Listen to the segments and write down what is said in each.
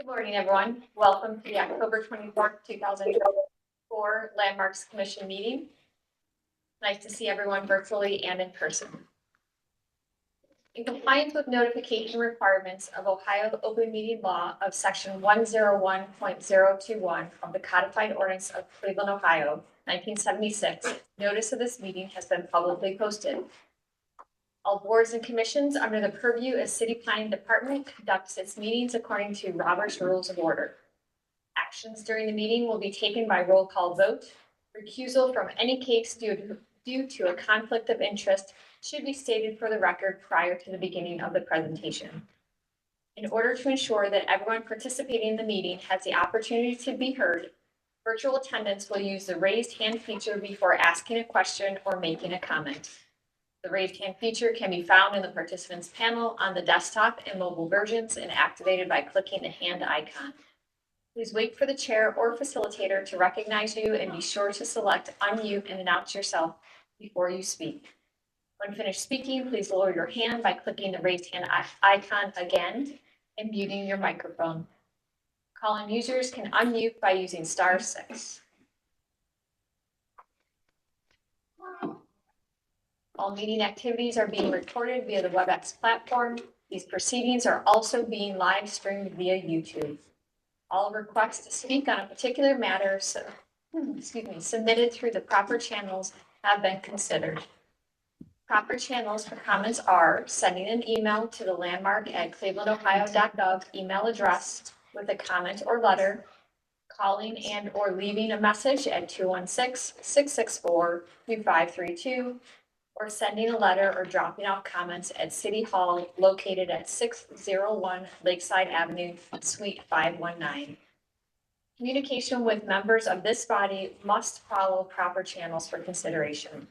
Good morning, everyone. Welcome to the October 24th, 2024 Landmarks Commission meeting. Nice to see everyone virtually and in person. In compliance with notification requirements of Ohio Open Meeting Law of Section 101.021 of the Codified Ordinance of Cleveland, Ohio, 1976, notice of this meeting has been publicly posted. All boards and commissions under the purview of City Planning Department conducts its meetings according to Robert's Rules of Order. Actions during the meeting will be taken by roll call vote. Recusal from any case due to a conflict of interest should be stated for the record prior to the beginning of the presentation. In order to ensure that everyone participating in the meeting has the opportunity to be heard, virtual attendants will use the raised hand feature before asking a question or making a comment. The raised hand feature can be found in the participants panel on the desktop and mobile versions and activated by clicking the hand icon. Please wait for the chair or facilitator to recognize you and be sure to select unmute and announce yourself before you speak. When finished speaking, please lower your hand by clicking the raised hand icon again and muting your microphone. Call-in users can unmute by using *6. All meeting activities are being recorded via the WebEx platform. These proceedings are also being live streamed via YouTube. All requests to speak on a particular matter submitted through the proper channels have been considered. Proper channels for comments are sending an email to the landmark@clevelandohio.gov email address with a comment or letter, calling and or leaving a message at 216-664-2532, or sending a letter or dropping off comments at City Hall located at 601 Lakeside Avenue, Suite 519. Communication with members of this body must follow proper channels for consideration.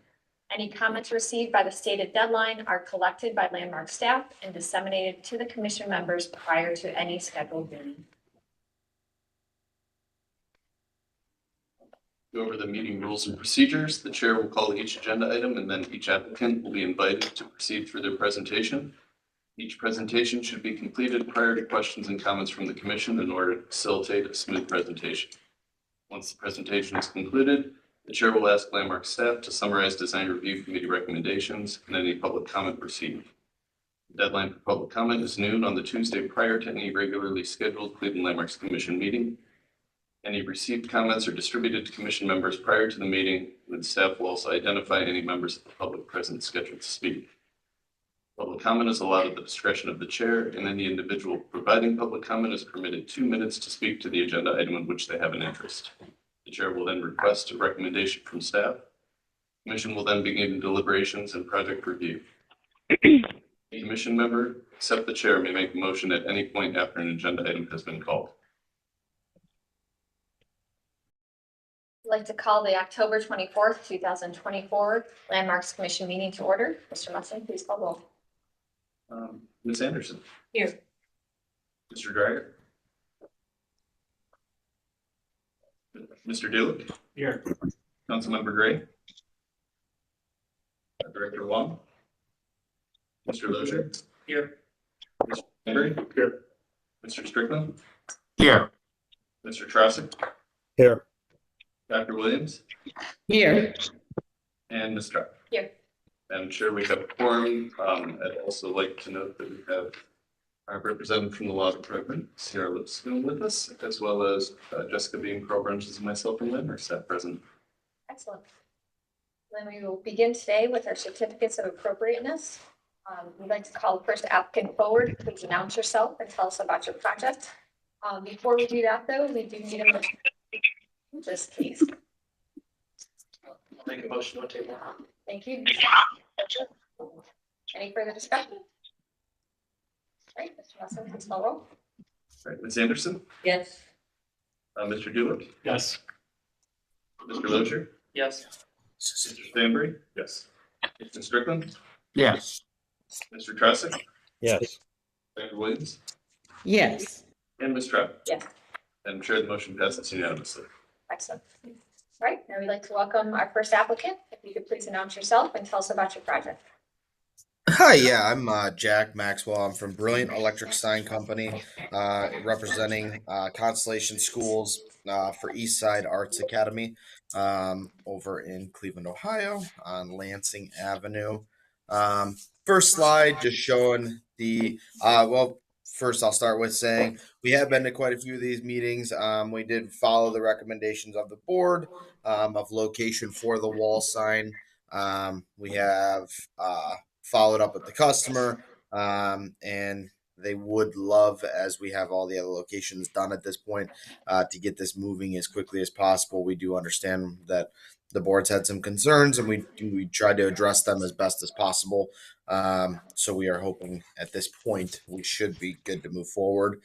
Any comments received by the stated deadline are collected by Landmark staff and disseminated to the commission members prior to any scheduled meeting. Go over the meeting rules and procedures. The chair will call each agenda item and then each applicant will be invited to proceed through their presentation. Each presentation should be completed prior to questions and comments from the commission in order to facilitate a smooth presentation. Once the presentation is concluded, the chair will ask Landmark staff to summarize design review committee recommendations and any public comment received. The deadline for public comment is noon on the Tuesday prior to any regularly scheduled Cleveland Landmarks Commission meeting. Any received comments are distributed to commission members prior to the meeting, and staff will also identify any members of the public present scheduled to speak. Public comment is allowed at the discretion of the chair, and any individual providing public comment is permitted 2 minutes to speak to the agenda item in which they have an interest. The chair will then request a recommendation from staff. The commission will then begin deliberations and project review. A commission member, except the chair, may make a motion at any point after an agenda item has been called. I'd like to call the October 24th, 2024 Landmarks Commission meeting to order. Mr. Musson, please call roll. Ms. Anderson. Here. Mr. Dreyer. Mr. Dulick. Here. Councilmember Gray. Director Wong. Mr. Lozier. Here. Mr. Henry. Here. Mr. Strickland. Here. Mr. Trossik. Here. Dr. Williams. Here. And Ms. Trout. Here. Madam Chair, we have a quorum. I'd also like to note that we have our representative from the law department, Sarah Lipscomb, with us, as well as Jessica Beam, Pro Branches, and myself from Landmark staff present. Excellent. Then we will begin today with our certificates of appropriateness. We'd like to call the first applicant forward. Please announce yourself and tell us about your project. Before we do that, though, we do need a motion. Just please. I'll make a motion to table. Thank you. Any further discussion? Great, Mr. Musson, please call roll. All right, Ms. Anderson. Yes. Mr. Dulick. Yes. Mr. Lozier. Yes. Mr. Stanbury. Yes. Mr. Strickland. Yes. Mr. Trossik. Yes. Dr. Williams. Yes. And Ms. Trout. Yes. Madam Chair, the motion passes unanimously. Excellent. All right, now we'd like to welcome our first applicant. If you could please announce yourself and tell us about your project. Hi, yeah, I'm Jack Maxwell. I'm from Brilliant Electric Sign Company, representing Constellation Schools for Eastside Arts Academy over in Cleveland, Ohio, on Lansing Avenue. Um, First slide just showing first I'll start with saying we have been to quite a few of these meetings. We did follow the recommendations of the board of location for the wall sign. We have followed up with the customer, and they would love, as we have all the other locations done at this point, to get this moving as quickly as possible. We do understand that the board's had some concerns, and we tried to address them as best as possible. So we are hoping at this point we should be good to move forward.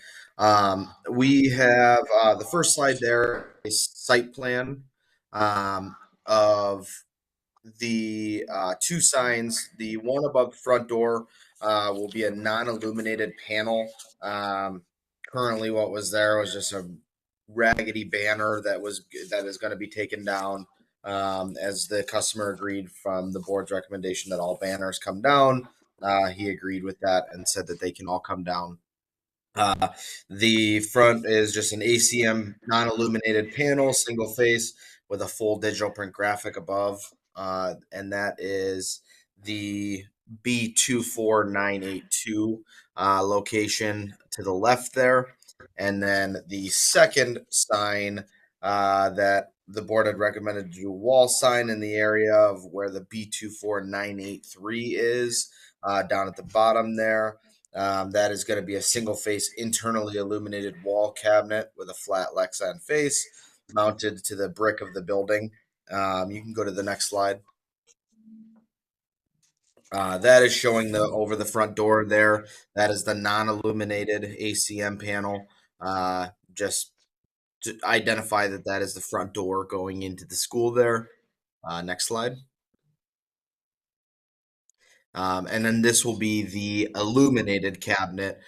We have the first slide there, a site plan of the two signs. The one above the front door will be a non-illuminated panel. Currently, what was there was just a raggedy banner that is going to be taken down, as the customer agreed from the board's recommendation that all banners come down. He agreed with that and said that they can all come down. Uh, the front is just an ACM non-illuminated panel, single face with a full digital print graphic above, and that is the B24982 location to the left there. And then the second sign that the board had recommended to do a wall sign in the area of where the B24983 is, down at the bottom there. That is going to be a single face internally illuminated wall cabinet with a flat Lexan face mounted to the brick of the building. You can go to the next slide. That is showing the over the front door there. That is the non-illuminated ACM panel. Just to identify that that is the front door going into the school there. Next slide. And then this will be the illuminated cabinet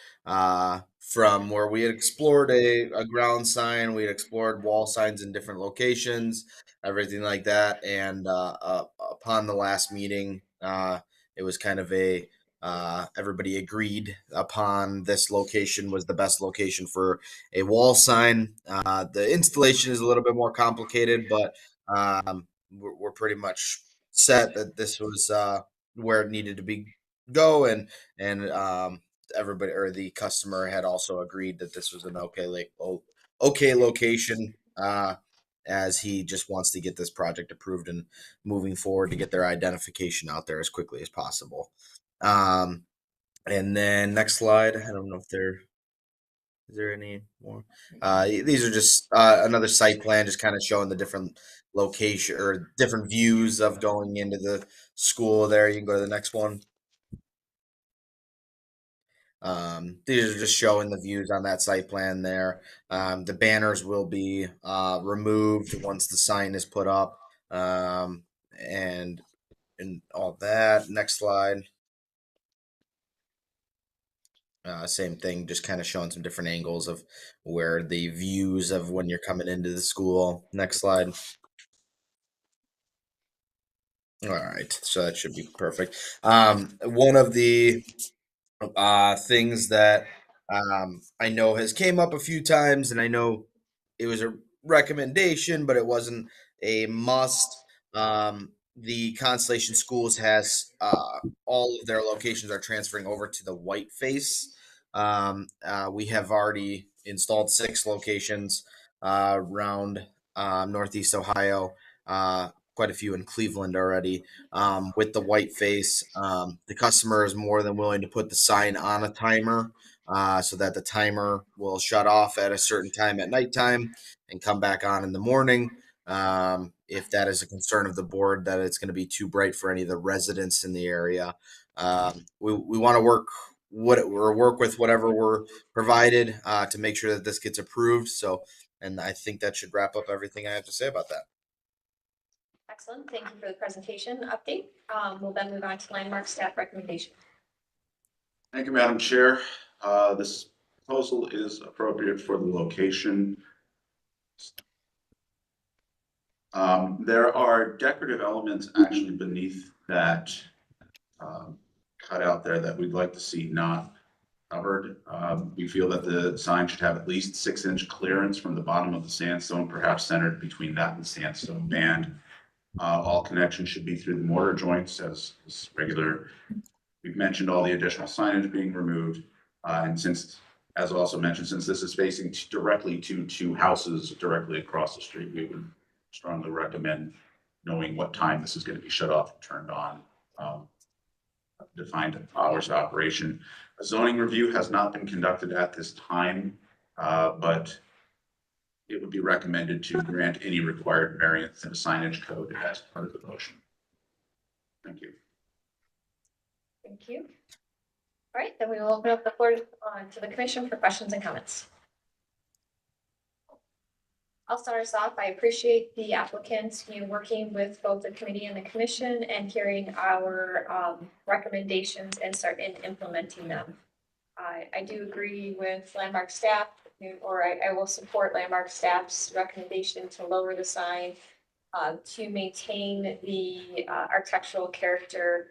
from where we had explored a ground sign, we had explored wall signs in different locations, everything like that. And upon the last meeting, it was kind of everybody agreed upon this location was the best location for a wall sign. The installation is a little bit more complicated, but we're pretty much set that this was where it needed to be go, and everybody or the customer had also agreed that this was an okay location, as he just wants to get this project approved and moving forward to get their identification out there as quickly as possible. And then next slide. I don't know if there is there any more. These are just another site plan, just kind of showing the different location or different views of going into the school there. You can go to the next one. These are just showing the views on that site plan there. The banners will be removed once the sign is put up, and all that. Next slide. Same thing, just kind of showing some different angles of where the views of when you're coming into the school. Next slide. All right, so that should be perfect. One of the things that I know has came up a few times, and I know it was a recommendation, but it wasn't a must. The Constellation Schools has all of their locations are transferring over to the white face. We have already installed 6 locations around Northeast Ohio. Quite a few in Cleveland already, with the white face. The customer is more than willing to put the sign on a timer, so that the timer will shut off at a certain time at nighttime and come back on in the morning. If that is a concern of the board that it's going to be too bright for any of the residents in the area, we want to work with whatever we're provided to make sure that this gets approved. So, and I think that should wrap up everything I have to say about that. Excellent. Thank you for the presentation update. We'll then move on to landmark staff recommendation. Thank you, Madam Chair. This proposal is appropriate for the location. There are decorative elements actually beneath that cut out there that we'd like to see not covered. We feel that the sign should have at least 6-inch clearance from the bottom of the sandstone, perhaps centered between that and the sandstone band. All connections should be through the mortar joints as regular. We've mentioned all the additional signage being removed. And since, as also mentioned, since this is facing directly to two houses directly across the street, we would strongly recommend knowing what time this is going to be shut off and turned on. Defined hours of operation. A zoning review has not been conducted at this time, but it would be recommended to grant any required variance in the signage code as part of the motion. Thank you. Thank you. All right, then we will open up the floor to the commission for questions and comments. I'll start us off. I appreciate the applicants, working with both the committee and the commission and hearing our recommendations and start implementing them. I do agree with Landmark staff, or I will support Landmark staff's recommendation to lower the sign to maintain the architectural character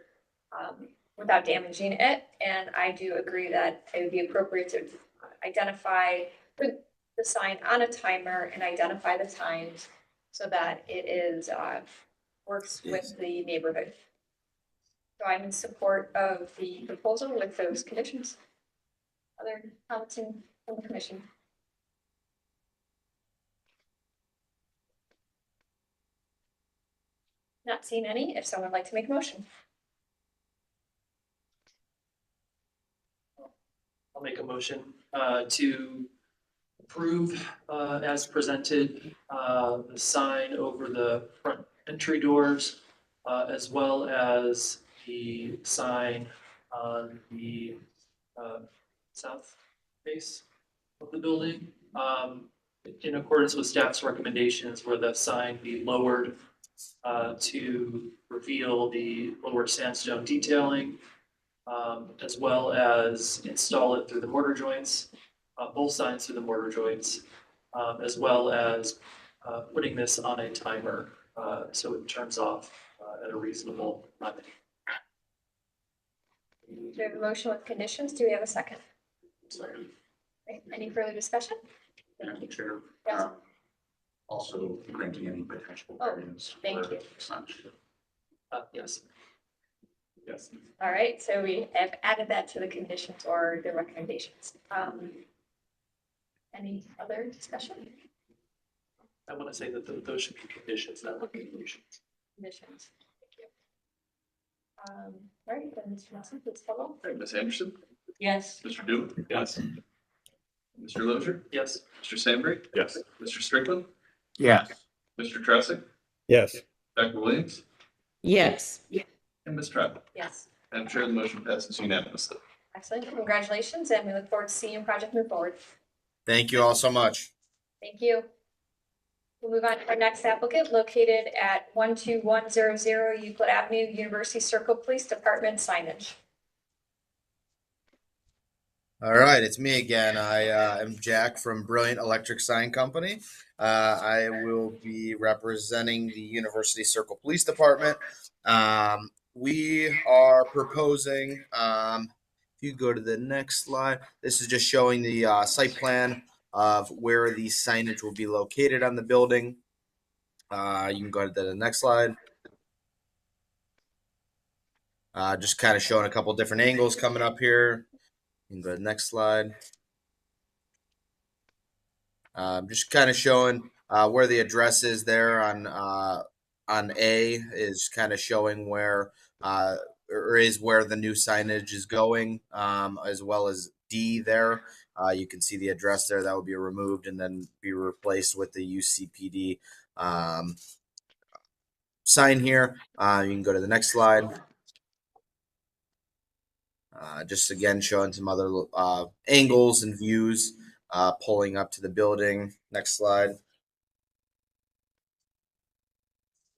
without damaging it. And I do agree that it would be appropriate to identify the sign on a timer and identify the times so that it is works with the neighborhood. So I'm in support of the proposal with those conditions. Other comments from the commission? Not seeing any. If someone would like to make a motion. I'll make a motion to approve as presented the sign over the front entry doors as well as the sign on the south face of the building in accordance with staff's recommendations where the sign be lowered to reveal the lower sandstone detailing as well as install it through the mortar joints, both signs through the mortar joints, as well as putting this on a timer so it turns off at a reasonable time. Do we have a motion with conditions? Do we have a second? Second. Okay, any further discussion? Madam Chair. Yes. Also granting any potential Oh, variance. thank for you. signage. Yes. Yes. All right, so we have added that to the conditions or the recommendations. Any other discussion? I want to say that those should be conditions, not recommendations. Conditions. Thank you. All right, then Mr. Nelson, please follow. Ms. Anderson, Yes. Mr. Doom. Yes. Mr. Lozier, Yes. Mr. Sandberg, Yes. Mr. Strickland, Yes. Mr. Tressick, Yes. Dr. Williams, Yes. and Ms. Trevor. Yes. Madam Chair, the motion passes unanimously. Excellent. Congratulations, and we look forward to seeing your project move forward. Thank you all so much. Thank you. We'll move on to our next applicant located at 12100 Euclid Avenue, University Circle Police Department signage. All right, it's me again. I am Jack from Brilliant Electric Sign Company. I will be representing the University Circle Police Department. We are proposing, if you go to the next slide, this is just showing the site plan of where the signage will be located on the building. You can go to the next slide. Just kind of showing a couple different angles coming up here. You can go to the next slide. Just kind of showing where the address is there on A is kind of showing where or is where the new signage is going, as well as D there. You can see the address there that will be removed and then be replaced with the UCPD sign here. You can go to the next slide. Just again showing some other angles and views pulling up to the building. Next slide.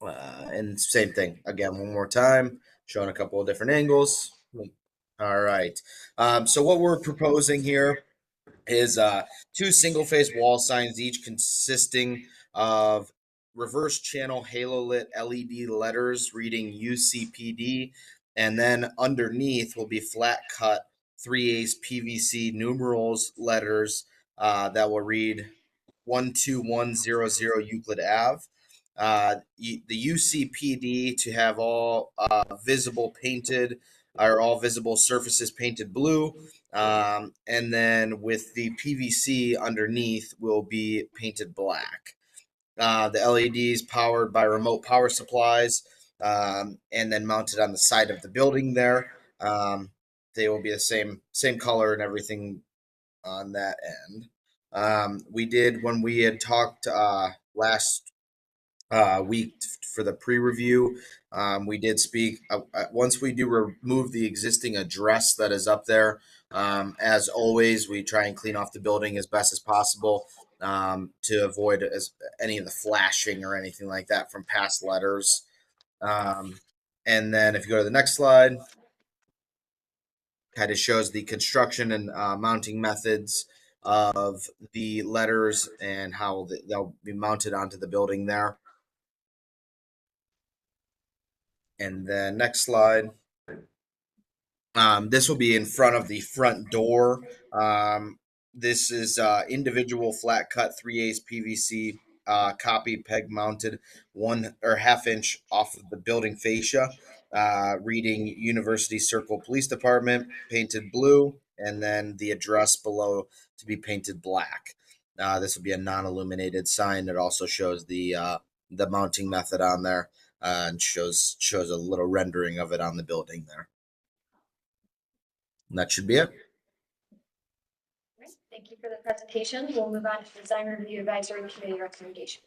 And same thing again, one more time, showing a couple of different angles. All right. So what we're proposing here is 2 single-face wall signs, each consisting of reverse channel halo lit LED letters reading UCPD And then underneath will be flat cut 3/8 PVC numerals letters that will read 12100 Euclid Ave. The UCPD to have all visible painted or all visible surfaces painted blue. And then with the PVC underneath will be painted black. The LEDs powered by remote power supplies, and then mounted on the side of the building there. They will be the same color and everything on that end. We did when we had talked last week for the pre-review. We did speak once we do remove the existing address that is up there. As always, we try and clean off the building as best as possible to avoid any of the flashing or anything like that from past letters. And then if you go to the next slide, kind of shows the construction and mounting methods of the letters and how they'll be mounted onto the building there. And then next slide. This will be in front of the front door. This is individual flat cut 3/8 PVC copy peg mounted 1.5 inch off of the building fascia, reading University Circle Police Department, painted blue, and then the address below to be painted black. This will be a non-illuminated sign that also shows the mounting method on there. And shows a little rendering of it on the building there. And that should be it. Right, thank you for the presentation. We'll move on to Design Review Advisory Committee recommendation.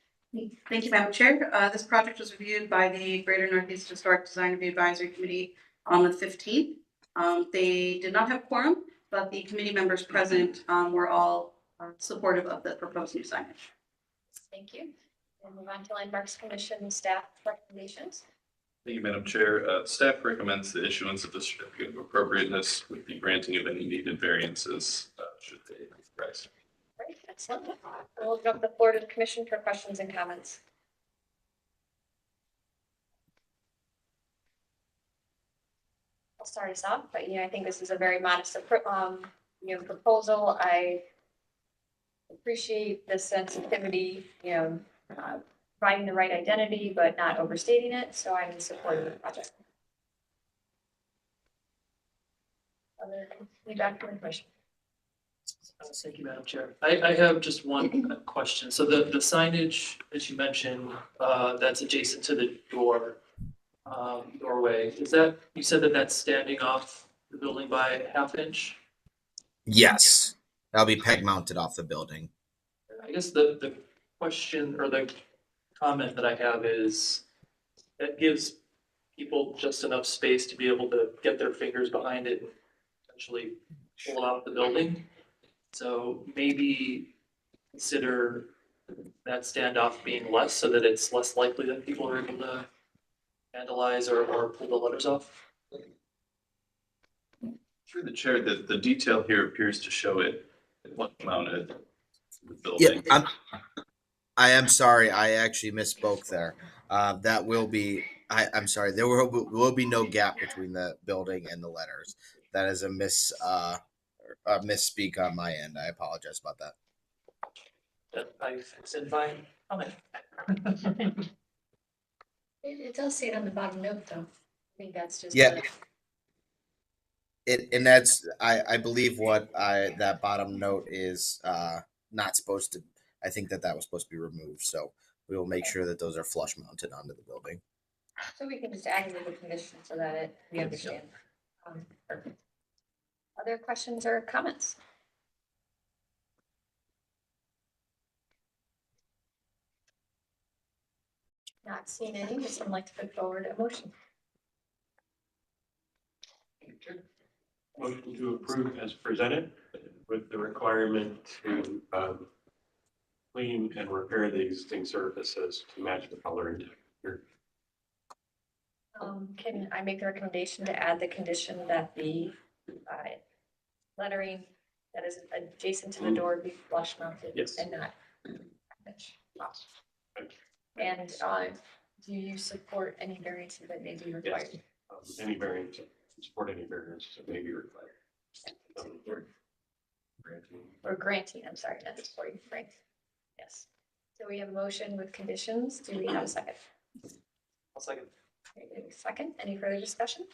Thank you, Madam Chair. This project was reviewed by the Greater Northeast Historic Design Review Advisory Committee on the 15th. They did not have quorum, but the committee members present were all supportive of the proposed new signage. Thank you. We'll move on to Landmarks Commission staff recommendations. Thank you, Madam Chair. Staff recommends the issuance of the certificate of appropriateness with the granting of any needed variances should they arise. Great, excellent. We'll open up the floor to the commission for questions and comments. I'll start us off, but I think this is a very modest proposal. I appreciate the sensitivity, providing the right identity, but not overstating it. So I'm in support of the project. Other feedback from the commission? Thank you, Madam Chair. I have just one question. So the signage, as you mentioned, that's adjacent to the doorway, you said that that's standing off the building by 1/2 inch? Yes, that'll be peg mounted off the building. I guess the question or the comment that I have is that gives people just enough space to be able to get their fingers behind it and potentially pull it off the building. So maybe consider that standoff being less so that it's less likely that people are able to vandalize or pull the letters off. Through the chair, the detail here appears to show it mounted to the Yeah, building. I am sorry. I actually misspoke there. That will be. I'm sorry. There will be no gap between the building and the letters. That is a misspeak on my end. I apologize about that. I said fine. It does say it on the bottom note, though. I think that's just. Yeah. And that's I believe what that bottom note is not supposed to. I think that was supposed to be removed. So we will make sure that those are flush mounted onto the building. So we can just aggregate the condition so that we understand. Perfect. Other questions or comments? Not seeing any, would someone like to put forward a motion? Motion to approve as presented with the requirement to clean and repair the existing surfaces to match the color and texture. Can I make the recommendation to add the condition that the lettering that is adjacent to the door be flush mounted? Yes. And not. And do you support any variances that may be required? Yes. any variance, support any variance that may be required. Or granting, I'm sorry, not supporting, right? Yes. So we have a motion with conditions. Do we have a second? I'll second. Okay, we have a second. Any further discussion?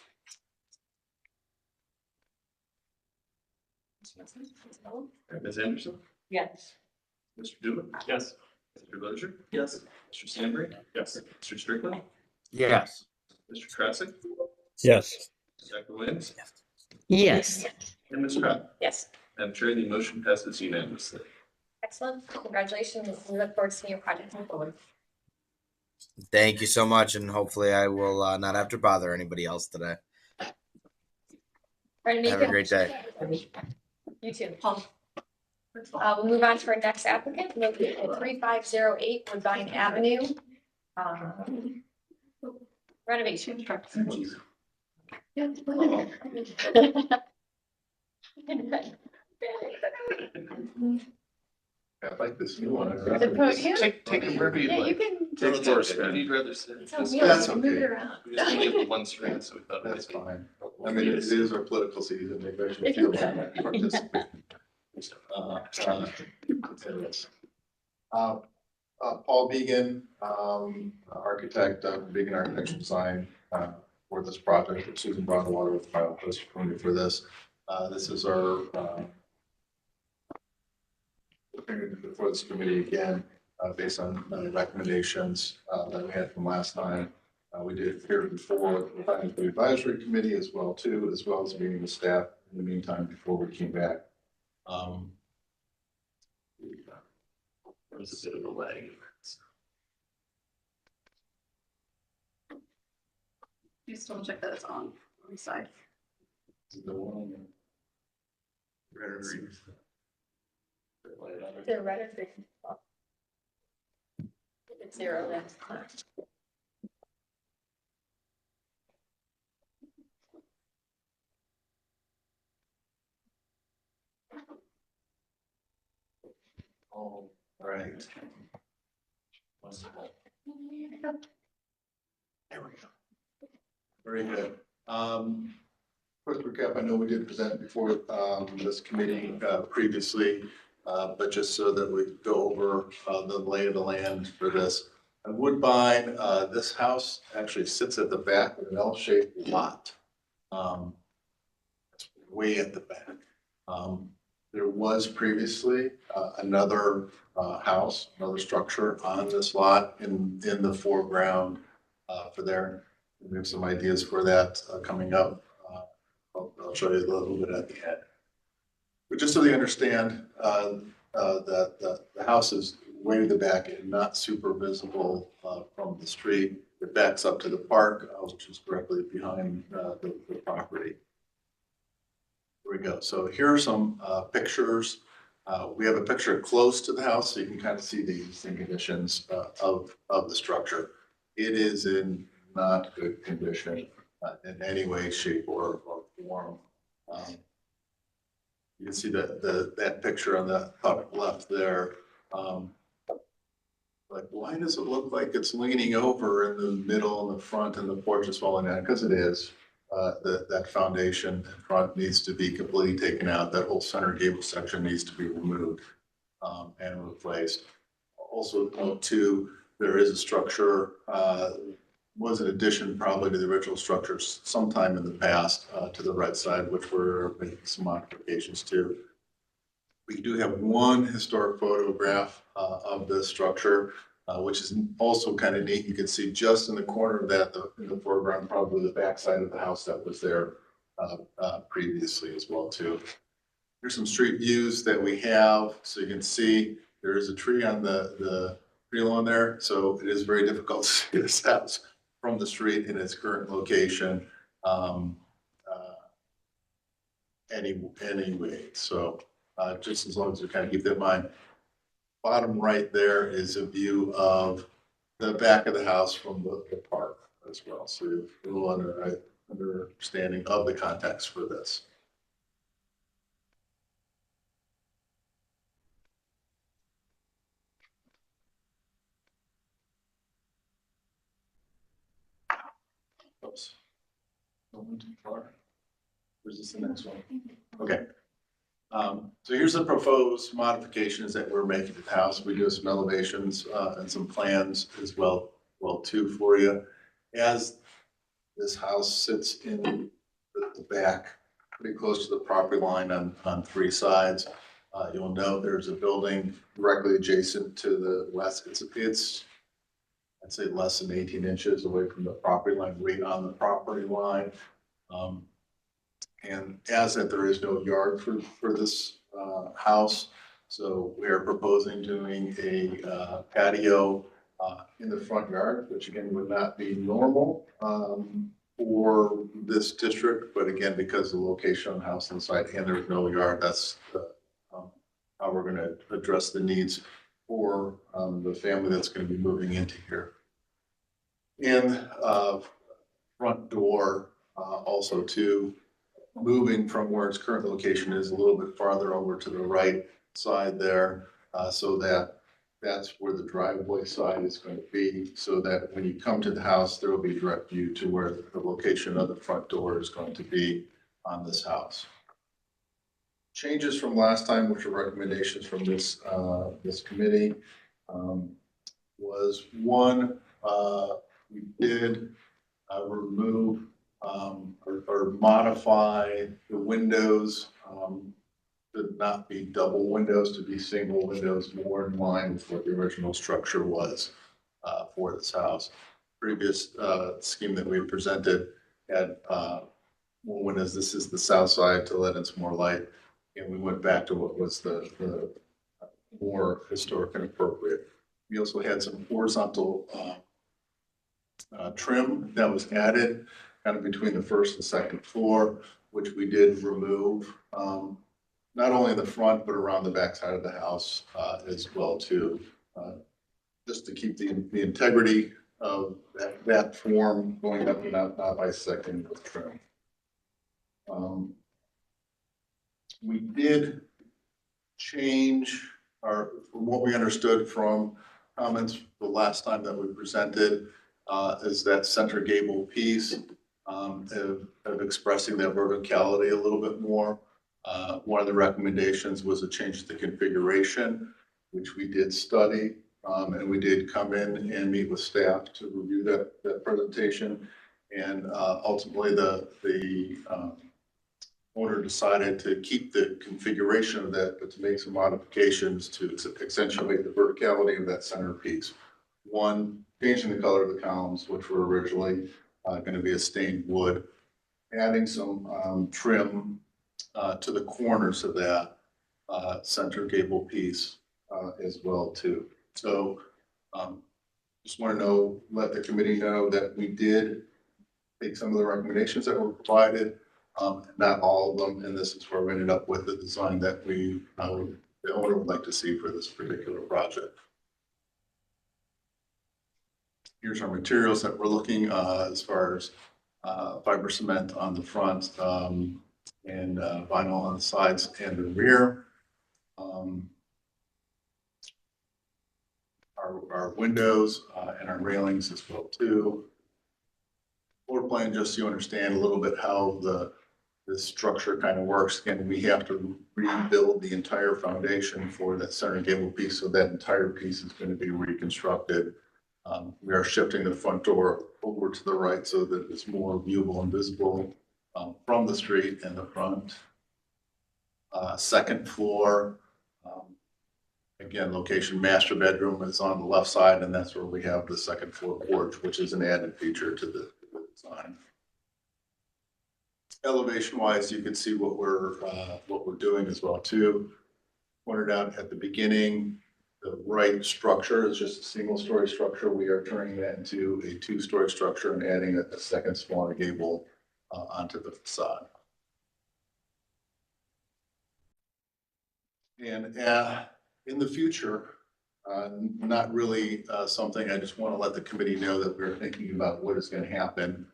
Ms. Anderson, Yes. Mr. Duba, Yes. Mr. Lozier, Yes. Mr. Stanbury, Yes. Mr. Strickland, Yes. Mr. Krasik, Yes. Dr. Williams, Yes. and Ms. Scott. Yes, Madam Chair, the motion passes unanimously. excellent. Congratulations. We look forward to seeing your project move forward. Thank you so much, and hopefully I will not have to bother anybody else today. Have a great day. You too. We'll move on to our next applicant, located at 3508 Woodbine Avenue. Renovation. I like this new one. The podium? Take it wherever you Yeah, you like. can. Take it first, if you'd rather sit. It's on This- wheels, That's you can move it okay. around. We just only have the one screen, so we thought. That's fine. I mean, it is our political season, maybe I should feel like I participate. Paul Began, architect, Began Architecture Design, for this project. Susan Broadwater with file testimony for this. This is our, before this committee again, based on the recommendations, that we had from last time. We did appear before the advisory committee as well too, as well as meeting with staff in the meantime before we came back. There was a bit of a lag. You just want to check that it's on the side. The one, Red or green? They're red or green. If it's zero, that's fine. all right. There we go. Very good. Quick recap, I know we did present before, this committee, previously, but just so that we go over, the lay of the land for this. And Woodbine, this house actually sits at the back of an L-shaped lot. It's way at the back. There was previously, another, house, another structure on this lot in the foreground, for there. We have some ideas for that, coming up. I'll show you a little bit at the end. But just so you understand, that the house is way to the back and not super visible, from the street. It backs up to the park, which is directly behind, the property. Here we go. So here are some, pictures. We have a picture close to the house, so you can kind of see the existing conditions, of the structure. It is in not good condition, in any way, shape, or form. You can see that picture on the top left there. Like, why does it look like it's leaning over in the middle and the front and the porch is falling down? Because it is. That foundation in front needs to be completely taken out. That whole center gable section needs to be removed, and replaced. Also, note too, there is a structure, was an addition probably to the original structures sometime in the past, to the right side, which we're making some modifications to. We do have one historic photograph, of this structure, which is also kind of neat. You can see just in the corner of that, in the foreground, probably the backside of the house that was there, previously as well too. Here's some street views that we have. So you can see there is a tree on the tree lawn there. So it is very difficult to see this house from the street in its current location. Anyway, so just as long as we kind of keep that in mind. Bottom right there is a view of the back of the house from the park as well. So you have a little understanding of the context for this. Oops. Going too far. Where's this the next one? Okay. So here's the proposed modifications that we're making to the house. We do some elevations, and some plans as well too for you. As this house sits in the back, pretty close to the property line on three sides. You'll note there's a building directly adjacent to the west. It's I'd say less than 18 inches away from the property line, right on the property line. And as that, there is no yard for this house. So we are proposing doing a patio in the front yard, which again would not be normal for this district. But again, because of the location on the house inside and there's no yard, that's how we're going to address the needs for the family that's going to be moving into here. And front door also too, moving from where its current location is a little bit farther over to the right side there, so that's where the driveway side is going to be, so that when you come to the house, there will be direct view to where the location of the front door is going to be on this house. Changes from last time, which are recommendations from this committee, was one, we did remove or modify the windows to not be double windows, to be single windows, more in line with what the original structure was for this house. Previous scheme that we presented had more windows. This is the south side to let in some more light. And we went back to what was the more historic and appropriate. We also had some horizontal trim that was added kind of between the first and second floor, which we did remove, not only in the front, but around the back side of the house as well too, just to keep the integrity of that form going up and not bisecting with trim. We did change from what we understood from comments the last time that we presented, is that center gable piece of expressing that verticality a little bit more. One of the recommendations was a change to the configuration, which we did study, and we did come in and meet with staff to review that presentation. And ultimately, the owner decided to keep the configuration of that, but to make some modifications to accentuate the verticality of that center piece. One, changing the color of the columns, which were originally going to be a stained wood, adding some trim to the corners of that center gable piece as well too. So just want to let the committee know that we did take some of the recommendations that were provided, not all of them, and this is where we ended up with the design that the owner would like to see for this particular project. Here's our materials that we're looking as far as fiber cement on the front and vinyl on the sides and the rear. Our windows and our railings as well too. Floor plan, just so you understand a little bit how this structure kind of works. Again, we have to rebuild the entire foundation for that center gable piece, so that entire piece is going to be reconstructed. We are shifting the front door over to the right so that it's more viewable and visible from the street in the front. Second floor, again, location master bedroom is on the left side, and that's where we have the second floor porch, which is an added feature to the design. Elevation wise, you can see what we're doing as well too. Pointed out at the beginning, the right structure is just a single story structure. We are turning that into a 2-story structure and adding a second smaller gable onto the facade. And in the future, not really something, I just want to let the committee know that we're thinking about what is going to happen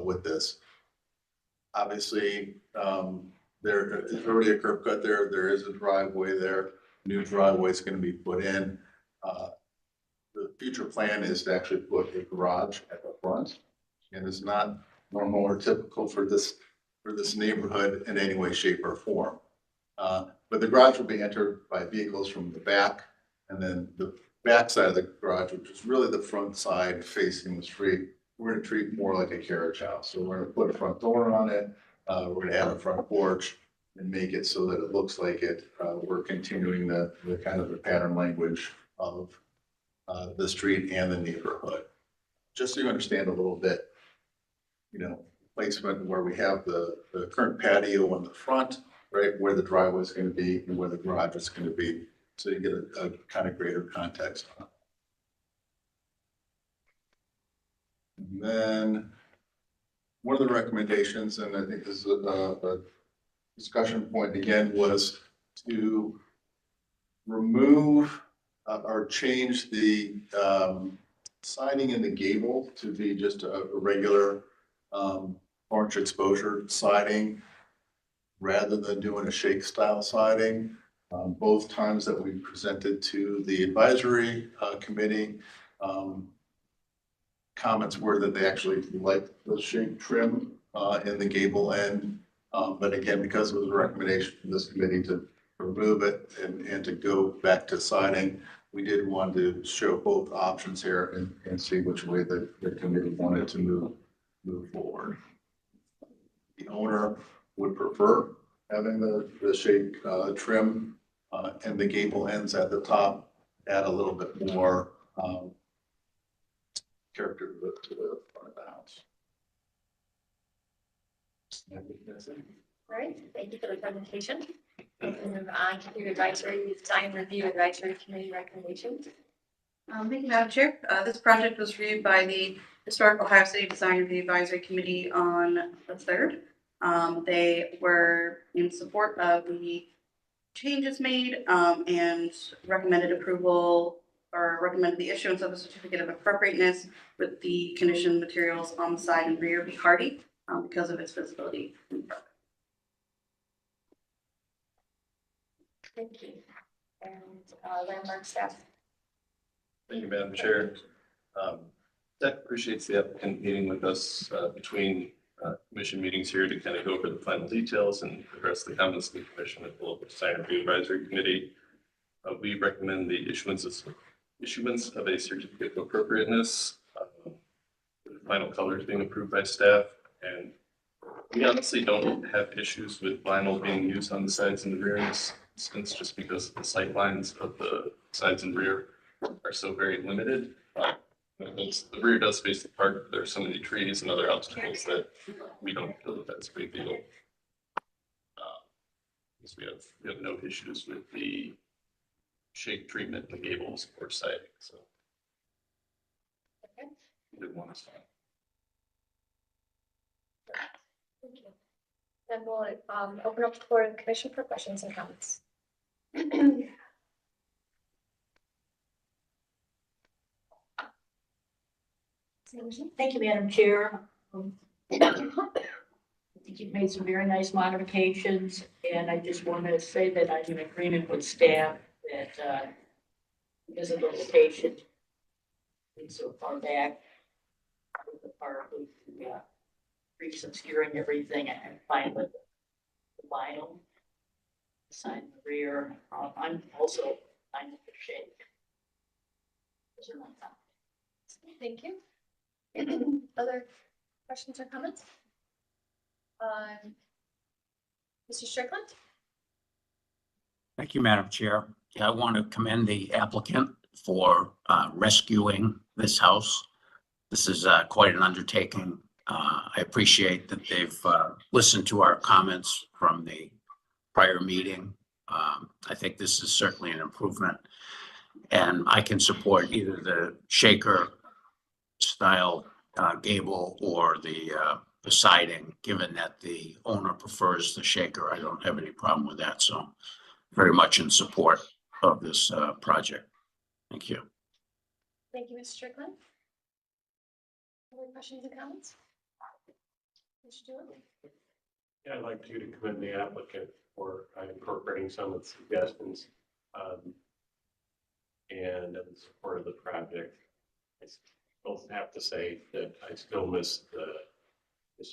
with this. Obviously, there is already a curb cut there. There is a driveway there. New driveway is going to be put in. The future plan is to actually put a garage at the front, and it's not normal or typical for this neighborhood in any way, shape, or form. But the garage will be entered by vehicles from the back, and then the back side of the garage, which is really the front side facing the street, we're gonna treat more like a carriage house. So we're gonna put a front door on it, we're gonna add a front porch and make it so that it looks like it. We're continuing the kind of the pattern language of the street and the neighborhood. Just so you understand a little bit, you know, placement where we have the current patio in the front, right, where the driveway is going to be and where the garage is going to be, so you get a kind of greater context on it. And then one of the recommendations, and I think this is a discussion point again, was to remove or change the siding in the gable to be just a regular orange exposure siding rather than doing a shake style siding. Both times that we presented to the advisory committee, comments were that they actually liked the shake trim in the gable end. But again, because it was a recommendation from this committee to remove it and to go back to siding, we did want to show both options here and see which way the committee wanted to move forward. The owner would prefer having the shake trim and the gable ends at the top, add a little bit more character to the front of the house. All right, thank you for the presentation. We can move on to your advisory, design review advisory committee recommendations. Thank you, Madam Chair. This project was reviewed by the Historic Ohio City Design Review Advisory Committee on the 3rd. They were in support of the changes made and recommended approval or recommended the issuance of a certificate of appropriateness with the conditioned materials on the side and rear be hardy because of its visibility. Thank you. And landmark staff. Thank you, Madam Chair. Staff appreciates the applicant meeting with us between commission meetings here to kind of go over the final details and address the comments of the commission at the local design review advisory committee. We recommend the issuance of a certificate of appropriateness. The final colors being approved by staff, and we honestly don't have issues with vinyl being used on the sides and the rear in this instance, just because the sight lines of the sides and rear are so very limited. The rear does face the park, but there are so many trees and other obstacles that we don't feel that that's a big deal. Because we have no issues with the shake treatment in the gables or siding, so. Okay. Didn't want to sign. Thank you. Then we'll open up the floor to the commission for questions and comments. Thank you, Madam Chair. I think you've made some very nice modifications, and I just want to say that I'm in agreement with staff that because of the location, being so far back with the park, with the trees obscuring everything, I'm fine with the vinyl side and the rear. I'm also fine with the shake. Those are my comments. Thank you. Other questions or comments? Mr. Strickland? Thank you, Madam Chair. Yeah, I want to commend the applicant for rescuing this house. This is quite an undertaking. I appreciate that they've listened to our comments from the prior meeting. I think this is certainly an improvement, and I can support either the shaker style gable or the siding, given that the owner prefers the shaker. I don't have any problem with that, so very much in support of this project. Thank you. Thank you, Mr. Strickland. Other questions and comments? Mr. Stewart? Yeah, I'd like to commend the applicant for incorporating some of the suggestions and in support of the project. I both have to say that I still miss the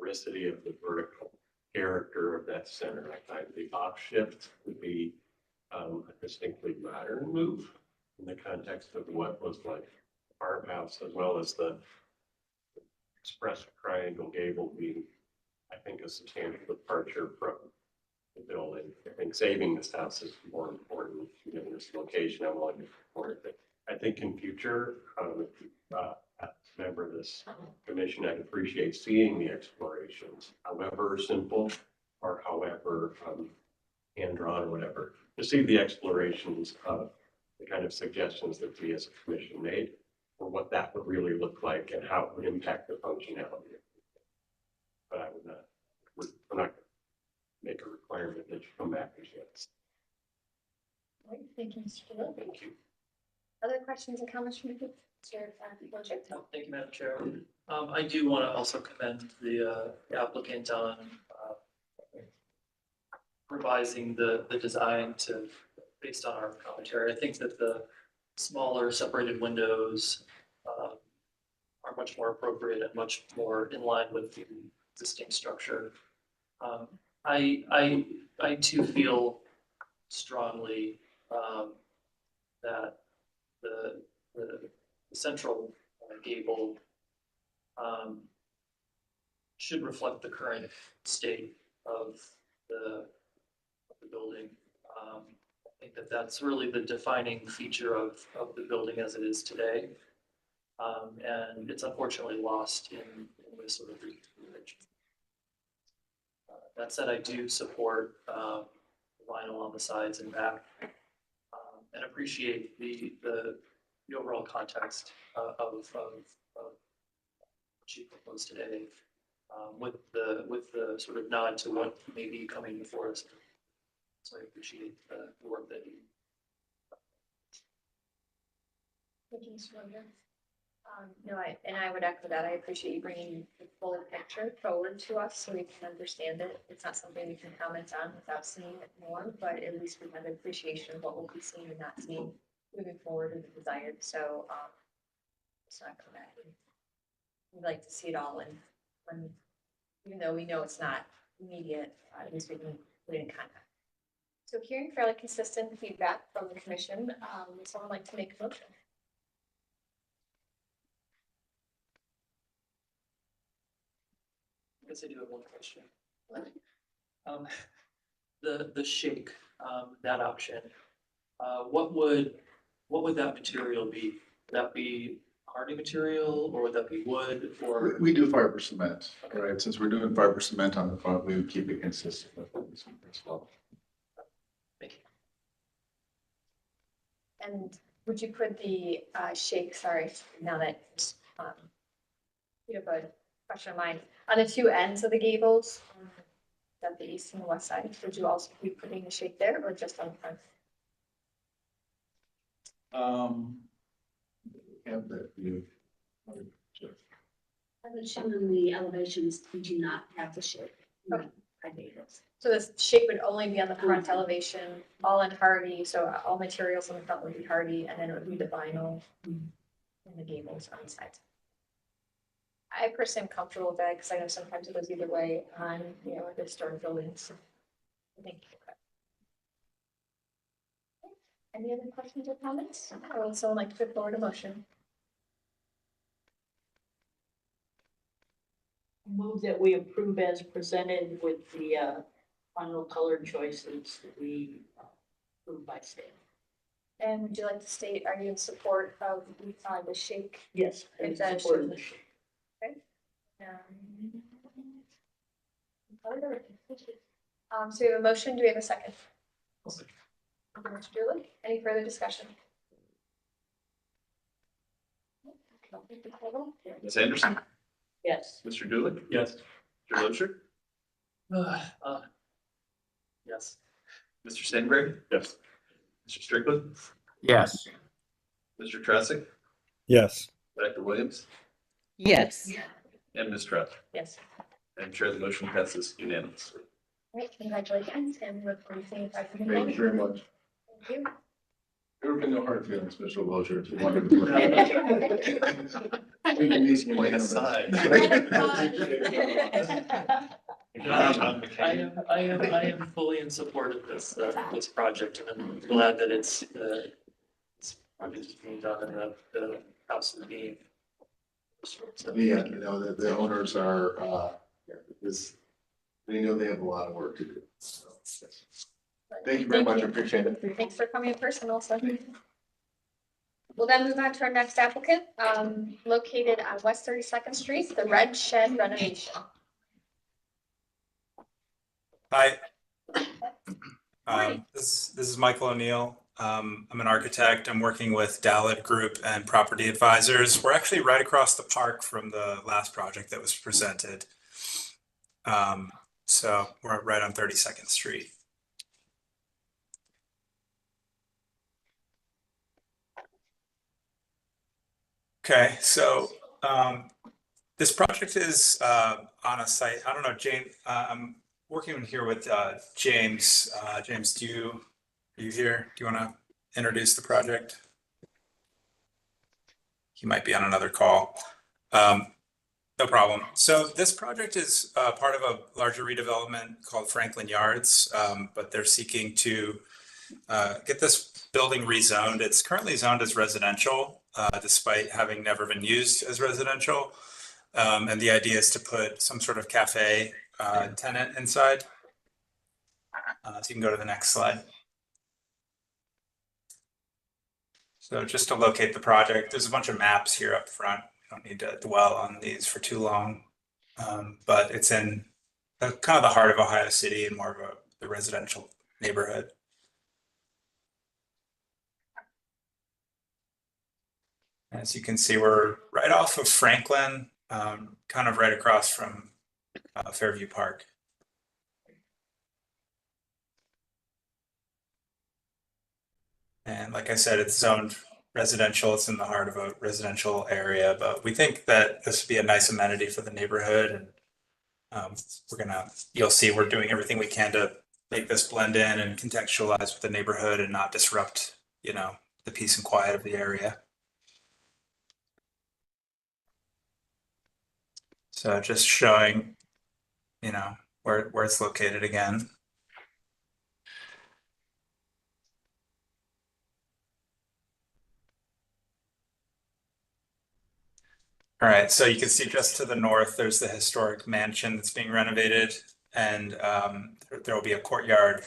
historicity of the vertical character of that center. I find the off shift would be a distinctly modern move in the context of what was like farmhouse, as well as the express triangle gable being, I think, a substantial departure from the building. I think saving this house is more important given this location. I'm willing to support it. I think in future, as a member of this commission, I'd appreciate seeing the explorations, however simple or however hand drawn or whatever, to see the explorations of the kind of suggestions that we as a commission made for what that would really look like and how it would impact the functionality. But I would not, we're not make a requirement that you come back and share this. Right, thank you, Mr. Philip. Thank you. Other questions and comments from you? Chair, Wojcik? No, thank you, Madam Chair. I do want to also commend the applicant on revising the design to, based on our commentary. I think that the smaller separated windows are much more appropriate and much more in line with the existing structure. I too feel strongly that the central gable should reflect the current state of the building. I think that that's really the defining feature of the building as it is today. And it's unfortunately lost in this sort of reconfiguration. That said, I do support vinyl on the sides and back, and appreciate the overall context of what you proposed today, with the sort of nod to what may be coming before us. So I appreciate the work that you. Thank you, Mr. Wonder. No, I would echo that. I appreciate you bringing the full picture forward to us so we can understand it. It's not something we can comment on without seeing it more, but at least we have an appreciation of what we'll be seeing and not seeing moving forward in the desired. So, it's not come back. We'd like to see it all in, when, even though we know it's not immediate, at least we can put it in context. So hearing fairly consistent feedback from the commission, would someone like to make a motion? I guess I do have one question. The shake, that option, what would that material be? Would that be hardy material, or would that be wood, or? We do fiber cement, right? Since we're doing fiber cement on the front, we would keep it consistent with what we see as well. Thank you. And would you put the shake, sorry, now that you have a question of mine, on the two ends of the gables, that the east and the west side, would you also be putting the shake there or just on the front? Have that view. As it's shown in the elevations, we do not have the shape. Okay. So this shake would only be on the front elevation, all in hardy, so all materials on the front would be hardy, and then it would be the vinyl in the gables on the sides. I personally am comfortable with that because I know sometimes it goes either way on, the historic buildings. Thank you. Any other questions or comments? Or would someone like to put forward a motion? Move that we approve as presented with the final color choices that we approved by staff. And would you like to state, are you in support of the shake? Yes. If in that support of should- the shape. So we have a motion. Do we have a second? Mr. Dooley, any further discussion? Ms. Anderson, Yes. Mr. Dooley, Yes. Mr. Loebster, Yes. Mr. Stanberry, Yes. Mr. Strickland, Yes. Mr. Tressick, Yes. Dr. Williams, Yes. and Ms. Trout. Yes. And Chair, the motion passes unanimously. Great, congratulations, and we're going to see if I can. Thank you very much. Thank you. There have been no hard feelings, Mr. Lozier, if you wanted to. Point aside. I am fully in support of this project, and I'm glad that it's project is being done in the house of being. So, Yeah, the owners are, they know they have a lot of work to do. So, yes. Thank you very much, I appreciate it. Thanks for coming in person also. We'll then move on to our next applicant, located on West 32nd Street, the Red Shed renovation. Hi. This is Michael O'Neill. I'm an architect. I'm working with Dallid Group and Property Advisors. We're actually right across the park from the last project that was presented. So we're right on 32nd Street. Okay, so this project is on a site. I don't know, James. I'm working here with James. James, are you here? Do you want to introduce the project? He might be on another call. No problem. So this project is part of a larger redevelopment called Franklin Yards, but they're seeking to get this building rezoned. It's currently zoned as residential, despite having never been used as residential. And the idea is to put some sort of cafe tenant inside. So you can go to the next slide. So just to locate the project, there's a bunch of maps here up front. I don't need to dwell on these for too long, but it's in kind of the heart of Ohio City and more of the residential neighborhood. As you can see, we're right off of Franklin, kind of right across from Fairview Park. And like I said, it's zoned residential. It's in the heart of a residential area, but we think that this would be a nice amenity for the neighborhood. And you'll see we're doing everything we can to make this blend in and contextualize with the neighborhood and not disrupt, the peace and quiet of the area. So just showing, where it's located again. All right, so you can see just to the north, there's the historic mansion that's being renovated, and there will be a courtyard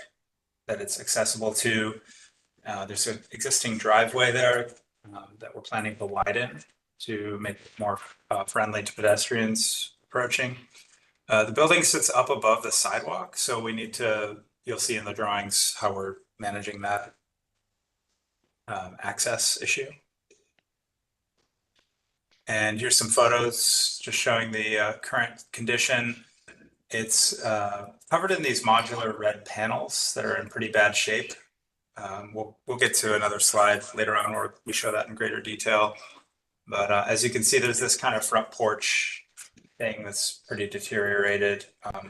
that it's accessible to. There's an existing driveway there that we're planning to widen to make it more friendly to pedestrians approaching. The building sits up above the sidewalk, so you'll see in the drawings how we're managing that access issue. And here's some photos just showing the current condition. It's covered in these modular red panels that are in pretty bad shape. We'll get to another slide later on where we show that in greater detail. But as you can see, there's this kind of front porch thing that's pretty deteriorated.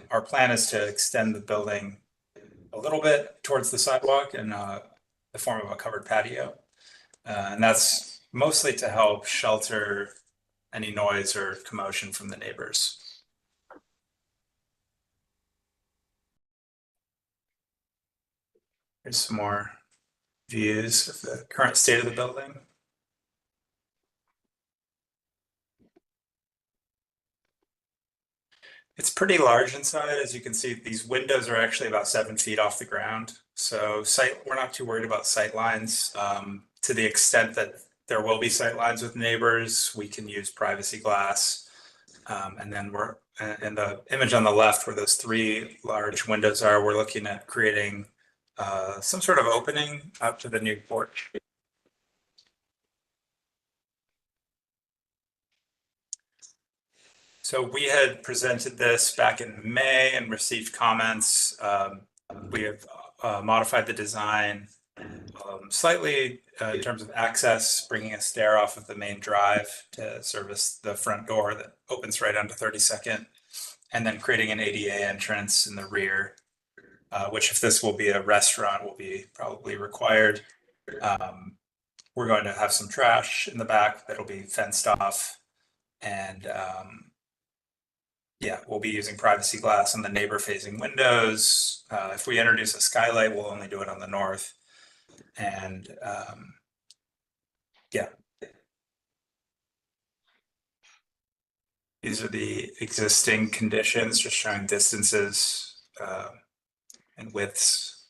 Our plan is to extend the building a little bit towards the sidewalk in the form of a covered patio. And that's mostly to help shelter any noise or commotion from the neighbors. Here's some more views of the current state of the building. It's pretty large inside. As you can see, these windows are actually about 7 feet off the ground. So we're not too worried about sight lines. To the extent that there will be sight lines with neighbors, we can use privacy glass. And then we're in the image on the left where those 3 large windows are, we're looking at creating some sort of opening up to the new porch. So we had presented this back in May and received comments. We have modified the design slightly in terms of access, bringing a stair off of the main drive to service the front door that opens right onto 32nd, and then creating an ADA entrance in the rear, which if this will be a restaurant will be probably required. We're going to have some trash in the back that'll be fenced off. And yeah, we'll be using privacy glass on the neighbor facing windows. If we introduce a skylight, we'll only do it on the north. And yeah. These are the existing conditions, just showing distances and widths.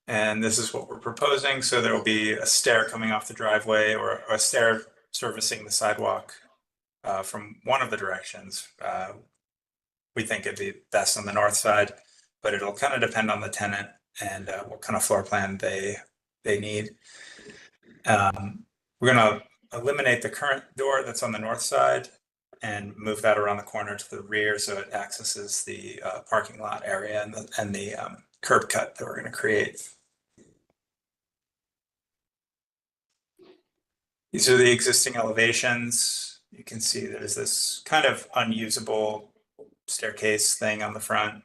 And this is what we're proposing. So there will be a stair coming off the driveway or a stair servicing the sidewalk from one of the directions. We think it'd be best on the north side, but it'll kind of depend on the tenant and what kind of floor plan they need. We're gonna eliminate the current door that's on the north side and move that around the corner to the rear so it accesses the parking lot area and the curb cut that we're gonna create. These are the existing elevations. You can see there's this kind of unusable staircase thing on the front.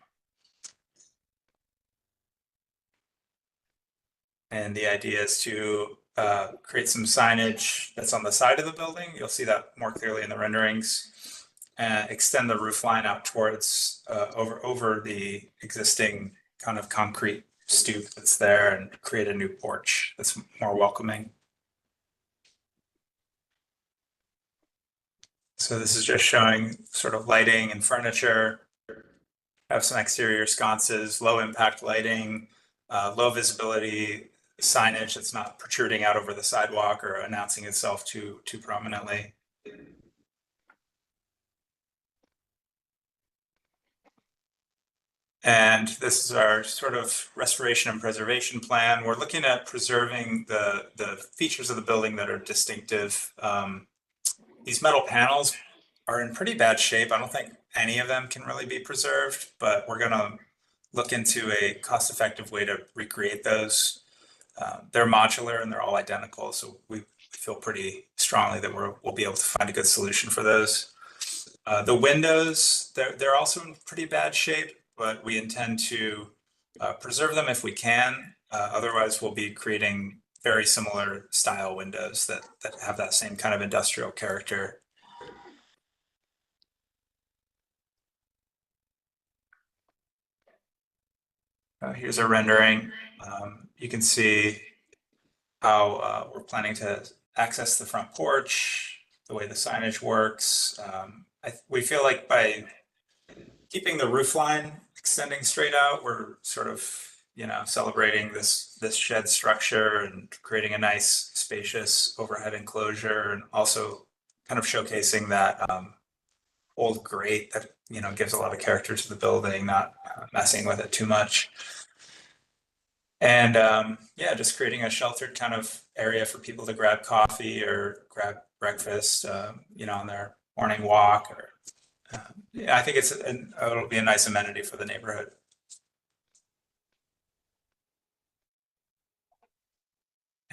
And the idea is to create some signage that's on the side of the building. You'll see that more clearly in the renderings. Extend the roof line out towards over the existing kind of concrete stoop that's there and create a new porch that's more welcoming. So this is just showing sort of lighting and furniture. Have some exterior sconces, low impact lighting, low visibility signage that's not protruding out over the sidewalk or announcing itself too prominently. And this is our sort of restoration and preservation plan. We're looking at preserving the features of the building that are distinctive. These metal panels are in pretty bad shape. I don't think any of them can really be preserved, but we're gonna look into a cost-effective way to recreate those. They're modular and they're all identical, so we feel pretty strongly that we'll be able to find a good solution for those. The windows, they're also in pretty bad shape, but we intend to preserve them if we can. Otherwise, we'll be creating very similar style windows that have that same kind of industrial character. Here's a rendering. You can see how we're planning to access the front porch, the way the signage works. We feel like by keeping the roof line extending straight out, we're sort of, celebrating this shed structure and creating a nice spacious overhead enclosure, and also kind of showcasing that old grate that, gives a lot of character to the building, not messing with it too much. And yeah, just creating a sheltered kind of area for people to grab coffee or grab breakfast, on their morning walk. Or yeah, I think it'll be a nice amenity for the neighborhood.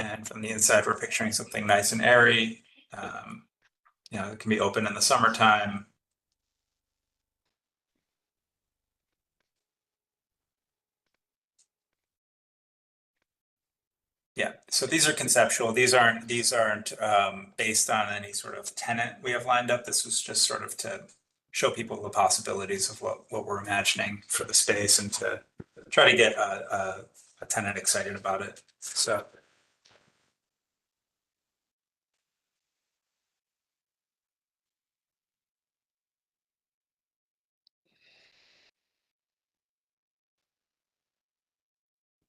And from the inside, we're picturing something nice and airy. It can be open in the summertime. Yeah, so these are conceptual. These aren't based on any sort of tenant we have lined up. This was just sort of to show people the possibilities of what we're imagining for the space and to try to get a tenant excited about it. So.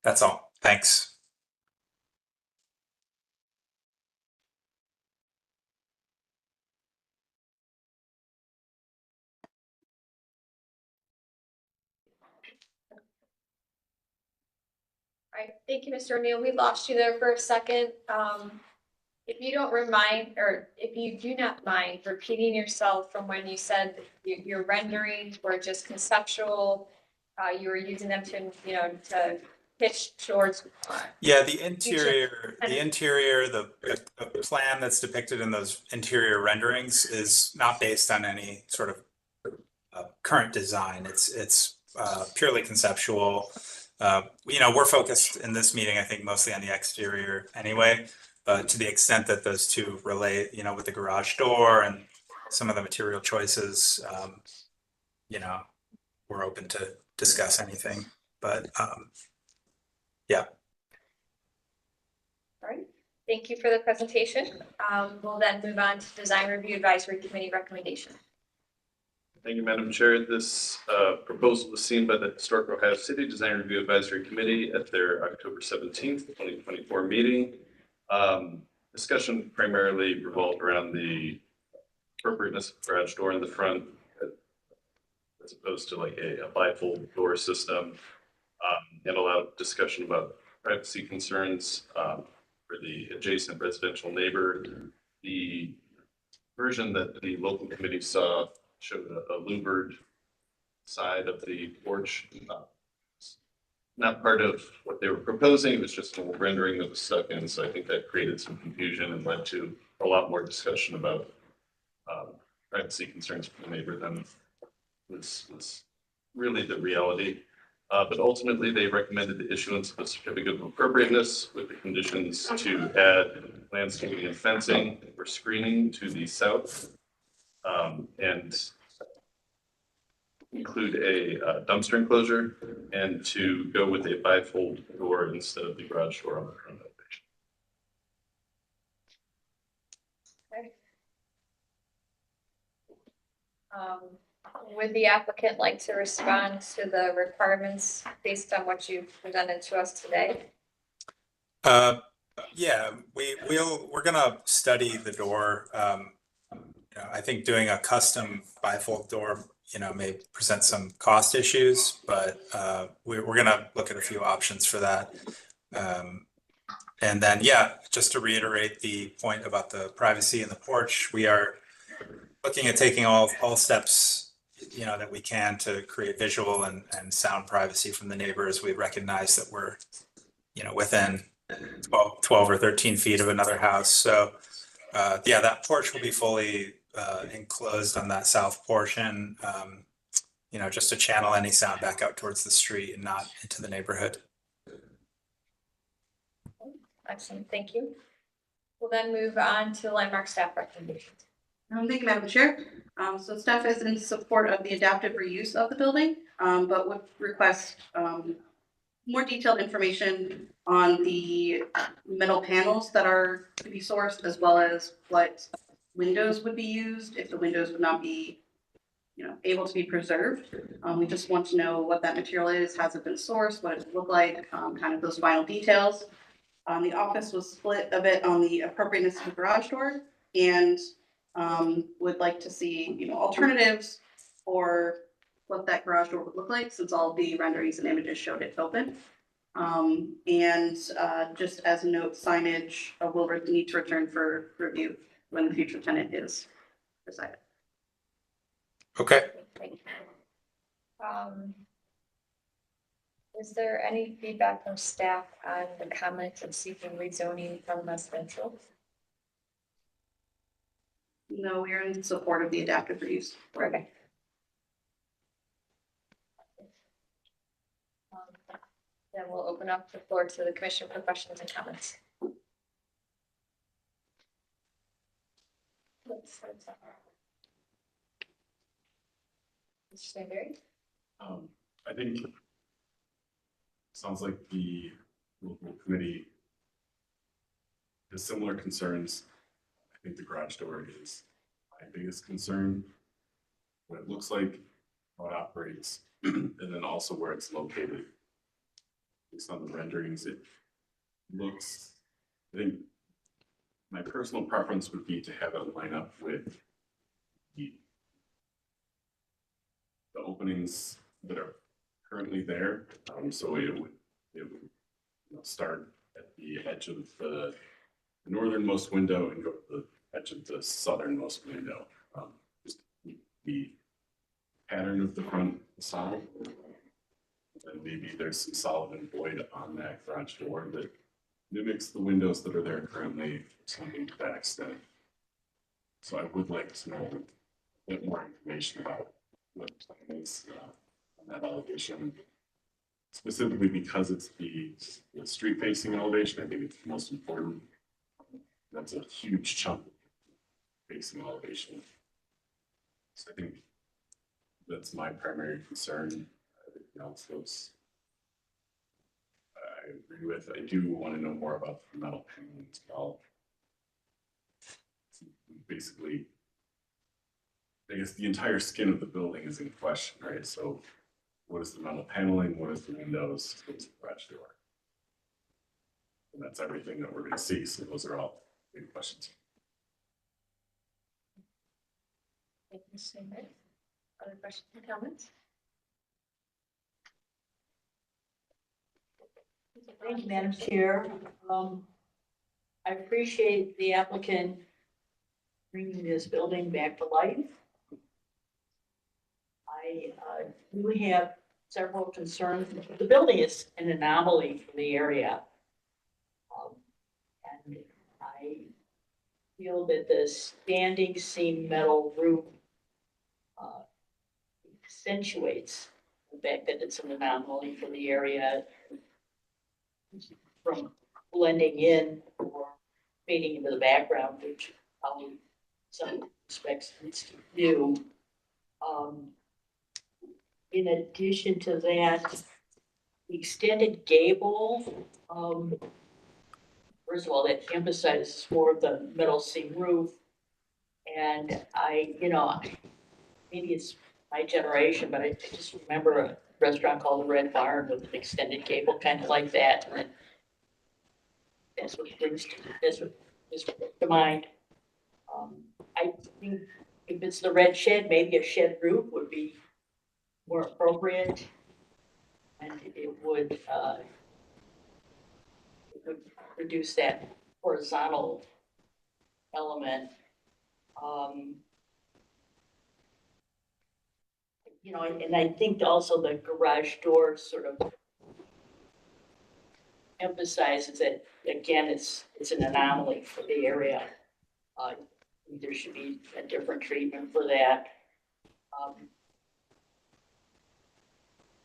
That's all. Thanks. All right, thank you, Mr. O'Neill. We lost you there for a second. If you don't remind, or if you do not mind repeating yourself from when you said your renderings were just conceptual, you were using them to, to pitch towards. Yeah, the plan that's depicted in those interior renderings is not based on any sort of current design. It's purely conceptual. We're focused in this meeting, I think, mostly on the exterior anyway. But to the extent that those two relate, with the garage door and some of the material choices, we're open to discuss anything. But yeah. All right, thank you for the presentation. We'll then move on to Design Review Advisory Committee recommendation. Thank you, Madam Chair. This proposal was seen by the Historic Ohio City Design Review Advisory Committee at their October 17th, 2024 meeting. Discussion primarily revolved around the appropriateness of garage door in the front as opposed to like a bifold door system, and a lot of discussion about privacy concerns for the adjacent residential neighbor. The version that the local committee saw showed a louvered side of the porch. Not part of what they were proposing, it was just a rendering that was stuck in, so I think that created some confusion and led to a lot more discussion about privacy concerns for the neighbor than was really the reality. But ultimately, they recommended the issuance of a certificate of appropriateness with the conditions to add landscaping and fencing or screening to the south, and include a dumpster enclosure, and to go with a bifold door instead of the garage door on the front elevation. Would the applicant like to respond to the requirements based on what you've presented to us today? Yeah, we're gonna study the door. I think doing a custom bifold door, may present some cost issues, but we're gonna look at a few options for that. And then, yeah, just to reiterate the point about the privacy in the porch, we are looking at taking all steps, that we can to create visual and sound privacy from the neighbors. We recognize that we're, within 12 or 13 feet of another house. So, yeah, that porch will be fully enclosed on that south portion, just to channel any sound back out towards the street and not into the neighborhood. Excellent, thank you. We'll then move on to landmark staff recommendations. Thank you, Madam Chair. So staff is in support of the adaptive reuse of the building, but would request more detailed information on the metal panels that are to be sourced, as well as what windows would be used if the windows would not be, able to be preserved. We just want to know what that material is, has it been sourced, what it would look like, kind of those final details. The office was split a bit on the appropriateness of the garage door, and would like to see, alternatives for what that garage door would look like, since all the renderings and images showed it open. And just as a note, signage will need to return for review when the future tenant is decided. Okay. Thank you. Is there any feedback from staff on the comments of seeking rezoning from residential? No, we are in support of the adaptive reuse. Okay. Then we'll open up the floor to the commission for questions and comments. Mr. Stanberry? I think sounds like the local committee has similar concerns. I think the garage door is my biggest concern. What it looks like, how it operates, and then also where it's located. Based on the renderings, it looks, I think my personal preference would be to have it line up with the openings that are currently there. So it would start at the edge of the northernmost window and go to the edge of the southernmost window. Just the pattern of the front facade. And maybe there's some solid and void on that garage door that mimics the windows that are there currently, something to that extent. So I would like to know a bit more information about what is on that elevation. Specifically because it's the street facing elevation, I think it's the most important. That's a huge chunk of facing elevation. So I think that's my primary concern. Everything else goes. I agree with. I do want to know more about the metal paneling as well. Basically, I guess the entire skin of the building is in question, right? So what is the metal paneling? What is the windows? What's the garage door? And that's everything that we're going to see. So those are all big questions. Thank you, Mr. Sandberg. Other questions or comments? Thank you, Madam Chair. I appreciate the applicant bringing this building back to life. I do have several concerns. The building is an anomaly for the area. And I feel that the standing seam metal roof accentuates the fact that it's an anomaly for the area from blending in or fading into the background, which probably in some respects needs to do. In addition to that, the extended gable, first of all, that emphasizes more of the metal seam roof. And maybe it's my generation, but I just remember a restaurant called the Red Barn with an extended gable, kind of like that. And then that's what brings to mind. I think if it's the red shed, maybe a shed roof would be more appropriate. And it would reduce that horizontal element. And I think also the garage door sort of emphasizes that, again, it's an anomaly for the area. There should be a different treatment for that.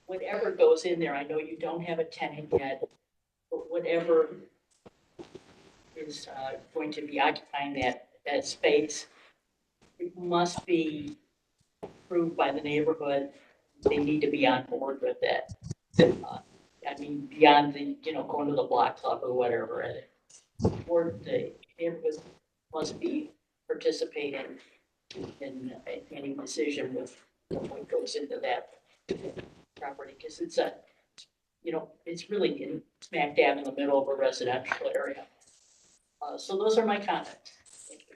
Whatever goes in there, I know you don't have a tenant yet, but whatever is going to be occupying that space, it must be approved by the neighborhood. They need to be on board with that. Beyond the, going to the block club or whatever, or the neighborhood must be participating in any decision with what goes into that property, because it's it's really smack dab in the middle of a residential area. So those are my comments. Thank you.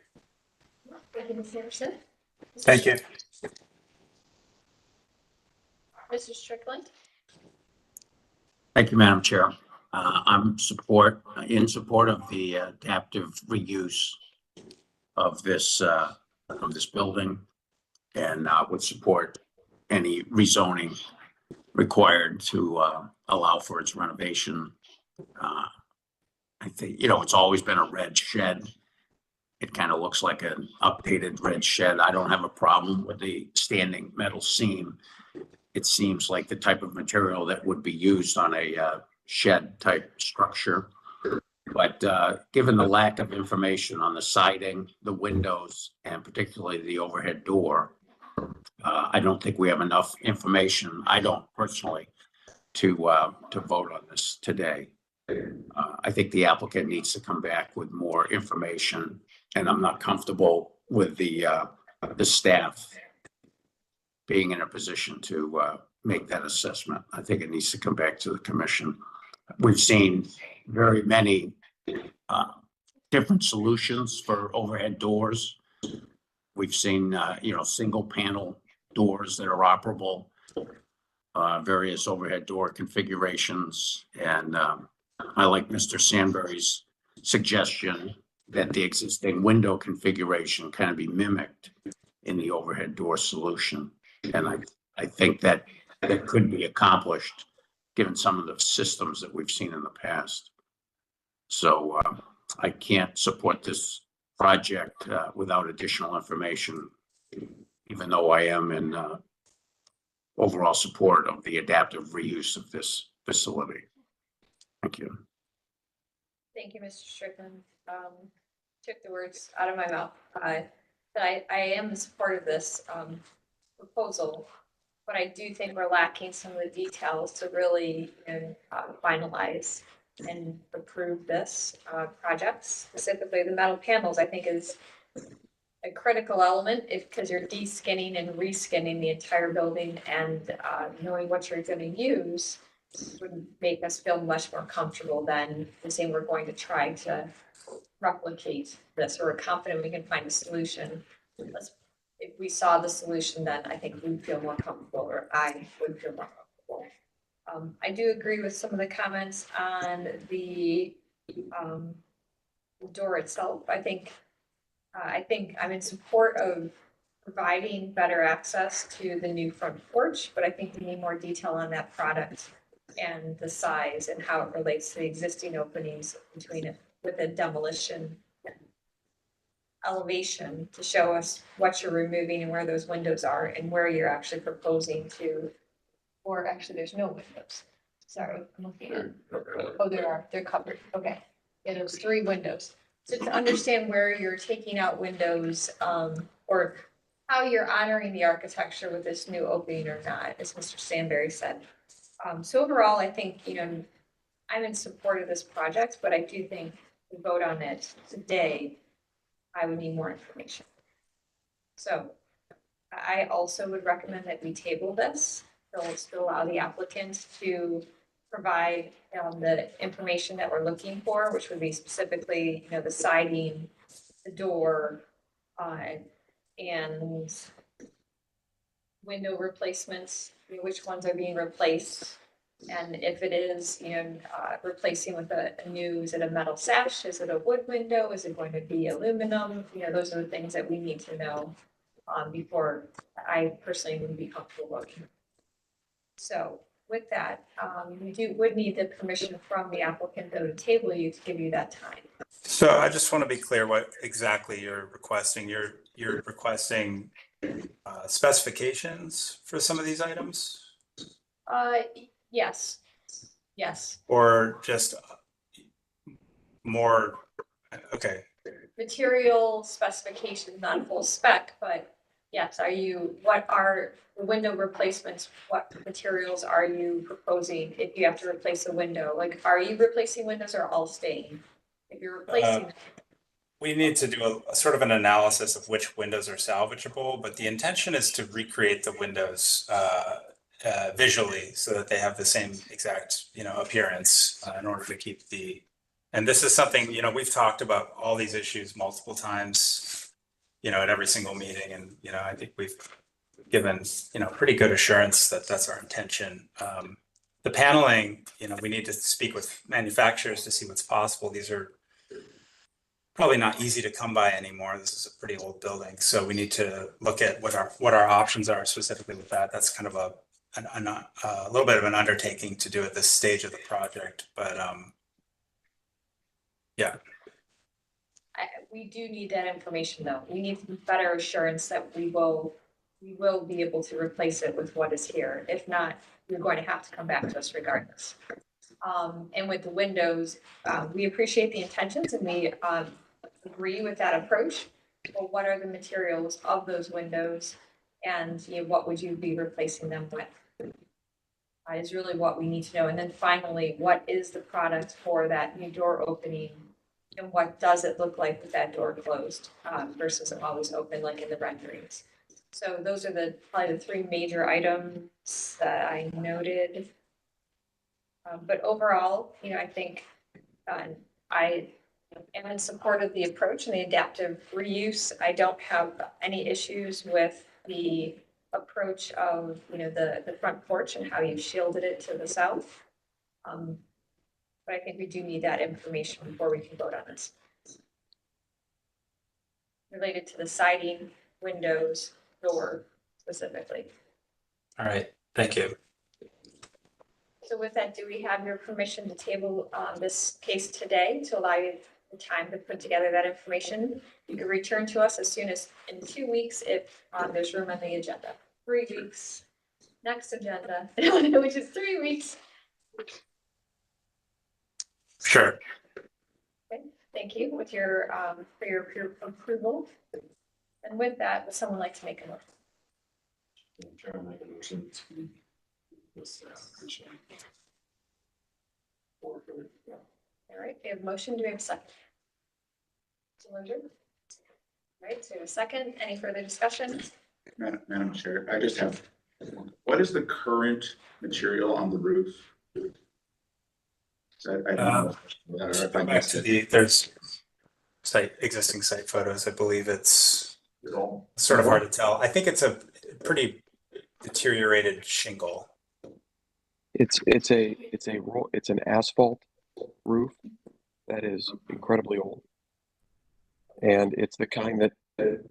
Thank you, Ms. Anderson. Thank you. Mr. Strickland? Thank you, Madam Chair. I'm in support of the adaptive reuse of this building, and would support any rezoning required to allow for its renovation. I think, it's always been a red shed. It kind of looks like an updated red shed. I don't have a problem with the standing metal seam. It seems like the type of material that would be used on a shed type structure. But given the lack of information on the siding, the windows, and particularly the overhead door, I don't think we have enough information. I don't personally to vote on this today. I think the applicant needs to come back with more information, and I'm not comfortable with the staff being in a position to make that assessment. I think it needs to come back to the commission. We've seen very many different solutions for overhead doors. We've seen, single panel doors that are operable, various overhead door configurations. And I like Mr. Sandberry's suggestion that the existing window configuration kind of be mimicked in the overhead door solution. And I think that could be accomplished given some of the systems that we've seen in the past. So I can't support this project without additional information, even though I am in overall support of the adaptive reuse of this facility. Thank you. Thank you, Mr. Strickland. Took the words out of my mouth. But I am in support of this proposal, but I do think we're lacking some of the details to really finalize and approve this project. Specifically, the metal panels, I think, is a critical element because you're de-skinning and re-skinning the entire building, and knowing what you're going to use would make us feel much more comfortable than saying we're going to try to replicate this, or we're confident we can find a solution. If we saw the solution, then I think we'd feel more comfortable, or I would feel more comfortable. I do agree with some of the comments on the door itself. I think I'm in support of providing better access to the new front porch, but I think we need more detail on that product and the size and how it relates to the existing openings between it with a demolition elevation to show us what you're removing and where those windows are and where you're actually proposing to, or actually there's no windows. Sorry, I'm looking at, oh, they're covered. Okay. Yeah, there's 3 windows. So to understand where you're taking out windows, or how you're honoring the architecture with this new opening or not, as Mr. Stanberry said. So overall, I think, I'm in support of this project, but I do think to vote on it today, I would need more information. So I also would recommend that we table this. To allow the applicant to provide the information that we're looking for, which would be specifically, the siding, the door, and window replacements, which ones are being replaced. And if it is, replacing with a new, is it a metal sash? Is it a wood window? Is it going to be aluminum? Those are the things that we need to know before I personally would be comfortable voting. So with that, we would need the permission from the applicant though to table you to give you that time. So I just want to be clear what exactly you're requesting. You're requesting specifications for some of these items? Yes. Yes. Or just more, okay. Material specifications, not full spec, but yes, what are the window replacements? What materials are you proposing if you have to replace a window? Like, are you replacing windows or all staying? If you're replacing. We need to do a sort of an analysis of which windows are salvageable, but the intention is to recreate the windows visually so that they have the same exact, appearance in order to keep and this is something, we've talked about all these issues multiple times, at every single meeting. And, I think we've given, pretty good assurance that that's our intention. The paneling, we need to speak with manufacturers to see what's possible. These are probably not easy to come by anymore. This is a pretty old building. So we need to look at what our options are specifically with that. That's kind of a little bit of an undertaking to do at this stage of the project, but yeah. We do need that information though. We need better assurance that we will be able to replace it with what is here. If not, you're going to have to come back to us regardless. And with the windows, we appreciate the intentions and we agree with that approach. Well, what are the materials of those windows and what would you be replacing them with? Is really what we need to know. And then finally, what is the product for that new door opening? And what does it look like with that door closed versus always open like in the renderings? So those are probably the 3 major items that I noted. But overall, I think I am in support of the approach and the adaptive reuse. I don't have any issues with the approach of, the front porch and how you shielded it to the south. But I think we do need that information before we can vote on this. Related to the siding, windows, door specifically. All right, thank you. So with that, do we have your permission to table this case today to allow you the time to put together that information? You can return to us as soon as in 2 weeks if there's room on the agenda. 3 weeks next agenda, which is 3 weeks. Sure. Okay, thank you with your, for your approval. And with that, would someone like to make a motion? Chair, I make a motion to this application. All right, we have a motion. Do we have a second? All right, so a second. Any further discussion? Madam Chair, I just have, what is the current material on the roof? So I don't know if I Back missed to it. there's existing site photos. I believe it's At all? sort of hard to tell. I think it's a pretty deteriorated shingle. It's an asphalt roof that is incredibly old, and it's the kind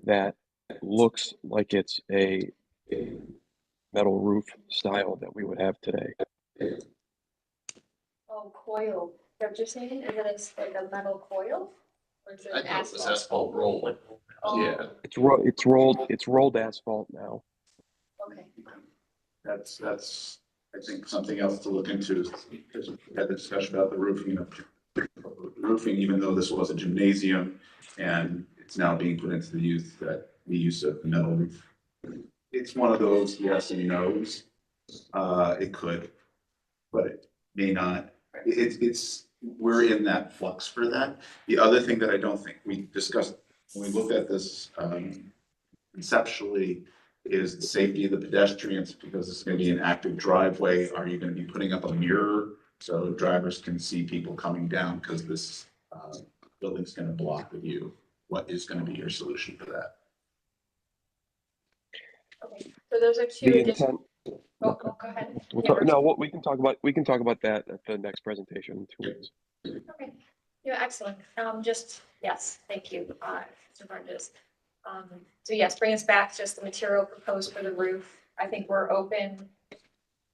that looks like it's a metal roof style that we would have today. Oh, coil. What you're saying? Is it like a metal coil? Or is it I an thought it was asphalt? asphalt roll. Oh, Yeah. It's rolled asphalt now. okay. That's, I think, something else to look into, because we had the discussion about the roofing of roofing, even though this was a gymnasium, and it's now being put into the use of metal roof. It's one of those yes and no's. It could, but it may not. We're in that flux for that. The other thing that I don't think we discussed when we looked at this conceptually is the safety of the pedestrians, because it's going to be an active driveway. Are you going to be putting up a mirror so drivers can see people coming down, because this building's going to block the view? What is going to be your solution for that? Okay. So those are two The additional. intent. Go ahead. We can talk about that at the next presentation in 2 weeks. Okay, yeah, excellent. Just, yes, thank you, Mr. Burgess. So yes, bring us back just the material proposed for the roof. I think we're open.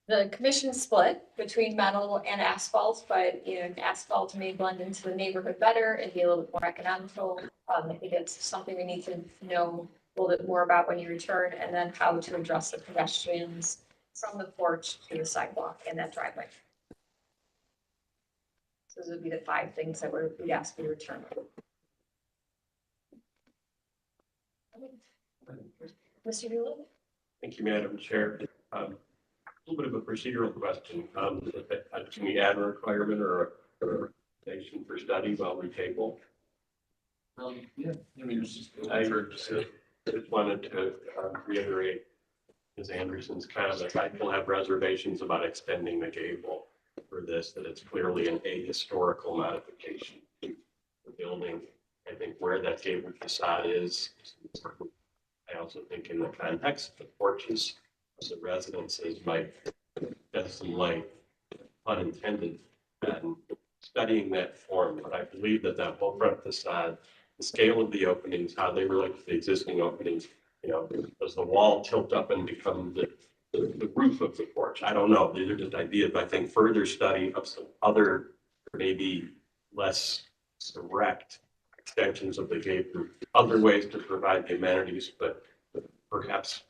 The commission split between metal and asphalt, but asphalt may blend into the neighborhood better and be a little bit more economical. I think it's something we need to know a little bit more about when you return, and then how to address the pedestrians from the porch to the sidewalk and that driveway. So those would be the 5 things that we'd ask you to return. Mr. Doolittle? Thank you, Madam Chair. A little bit of a procedural question. Can we add a requirement or a recommendation for study while we table? Yeah, I mean, it's just. I just wanted to reiterate Ms. Anderson's comment. I still have reservations about extending the gable for this, that it's clearly an ahistorical modification to the building. I think where that gable facade is important. I also think in the context of the porches of the residences might shed some light, unintended, and studying that form. But I believe that whole front facade, the scale of the openings, how they relate to the existing openings, does the wall tilt up and become the roof of the porch? I don't know. These are just ideas. I think further study of some other, maybe less direct extensions of the gable, other ways to provide the amenities, but perhaps,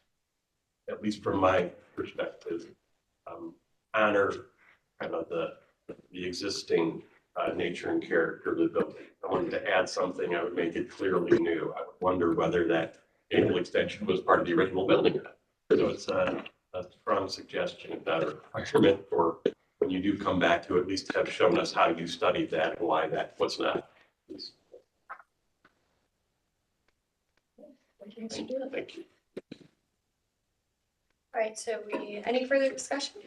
at least from my perspective, honor kind of the existing nature and character of the building. I wanted to add something. I would make it clearly new. I would wonder whether that gable extension was part of the original building. So it's a strong suggestion, if not a requirement, for when you do come back to at least have shown us how you studied that and why that was not. Thank you. All right, so any further discussion?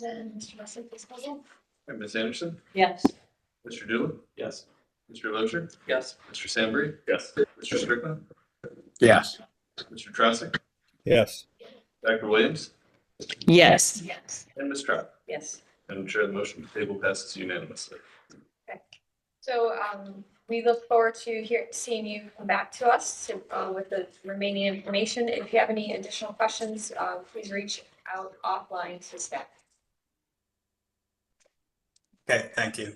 Then Mr. Russell, please call roll. Ms. Anderson, Yes. Mr. Doolittle, Yes. Mr. Lozier, Yes. Mr. Sandberg, Yes. Mr. Strickland, Yes. Mr. Trossing, Yes. Dr. Williams, Yes. Yes. and Ms. Trout. Yes. Madam Chair, the motion to table passes unanimously. So we look forward to seeing you come back to us with the remaining information. If you have any additional questions, please reach out offline to staff. Okay, thank you.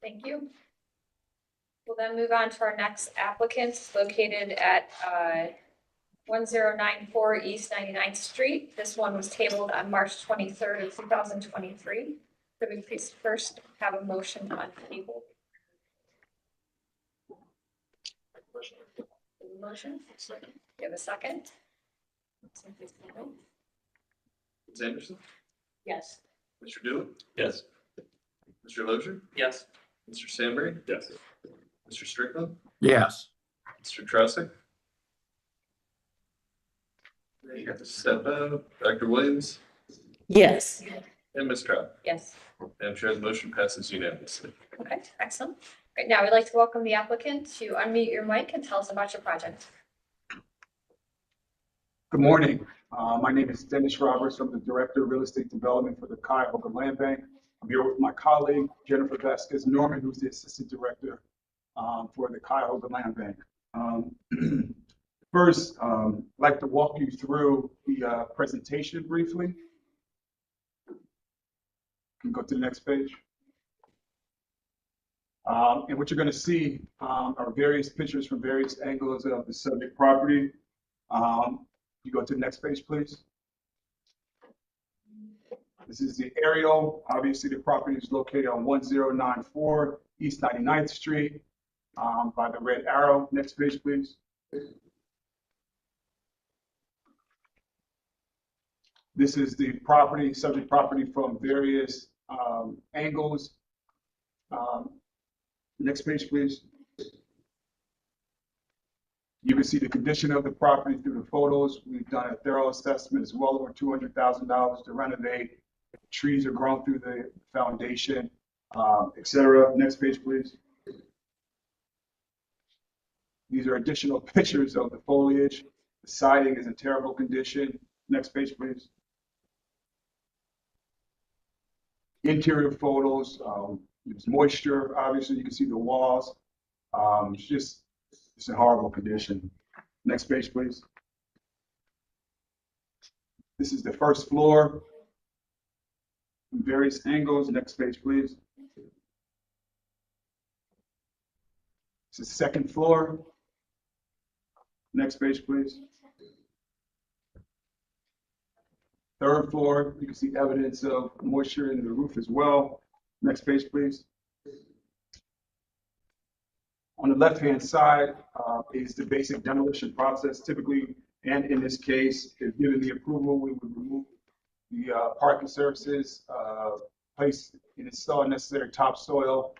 Thank you. We'll then move on to our next applicant located at 1094 East 99th Street. This one was tabled on March 23rd of 2023. Could we please first have a motion on table? Motion? You have a second? Ms. Anderson, Yes. Mr. Dooley, Yes. Mr. Lozier, Yes. Mr. Sandberg, Yes. Mr. Strickland, Yes. Mr. Trossing. You have to step out. Dr. Williams Yes. and Ms. Trout. Yes. Madam Chair, the motion passes unanimously. Okay, excellent. Right now, we'd like to welcome the applicant to unmute your mic and tell us about your project. Good morning. My name is Dennis Roberts. I'm the Director of Real Estate Development for the Cuyahoga Land Bank. I'm here with my colleague, Jennifer Vasquez Norman, who's the Assistant Director for the Cuyahoga Land Bank. First, I'd like to walk you through the presentation briefly. Can go to the next page. And what you're going to see are various pictures from various angles of the subject property. You go to the next page, please. This is the aerial. Obviously, the property is located on 1094 East 99th Street by the red arrow. Next page, please. This is the property, subject property from various angles. Next page, please. You can see the condition of the property through the photos. We've done a thorough assessment. It's well over $200,000 to renovate. Trees are grown through the foundation, etc. Next page, please. These are additional pictures of the foliage. The siding is in terrible condition. Next page, please. Interior photos. There's moisture. Obviously, you can see the walls. It's in horrible condition. Next page, please. This is the first floor. From various angles. Next page, please. This is the second floor. Next page, please. Third floor, you can see evidence of moisture in the roof as well. Next page, please. On the left-hand side is the basic demolition process. Typically, and in this case, if given the approval, we would remove the parking surfaces, place and install necessary topsoil,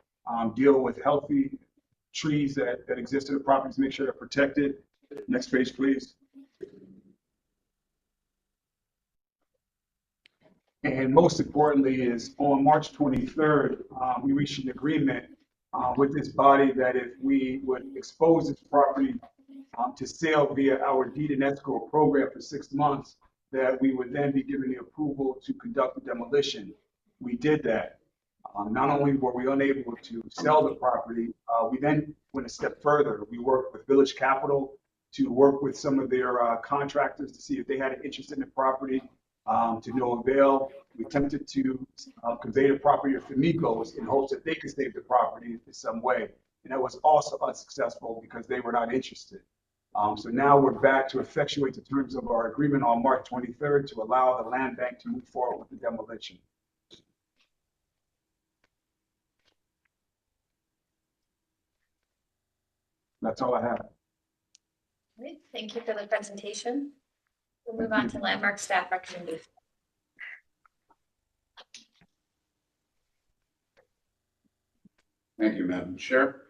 deal with healthy trees that exist in the property to make sure they're protected. Next page, please. And most importantly is on March 23rd, we reached an agreement with this body that if we would expose this property to sale via our deed and escrow program for 6 months, that we would then be given the approval to conduct the demolition. We did that. Not only were we unable to sell the property, we then went a step further. We worked with Village Capital to work with some of their contractors to see if they had an interest in the property. To no avail. We attempted to convey the property to Famicos in hopes that they could save the property in some way. And that was also unsuccessful because they were not interested. So now we're back to effectuate the terms of our agreement on March 23rd to allow the land bank to move forward with the demolition. That's all I have. Great. Thank you for the presentation. We'll move on to landmark staff recommendation. Thank you, Madam Chair.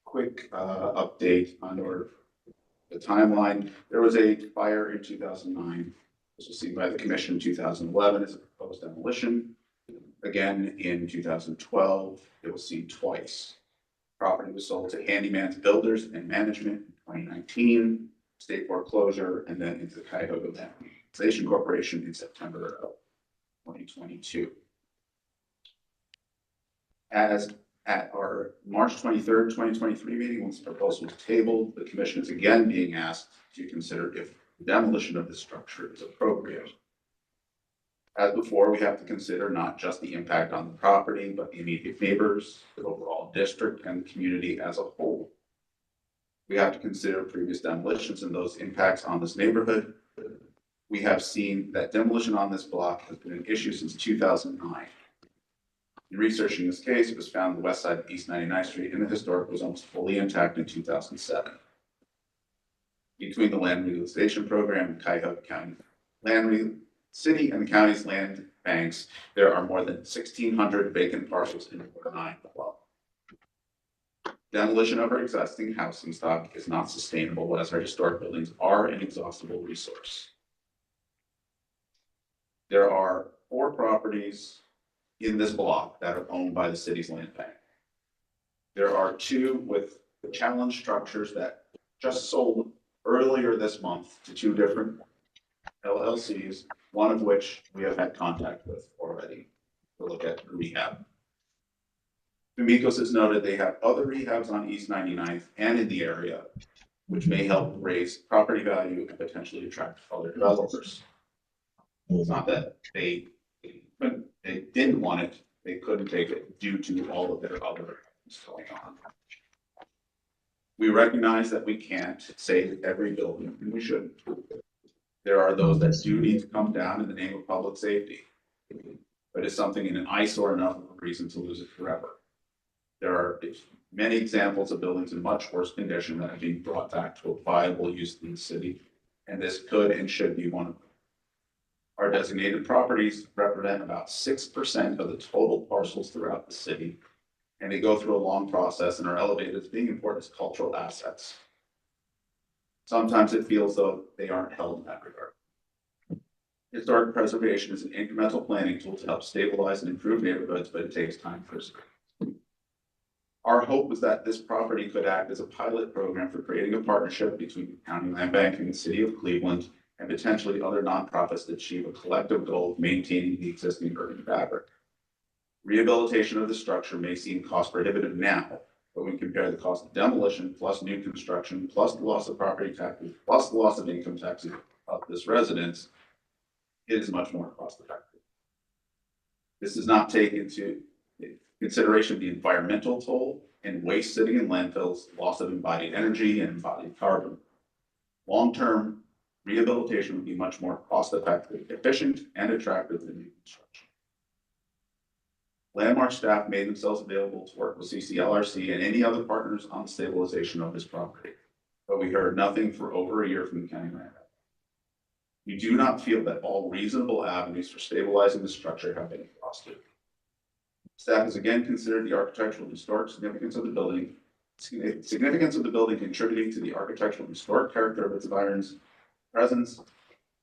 Quick update on the timeline. There was a fire in 2009. This was seen by the commission in 2011 as a proposed demolition. Again, in 2012, it was seen twice. Property was sold to Handyman's Builders and Management in 2019, state foreclosure, and then into the Cuyahoga Land Management Corporation in September of 2022. As at our March 23rd, 2023 meeting, once the proposal was tabled, the commission is again being asked to consider if demolition of the structure is appropriate. As before, we have to consider not just the impact on the property, but the immediate neighbors, the overall district, and the community as a whole. We have to consider previous demolitions and those impacts on this neighborhood. We have seen that demolition on this block has been an issue since 2009. In researching this case, it was found the west side of East 99th Street in the historic was almost fully intact in 2007. Between the land realization program and Cuyahoga County city and the county's land banks, there are more than 1,600 vacant parcels in Ward 9 below. Demolition of our existing housing stock is not sustainable as our historic buildings are an inexhaustible resource. There are 4 properties in this block that are owned by the city's land bank. There are 2 with challenge structures that just sold earlier this month to 2 different LLCs, one of which we have had contact with already to look at rehab. Amicos has noted they have other rehabs on East 99th and in the area, which may help raise property value and potentially attract other developers. It's not that they didn't want it, they couldn't take it due to all of their other things going on. We recognize that we can't save every building, and we shouldn't. There are those that do need to come down in the name of public safety, but it's something in an eyesore enough of a reason to lose it forever. There are many examples of buildings in much worse condition that are being brought back to a viable use in the city, and this could and should be one of them. Our designated properties represent about 6% of the total parcels throughout the city, and they go through a long process and are elevated as being important as cultural assets. Sometimes it feels though they aren't held in that regard. Historic preservation is an incremental planning tool to help stabilize and improve neighborhoods, but it takes time first. Our hope was that this property could act as a pilot program for creating a partnership between the County Land Bank and the City of Cleveland and potentially other nonprofits to achieve a collective goal of maintaining the existing urban fabric. Rehabilitation of the structure may seem cost prohibitive now, but when you compare the cost of demolition plus new construction, plus the loss of property taxes, plus the loss of income taxes of this residence, it is much more cost effective. This does not take into consideration the environmental toll and waste sitting in landfills, loss of embodied energy and embodied carbon. Long-term rehabilitation would be much more cost-effective, efficient, and attractive than new construction. Landmark staff made themselves available to work with CCLRC and any other partners on the stabilization of this property, but we heard nothing for over a year from the county land bank. We do not feel that all reasonable avenues for stabilizing the structure have been exhausted. Staff has again considered the architectural and historic significance of the building, contributing to the architectural and historic character of its environs, presence,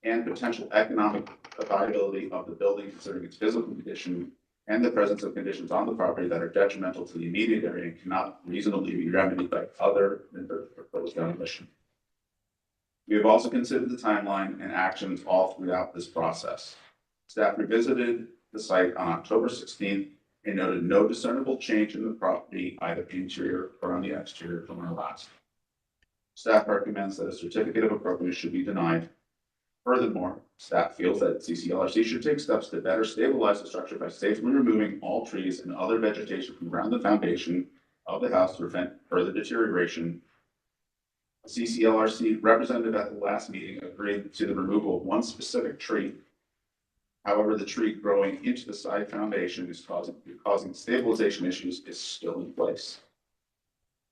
and potential economic viability of the building, considering its physical condition and the presence of conditions on the property that are detrimental to the immediate area and cannot reasonably be remedied by other than the proposed demolition. We have also considered the timeline and actions all throughout this process. Staff revisited the site on October 16th and noted no discernible change in the property, either interior or on the exterior from our last. Staff recommends that a certificate of appropriateness should be denied. Furthermore, staff feels that CCLRC should take steps to better stabilize the structure by safely removing all trees and other vegetation from around the foundation of the house to prevent further deterioration. A CCLRC representative at the last meeting agreed to the removal of one specific tree. However, the tree growing into the side foundation is causing stabilization issues is still in place.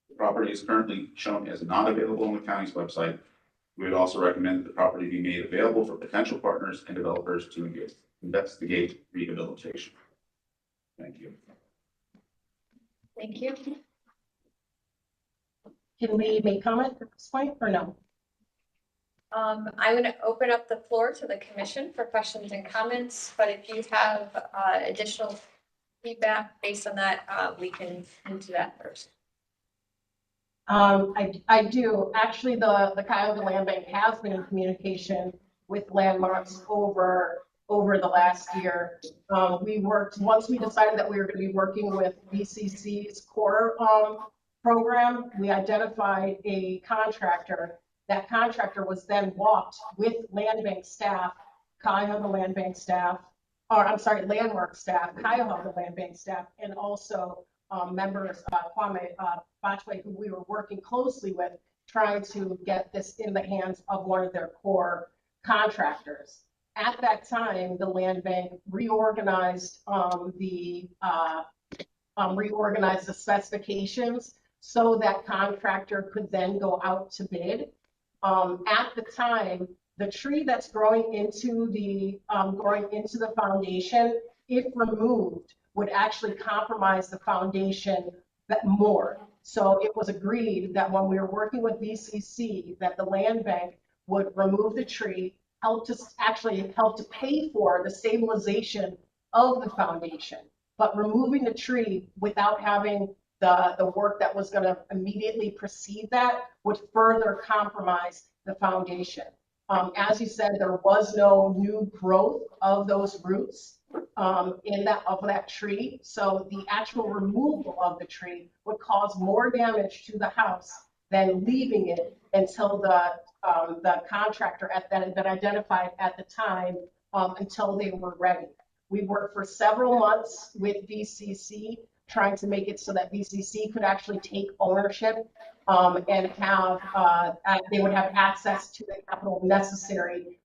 The property is currently shown as not available on the county's website. We would also recommend that the property be made available for potential partners and developers to investigate rehabilitation. Thank you. Thank you. Can we make comment at this point or no? I'm going to open up the floor to the commission for questions and comments, but if you have additional feedback based on that, we can move to that first. I do. Actually, the Cuyahoga Land Bank has been in communication with Landmarks over the last year. We worked, once we decided that we were going to be working with BCC's core program, we identified a contractor. That contractor was then walked with Land Bank staff, Cuyahoga Land Bank staff, or I'm sorry, Landmark staff, Cuyahoga Land Bank staff, and also members, Kwame Bachway, who we were working closely with trying to get this in the hands of one of their core contractors. At that time, the land bank reorganized reorganized the specifications so that contractor could then go out to bid. At the time, the tree that's growing into the foundation, if removed, would actually compromise the foundation more. So it was agreed that when we were working with VCC, that the land bank would remove the tree, help to pay for the stabilization of the foundation. But removing the tree without having the work that was going to immediately precede that would further compromise the foundation. As you said, there was no new growth of those roots of that tree. So the actual removal of the tree would cause more damage to the house than leaving it until the contractor that had been identified at the time until they were ready. We worked for several months with VCC, trying to make it so that VCC could actually take ownership and have they would have access to the capital necessary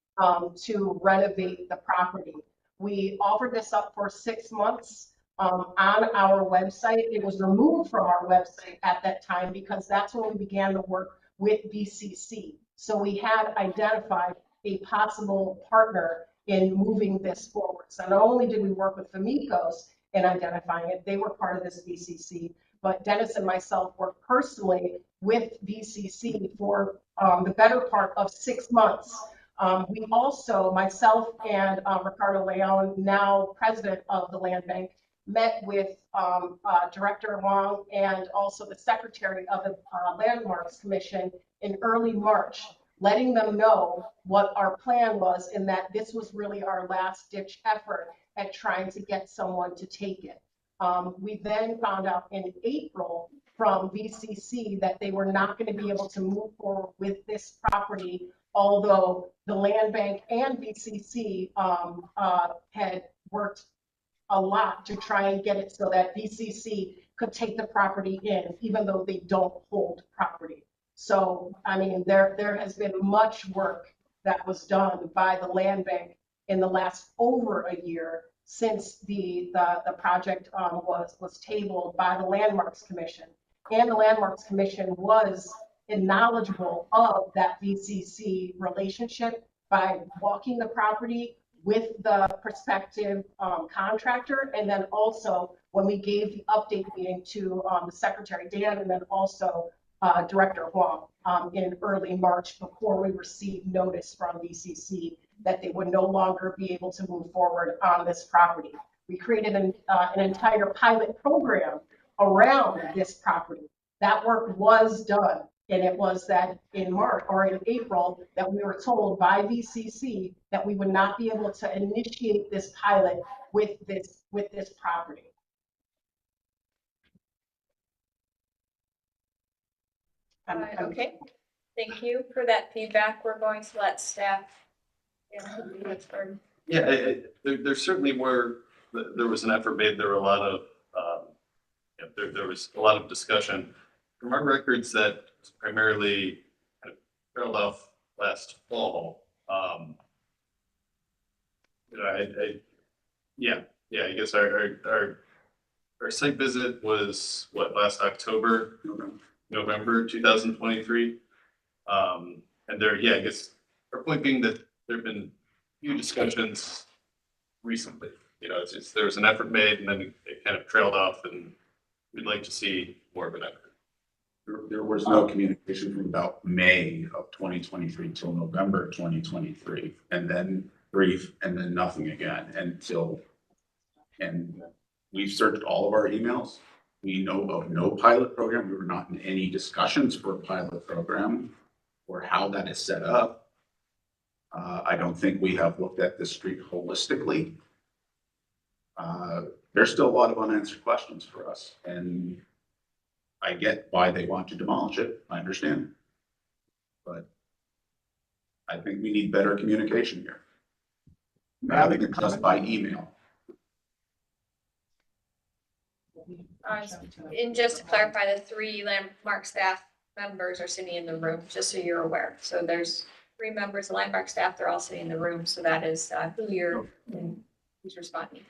to renovate the property. We offered this up for 6 months on our website. It was removed from our website at that time because that's when we began to work with VCC. So we had identified a possible partner in moving this forward. So not only did we work with Famicos in identifying it, they were part of this VCC, but Dennis and myself worked personally with VCC for the better part of 6 months. We also, myself and Ricardo Leon, now president of the Land Bank, met with Director Wong and also the secretary of the Landmarks Commission in early March, letting them know what our plan was and that this was really our last ditch effort at trying to get someone to take it. We then found out in April from VCC that they were not going to be able to move forward with this property, although the land bank and VCC had worked a lot to try and get it so that VCC could take the property in, even though they don't hold property. So, I mean, there has been much work that was done by the land bank in the last over a year since the project was tabled by the Landmarks Commission. And the Landmarks Commission was knowledgeable of that VCC relationship by walking the property with the prospective contractor. And then also when we gave the update meeting to the Secretary Dan and then also Director Huang in early March before we received notice from VCC that they would no longer be able to move forward on this property. We created an entire pilot program around this property. That work was done, and it was that in March or in April that we were told by VCC that we would not be able to initiate this pilot with this property. Okay, thank you for that feedback. We're going to let staff. Yeah, there certainly were, there was an effort made, there were a lot of, there was a lot of discussion. From our records, that primarily kind of trailed off last fall. I guess our site visit was what, last October, November 2023. And I guess our point being that there have been few discussions recently. There was an effort made and then it kind of trailed off, and we'd like to see more of an effort. There was no communication from about May of 2023 till November 2023, and then brief, and then nothing again and we've searched all of our emails. We know of no pilot program. We were not in any discussions for a pilot program or how that is set up. I don't think we have looked at this street holistically. There's still a lot of unanswered questions for us, and I get why they want to demolish it. I understand. But I think we need better communication here. Rather than just by email. And just to clarify, the 3 landmark staff members are sitting in the room, just so you're aware. So there's 3 members, of Landmark staff, they're all sitting in the room, so that is who's responding.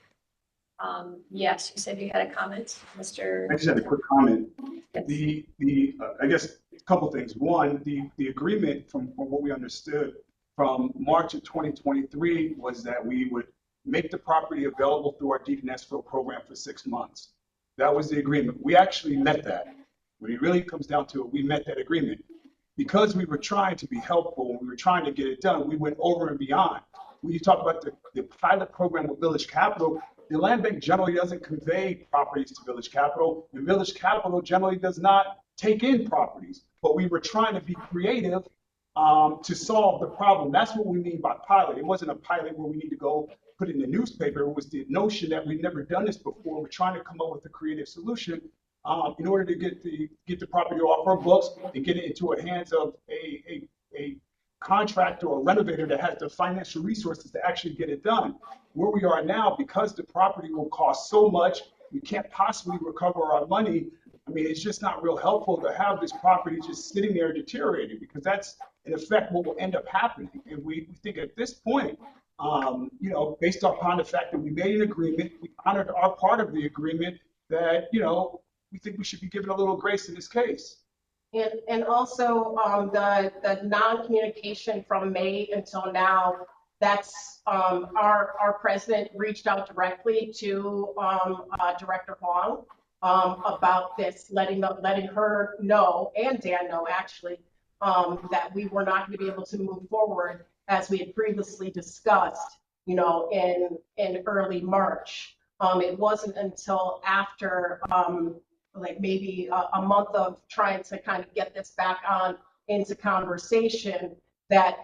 Yes, you said you had a comment, Mr. I just had a quick comment. I guess a couple things. One, the agreement from what we understood from March of 2023 was that we would make the property available through our deed and escrow program for 6 months. That was the agreement. We actually met that. When it really comes down to it, we met that agreement. Because we were trying to be helpful and we were trying to get it done, we went over and beyond. When you talk about the pilot program with Village Capital, the land bank generally doesn't convey properties to Village Capital. The Village Capital generally does not take in properties. But we were trying to be creative to solve the problem. That's what we mean by pilot. It wasn't a pilot where we need to go put it in the newspaper. It was the notion that we've never done this before. We're trying to come up with a creative solution in order to get the property off our books and get it into the hands of a contractor or renovator that has the financial resources to actually get it done. Where we are now, because the property will cost so much, we can't possibly recover our money. I mean, it's just not real helpful to have this property just sitting there deteriorating, because that's in effect what will end up happening. And we think at this point, you know, based upon the fact that we made an agreement, we honored our part of the agreement, that, you know, we think we should be given a little grace in this case. And also the non-communication from May until now, that's our president reached out directly to Director Huang about this, letting her know, and Dan know actually, that we were not going to be able to move forward as we had previously discussed, you know, in early March. It wasn't until after like maybe a month of trying to kind of get this back on into conversation that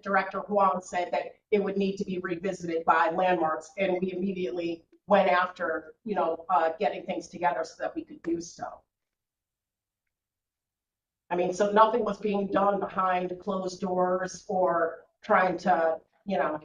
Director Huang said that it would need to be revisited by Landmarks, and we immediately went after, you know, getting things together so that we could do so. I mean, so nothing was being done behind closed doors or trying to, you know,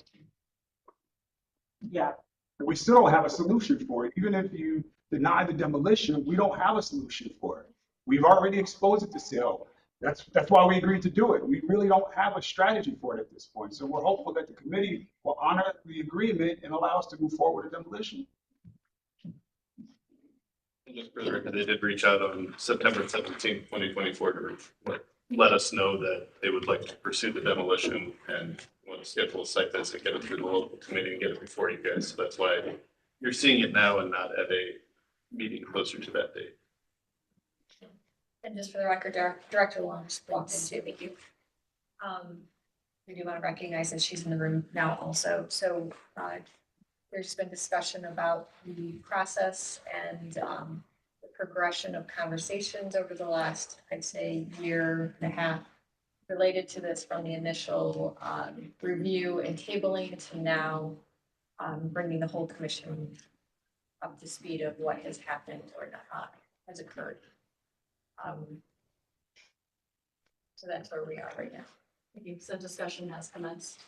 yeah. We still don't have a solution for it. Even if you deny the demolition, we don't have a solution for it. We've already exposed it to sale. That's why we agreed to do it. We really don't have a strategy for it at this point. So we're hopeful that the committee will honor the agreement and allow us to move forward with demolition. Just for the record, they did reach out on September 17th, 2024 to let us know that they would like to pursue the demolition and want to schedule a site visit, get it through the local committee and get it before you guys. So that's why you're seeing it now and not at a meeting closer to that date. And just for the record, Director Long just walked in too. Thank you. We do want to recognize that she's in the room now also. So there's been discussion about the process and the progression of conversations over the last, I'd say, year and a half related to this, from the initial review and tabling to now bringing the whole commission up to speed of what has happened or not has occurred. So that's where we are right now. So discussion has commenced.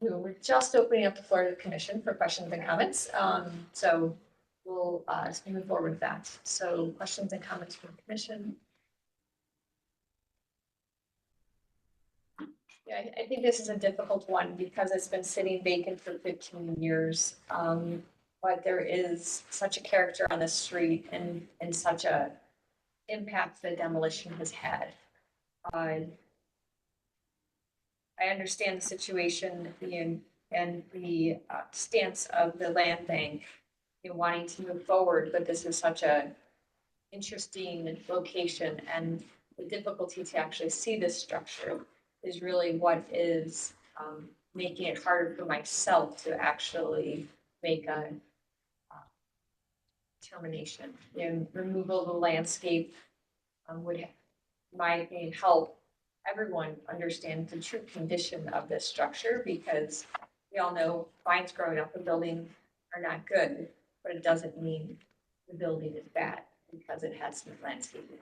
We're just opening up the floor to the commission for questions and comments. So we'll move forward with that. So questions and comments from the commission. Yeah, I think this is a difficult one because it's been sitting vacant for 15 years. But there is such a character on the street and such a impact the demolition has had. I understand the situation and the stance of the land bank in wanting to move forward, but this is such a interesting location, and the difficulty to actually see this structure is really what is making it harder for myself to actually make a determination. And removal of the landscape would, in my opinion, help everyone understand the true condition of this structure, because we all know vines growing up a building are not good, but it doesn't mean the building is bad because it has some landscaping.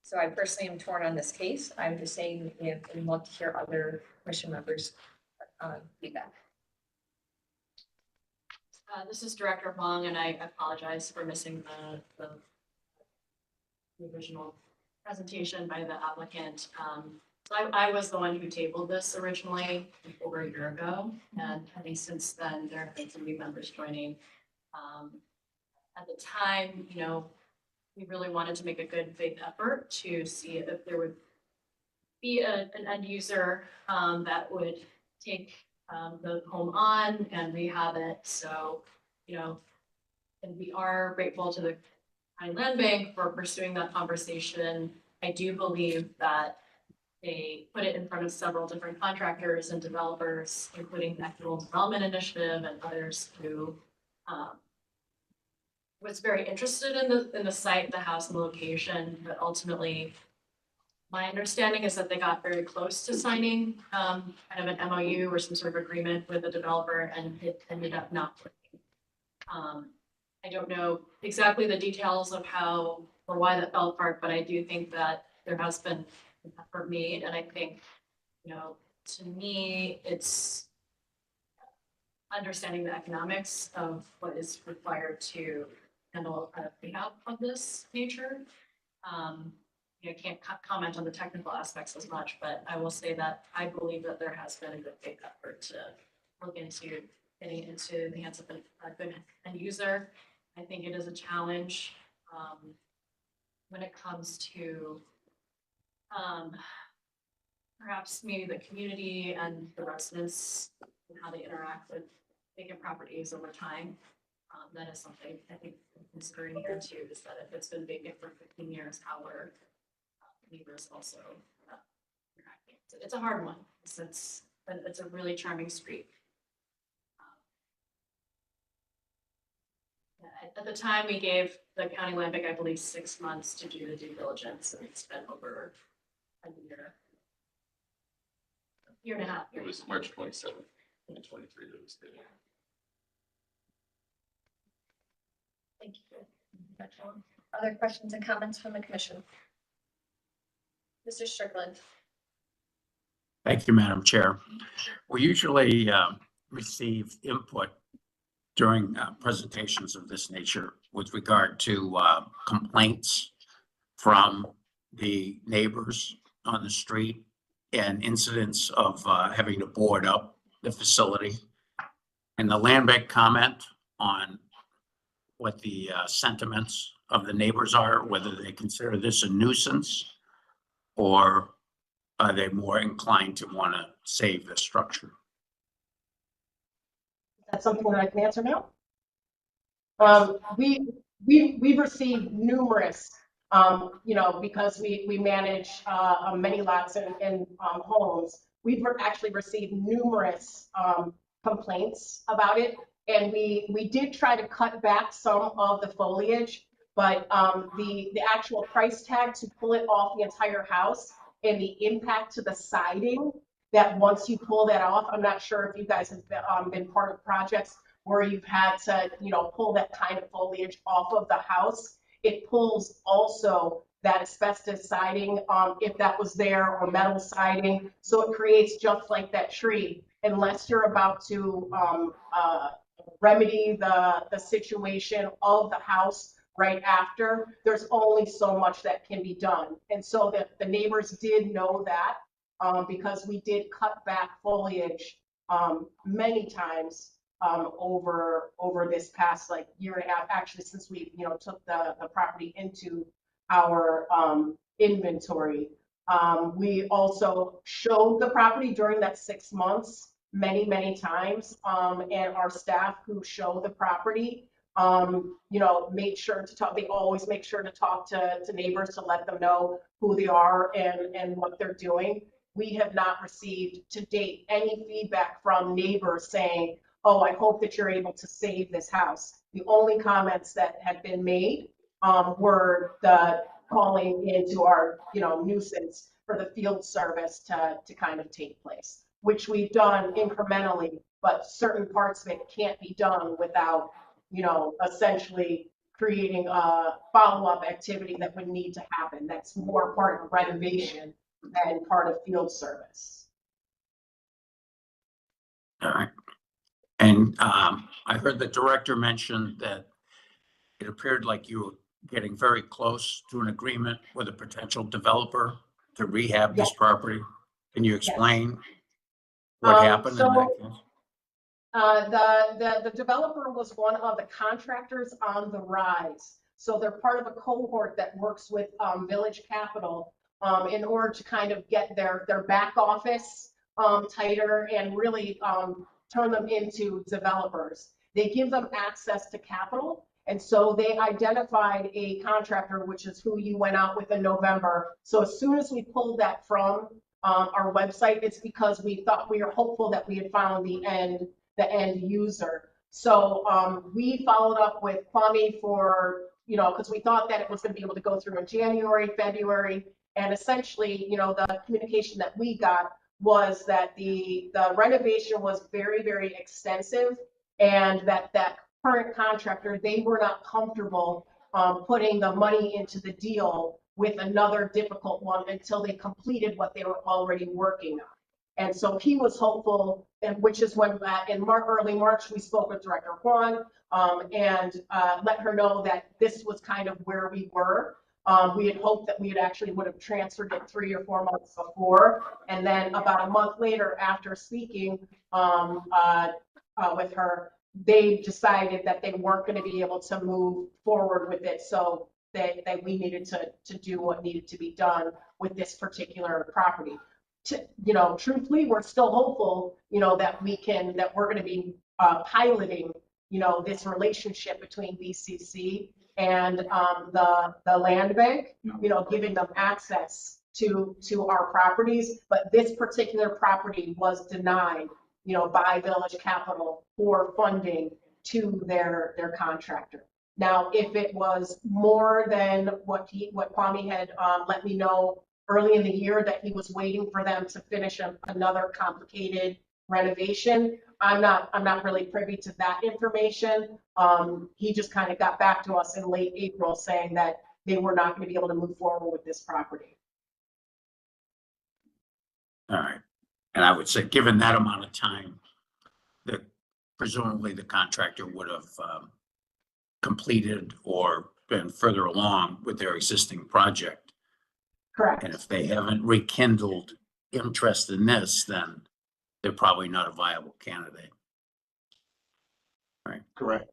So I personally am torn on this case. I'm just saying, I'd love to hear other commission members' feedback. This is Director Huang, and I apologize for missing the original presentation by the applicant. So I was the one who tabled this originally over a year ago, and I think since then, there have been some new members joining. At the time, you know, we really wanted to make a good faith effort to see if there would be an end user that would take the home on and rehab it. So, you know, and we are grateful to the County Land Bank for pursuing that conversation. I do believe that they put it in front of several different contractors and developers, including the Equitable Development Initiative and others who was very interested in the site, the house, and the location, but ultimately, my understanding is that they got very close to signing kind of an MOU or some sort of agreement with the developer, and it ended up not working. I don't know exactly the details of how or why that fell apart, but I do think that there has been an effort made, and I think, you know, to me, it's understanding the economics of what is required to handle a rehab of this nature. I can't comment on the technical aspects as much, but I will say that I believe that there has been a good faith effort to look into getting into the hands of a good end user. I think it is a challenge when it comes to perhaps maybe the community and the residents and how they interact with vacant properties over time. That is something I think considering here too, is that if it's been vacant for 15 years, how were neighbors also interacting. It's a hard one, since it's a really charming street. At the time, we gave the County Land Bank, I believe, 6 months to do the due diligence, and it's been over a year and a half. It was March 27th, 2023 that was dated. Thank you. Other questions and comments from the commission? Mr. Strickland. Thank you, Madam Chair. We usually receive input during presentations of this nature with regard to complaints from the neighbors on the street and incidents of having to board up the facility. And the Land Bank comment on what the sentiments of the neighbors are, whether they consider this a nuisance or are they more inclined to want to save the structure? That's something that I can answer now. We've received numerous, you know, because we manage many lots and homes. We've actually received numerous complaints about it, and we did try to cut back some of the foliage, but the actual price tag to pull it off the entire house and the impact to the siding, that once you pull that off, I'm not sure if you guys have been part of projects where you've had to, you know, pull that kind of foliage off of the house. It pulls also that asbestos siding, if that was there, or metal siding. So it creates just like that tree, unless you're about to remedy the situation of the house right after, there's only so much that can be done. And so the neighbors did know that, because we did cut back foliage many times over this past like year and a half, actually, since we, you know, took the property into our inventory. We also showed the property during that 6 months many times, and our staff who show the property, you know, made sure to talk. They always make sure to talk to neighbors to let them know who they are and what they're doing. We have not received to date any feedback from neighbors saying, oh, I hope that you're able to save this house. The only comments that had been made were the calling into our, you know, nuisance for the field service to kind of take place, which we've done incrementally, but certain parts of it can't be done without, you know, essentially creating a follow-up activity that would need to happen. That's more part of renovation than part of field service. All right. And I heard the director mention that it appeared like you were getting very close to an agreement with a potential developer to rehab this property. Can you explain what happened in that case? The developer was one of the contractors on the rise. So they're part of a cohort that works with Village Capital in order to kind of get their back office tighter and really turn them into developers. They give them access to capital. And so they identified a contractor, which is who you went out with in November. So as soon as we pulled that from our website, it's because we were hopeful that we had found the end user. So we followed up with Kwame for, because we thought that it was going to be able to go through in January, February. And essentially, the communication that we got was that the renovation was very, very extensive, and that current contractor, they were not comfortable putting the money into the deal with another difficult one until they completed what they were already working on. And so he was hopeful, and which is when in early March, we spoke with Director Juan and let her know that this was kind of where we were. We had hoped that we would have transferred it 3 or 4 months before. And then about a month later, after speaking with her, they decided that they weren't going to be able to move forward with it. So that we needed to do what needed to be done with this particular property. Truthfully, we're still hopeful, that we're going to be piloting, this relationship between VCC and the land bank, giving them access to our properties. But this particular property was denied, by Village Capital for funding to their contractor. Now, if it was more than what Kwame had let me know early in the year, that he was waiting for them to finish another complicated renovation, I'm not really privy to that information. He just kind of got back to us in late April saying that they were not going to be able to move forward with this property. All right. And I would say, given that amount of time, that presumably the contractor would have completed or been further along with their existing project. Correct. And if they haven't rekindled interest in this, then they're probably not a viable candidate. Right. Correct.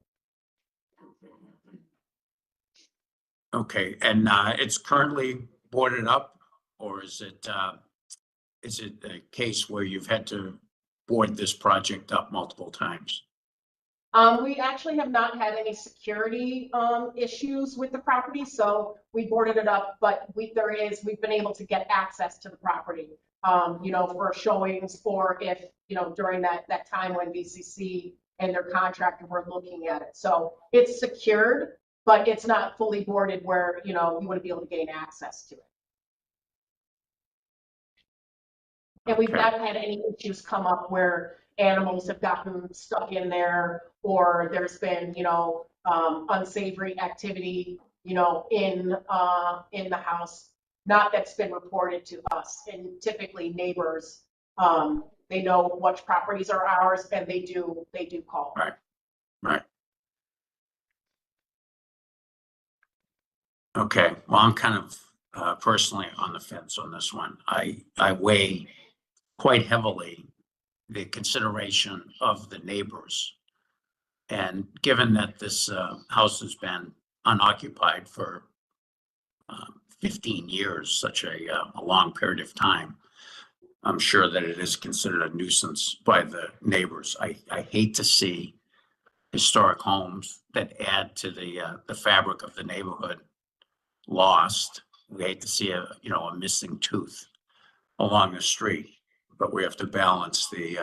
Okay, and it's currently boarded up, or is it a case where you've had to board this project up multiple times? We actually have not had any security issues with the property, so we boarded it up, but we've been able to get access to the property, for showings, or if, during that time when VCC and their contractor were looking at it. So it's secured, but it's not fully boarded where, you wouldn't be able to gain access to it. And we've not had any issues come up where animals have gotten stuck in there, or there's been, unsavory activity, in the house. Not that's been reported to us. And typically neighbors, they know which properties are ours, and they do call. Right. Right. Okay. Well, I'm kind of personally on the fence on this one. I weigh quite heavily the consideration of the neighbors. And given that this house has been unoccupied for 15 years, such a long period of time, I'm sure that it is considered a nuisance by the neighbors. I hate to see historic homes that add to the fabric of the neighborhood lost. We hate to see a missing tooth along the street. But we have to balance the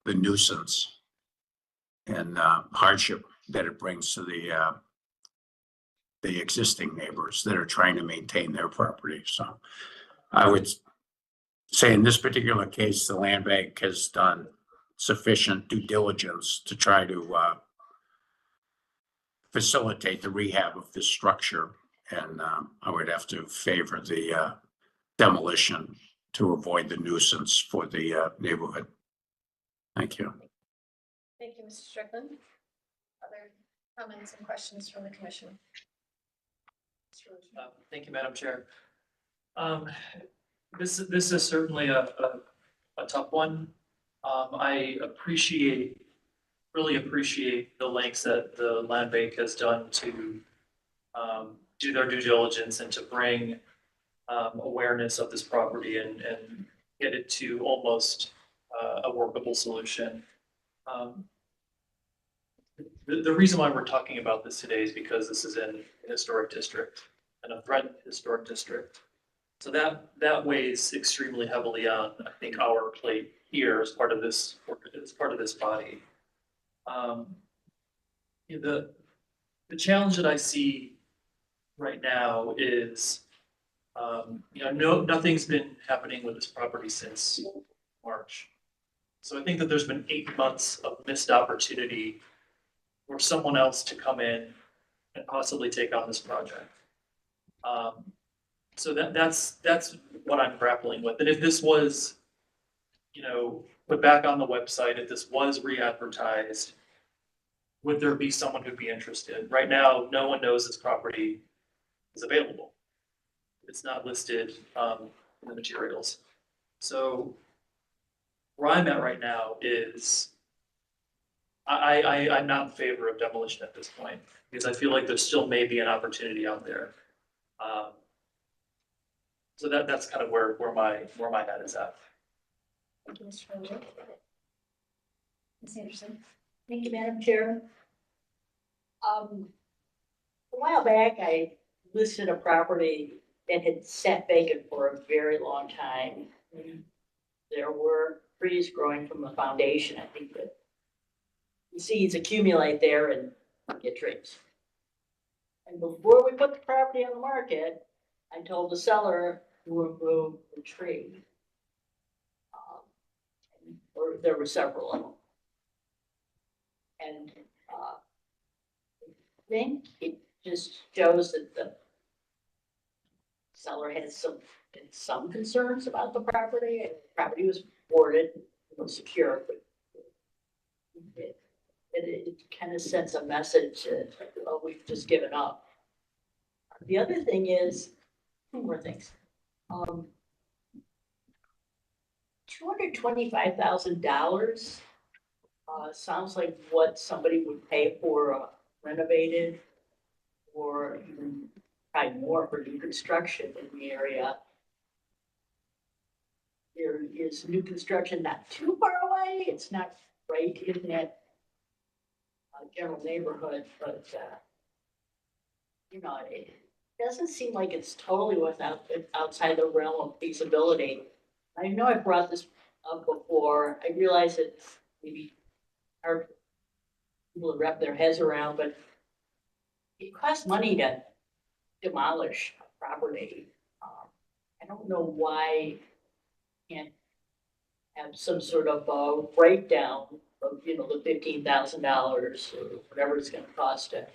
nuisance and hardship that it brings to the existing neighbors that are trying to maintain their property. So I would say in this particular case, the land bank has done sufficient due diligence to try to facilitate the rehab of this structure. And I would have to favor the demolition to avoid the nuisance for the neighborhood. Thank you. Thank you, Mr. Strickland. Other comments and questions from the commission? Thank you, Madam Chair. This is certainly a tough one. I really appreciate the lengths that the land bank has done to do their due diligence and to bring awareness of this property and get it to almost a workable solution. The reason why we're talking about this today is because this is in a historic district and a threatened historic district. So that weighs extremely heavily on, I think, our plate here as part of this body. The challenge that I see right now is, nothing's been happening with this property since March. So I think that there's been 8 months of missed opportunity for someone else to come in and possibly take on this project. So that's what I'm grappling with. And if this was, put back on the website, if this was re-advertised, would there be someone who'd be interested? Right now, no one knows this property is available. It's not listed in the materials. So where I'm at right now is I'm not in favor of demolition at this point because I feel like there still may be an opportunity out there. So that's kind of where my head is at. Thank you, Mr. Manager. Ms. Anderson? Thank you, Madam Chair. A while back, I listed a property that had sat vacant for a very long time. There were trees growing from the foundation. I think that the seeds accumulate there and get trees. And before we put the property on the market, I told the seller to remove the tree. Or there were several of them. And I think it just shows that the seller has some concerns about the property. The property was boarded, it was secure, but it kind of sends a message that, oh, we've just given up. The other thing is, two more things. $225,000 sounds like what somebody would pay for renovated, or even probably more for new construction in the area. There is new construction not too far away. It's not right in that general neighborhood, but it doesn't seem like it's totally outside the realm of feasibility. I know I brought this up before. I realize it's maybe hard for people to wrap their heads around, but it costs money to demolish a property. I don't know why you can't have some sort of breakdown of, the $15,000 or whatever it's going to cost to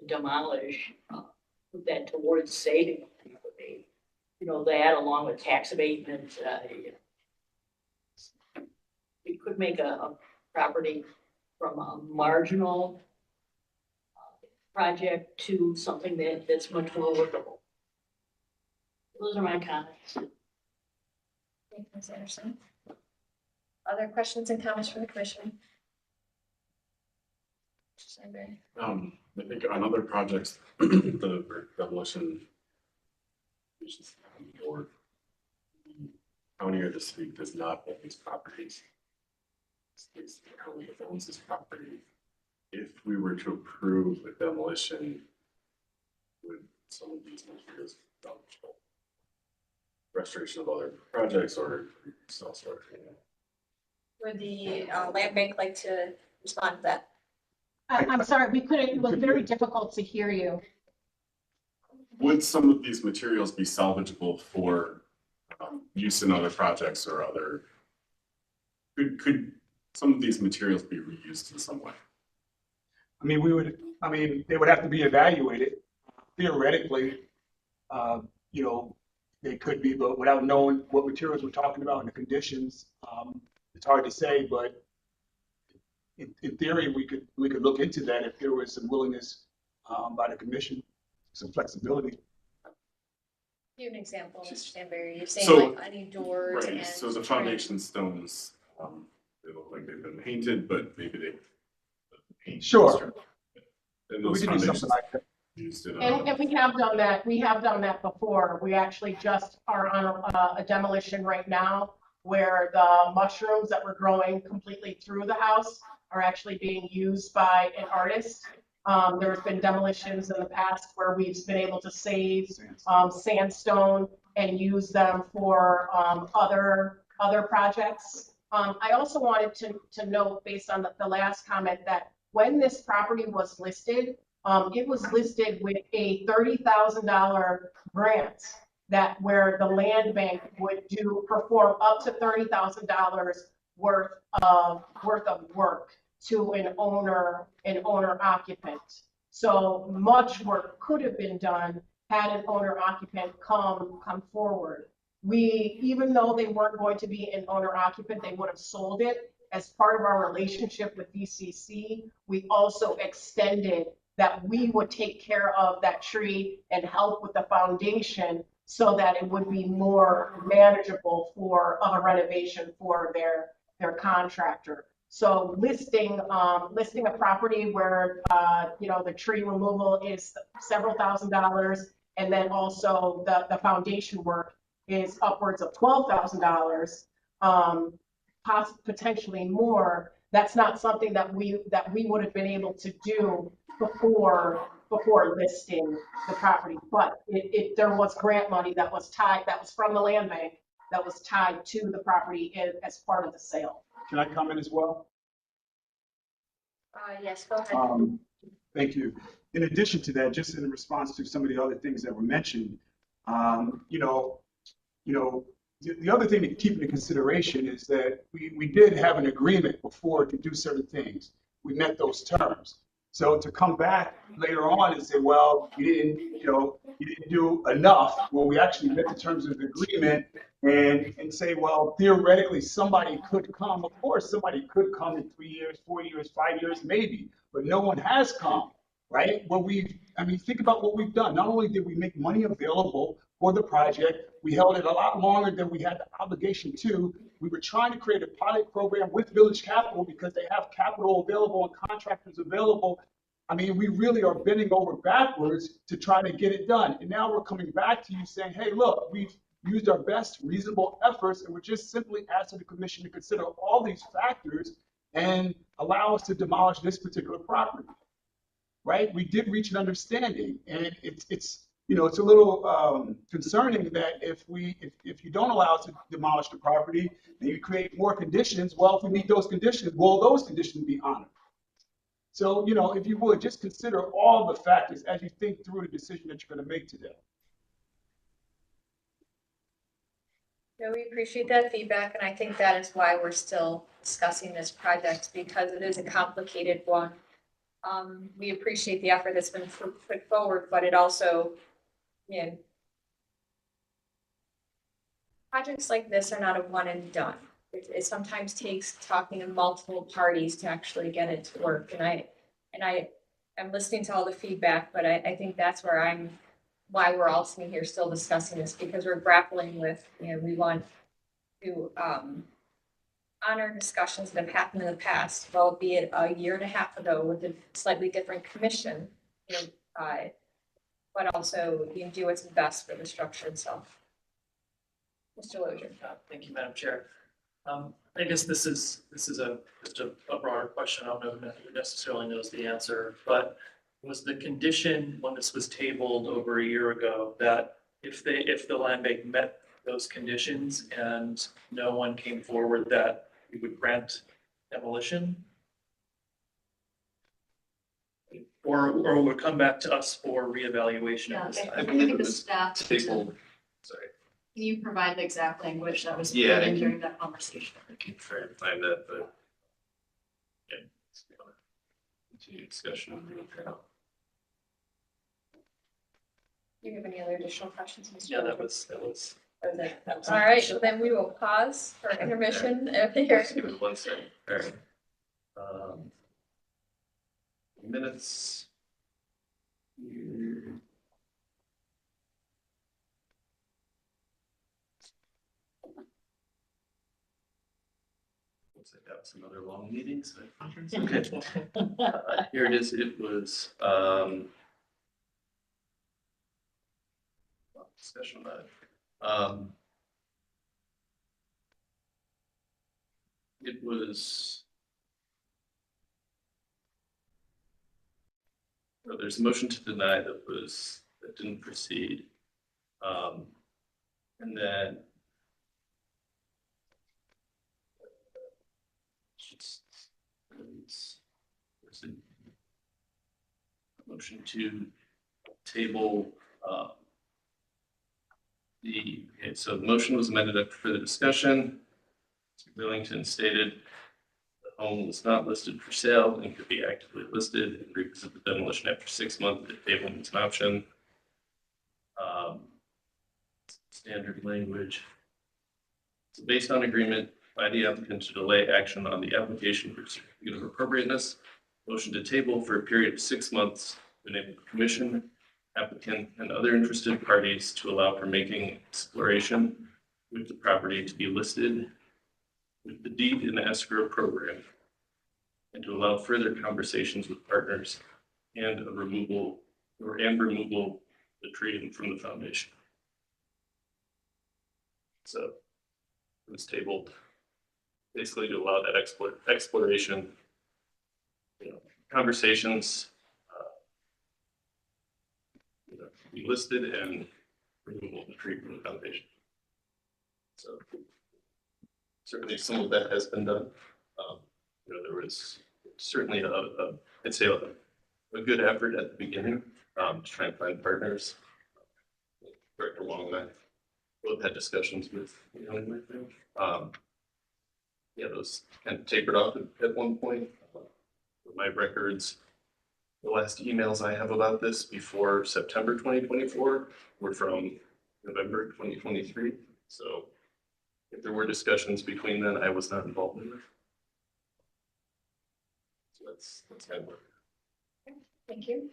demolish, put that towards saving the property. That along with tax abatement, it could make a property from a marginal project to something that's much more workable. Those are my comments. Thank you, Ms. Anderson. Other questions and comments from the commission? I think on other projects, the demolition board, the county or the city does not own these properties. It's the county that owns this property. If we were to approve a demolition, would some of these materials be eligible? Restoration of other projects or self-storage? Would the land bank like to respond to that? I'm sorry, we couldn't, it was very difficult to hear you. Would some of these materials be salvageable for use in other projects or other? Could some of these materials be reused in some way? They would have to be evaluated. Theoretically, they could be, but without knowing what materials we're talking about and the conditions, it's hard to say, but in theory, we could look into that if there was some willingness by the commission, some flexibility. Give an example, Mr. Stanberry. You're saying So- like any doors and. Right, so the foundation stones, they look like they've been painted, but maybe they. paint Sure. extra. And We those could do foundations something like that. used in And we have done that. We have done that before. We actually just are on a demolition right now where the mushrooms that were growing completely through the house are actually being used by an artist. There's been demolitions in the past where we've been able to save sandstone and use them for other projects. I also wanted to note, based on the last comment, that when this property was listed, it was listed with a $30,000 grant that where the land bank would perform up to $30,000 worth of work to an owner occupant. So much work could have been done had an owner occupant come forward. Even though they weren't going to be an owner occupant, they would have sold it. As part of our relationship with DCC, we also extended that we would take care of that tree and help with the foundation so that it would be more manageable for a renovation for their contractor. So listing a property where the tree removal is several $1,000s, and then also the foundation work is upwards of $12,000, potentially more. That's not something that we would have been able to do before listing the property. But there was grant money that was from the land bank that was tied to the property as part of the sale. Can I comment as well? Yes, go ahead. Thank you. In addition to that, just in response to some of the other things that were mentioned, the other thing to keep into consideration is that we did have an agreement before to do certain things. We met those terms. So to come back later on and say, well, you didn't do enough. Well, we actually met the terms of the agreement and say, well, theoretically, somebody could come. Of course, somebody could come in 3 years, 4 years, 5 years, maybe, but no one has come, right? Well, think about what we've done. Not only did we make money available for the project, we held it a lot longer than we had the obligation to. We were trying to create a pilot program with Village Capital because they have capital available and contractors available. I mean, we really are bending over backwards to try to get it done. And now we're coming back to you saying, hey, look, we've used our best reasonable efforts, and we're just simply asking the commission to consider all these factors and allow us to demolish this particular property, right? We did reach an understanding, and it's a little concerning that if you don't allow us to demolish the property and you create more conditions, well, if we meet those conditions, will those conditions be honored? So, if you would, just consider all the factors as you think through the decision that you're going to make today. No, we appreciate that feedback, and I think that is why we're still discussing this project, because it is a complicated one. We appreciate the effort that's been put forward, but it also, projects like this are not a one and done. It sometimes takes talking to multiple parties to actually get it to work, and I'm listening to all the feedback, but I think that's why we're all sitting here still discussing this, because we're grappling with, we want to honor discussions that have happened in the past, well, be it a year and a half ago with a slightly different commission, but also do what's best for the structure itself. Mr. Lozier. Thank you, Madam Chair. I guess this is just a broader question. I don't know who necessarily knows the answer, but was the condition when this was tabled over a year ago that if the land bank met those conditions and no one came forward, that we would grant demolition? Or would come back to us for reevaluation of this? I think the staff tabled. Sorry. Can you provide the exact language that was put Yeah, in during that conversation? I can try and find that, but continue discussion. Do you have any other additional questions, Mr. Yeah, Lozier? that was. All right, then we will pause for intermission here. Give it 1 second. All right. Minutes. Looks like that was some other long meetings. Okay. Here it is. It was, discussion about it. It was. Well, there's a motion to deny that didn't proceed. And then. There's a motion to table, okay, so the motion was amended up for the discussion. Mr. Billington stated the home was not listed for sale and could be actively listed and revisit the demolition after 6 months if tabling is an option. Standard language. So based on agreement by the applicant to delay action on the application for certificate of appropriateness, motion to table for a period of 6 months to enable the commission, applicant, and other interested parties to allow for making exploration with the property to be listed with the deed in the escrow program, and to allow further conversations with partners and a removal of the tree from the foundation. So it was tabled basically to allow that exploration, conversations, to be listed and removal of the tree from the foundation. So certainly some of that has been done. There was certainly I'd say a good effort at the beginning to try and find partners. Director Wong and I both had discussions with, those kind of tapered off at one point. With my records, the last emails I have about this before September 2024 were from November 2023. So if there were discussions between then, I was not involved in it. So that's kind of what. Thank you.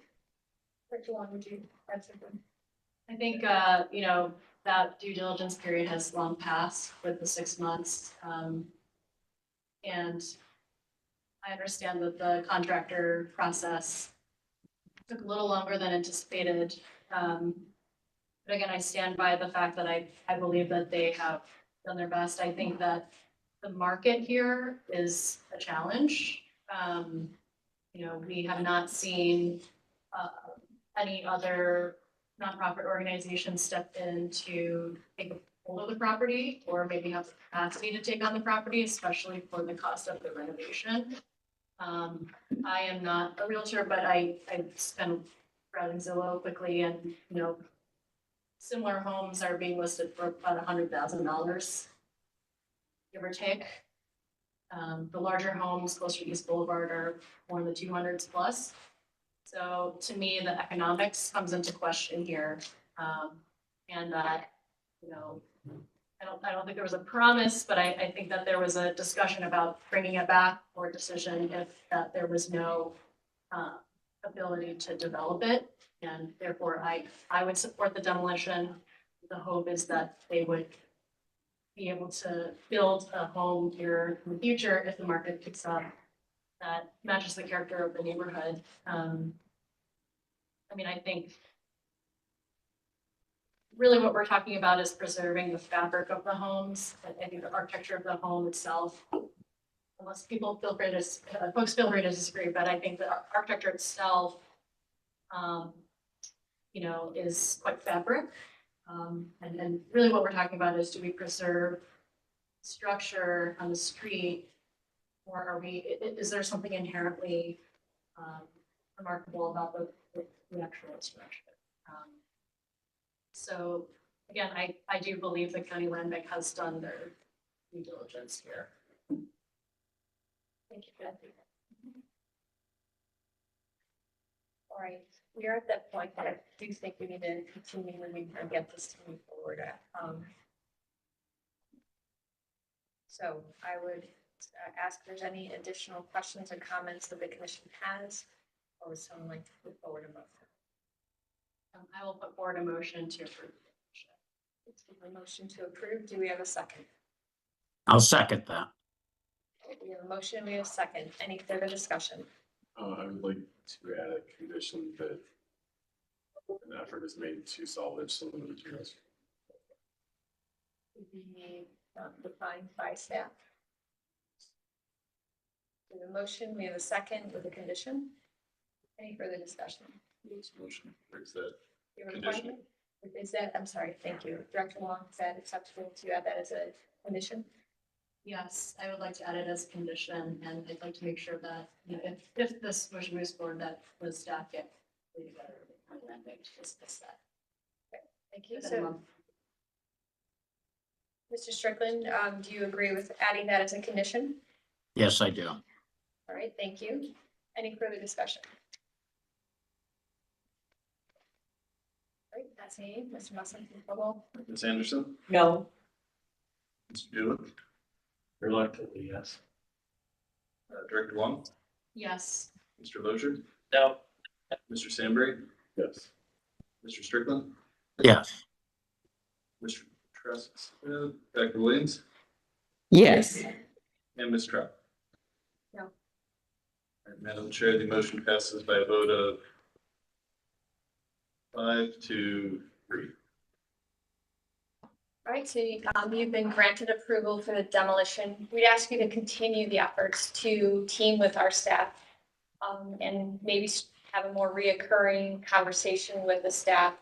Dr. Long, would you add something? I think, that due diligence period has long passed with the 6 months. And I understand that the contractor process took a little longer than anticipated. But again, I stand by the fact that I believe that they have done their best. I think that the market here is a challenge. We have not seen any other nonprofit organizations step in to take hold of the property or maybe have the capacity to take on the property, especially for the cost of the renovation. I am not a realtor, but I spent browsing Zillow quickly and, similar homes are being listed for about $100,000, give or take. The larger homes closer to East Boulevard are more in the 200s plus. So to me, the economics comes into question here. And that, I don't think there was a promise, but I think that there was a discussion about bringing it back for a decision if that there was no ability to develop it. And therefore, I would support the demolition. The hope is that they would be able to build a home here in the future if the market picks up that matches the character of the neighborhood. I think really what we're talking about is preserving the fabric of the homes. I think the architecture of the home itself, unless folks feel free to disagree, but I think the architecture itself, is quite fabric. And really what we're talking about is, do we preserve structure on the street, or is there something inherently remarkable about the actual structure? So again, I do believe the county land bank has done their due diligence here. Thank you, Kathy. All right, we are at that point that I do think we need to continue moving and get this to move forward. So I would Ask if there's any additional questions or comments that the commission has, or would someone like to put forward a motion? I will put forward a motion to approve. A motion to approve. Do we have a second? I'll second that. We have a motion. We have a second. Any further discussion? I would like to add a condition that an effort is made to salvage some of the materials. Be defined by staff. We have a motion. We have a second with a condition. Any further discussion? This motion, or is that You have a condition? question? Is that, I'm sorry, thank you. Director Wong, is that acceptable to add that as a condition? Yes, I would like to add it as a condition, and I'd like to make sure that, you know, if this motion moves forward, that the staff get completed better on that way to discuss that. Thank you. Within a So, month. Mr. Strickland, do you agree with adding that as a condition? Yes, I do. All right, thank you. Any further discussion? All right, that's me. Mr. Muslim, Bubble. Ms. Anderson, No. Mr. Doolittle, Reluctantly, yes. Director Wong, Yes. Mr. Lozier, No. Mr. Sandberg, Yes. Mr. Strickland, Yes. Mr. Truss, Dr. Williams, Yes. and Ms. Trout. No. All right, Madam Chair, the motion passes by a vote of 5 to 3. All right, so you've been granted approval for the demolition. We'd ask you to continue the efforts to team with our staff and maybe have a more reoccurring conversation with the staff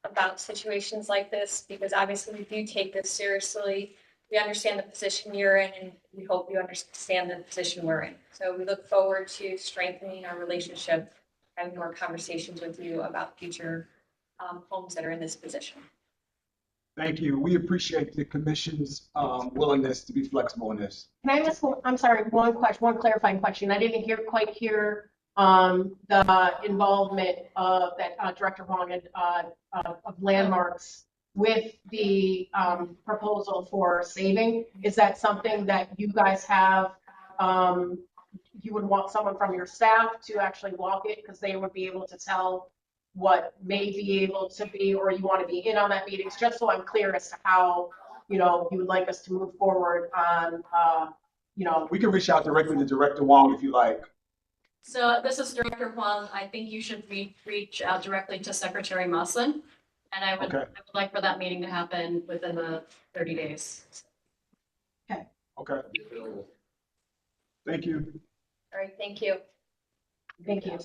about situations like this, because obviously we do take this seriously. We understand the position you're in, and we hope you understand the position we're in. So we look forward to strengthening our relationship, having more conversations with you about future homes that are in this position. Thank you. We appreciate the commission's willingness to be flexible in this. Can I ask, I'm sorry, one clarifying question. I didn't quite hear the involvement of that Director Wong had of Landmarks with the proposal for saving. Is that something that you guys have, you would want someone from your staff to actually walk it because they would be able to tell what may be able to be, or you want to be in on that meeting, just so I'm clear as to how, you know, you would like us to move forward on, you know. We can reach out directly to Director Wong if you like. So this is Director Huang. I think you should reach out directly to Secretary Muslin. And I would like for that meeting to happen within the 30 days. Okay. Thank you. All right, thank you. Thank you.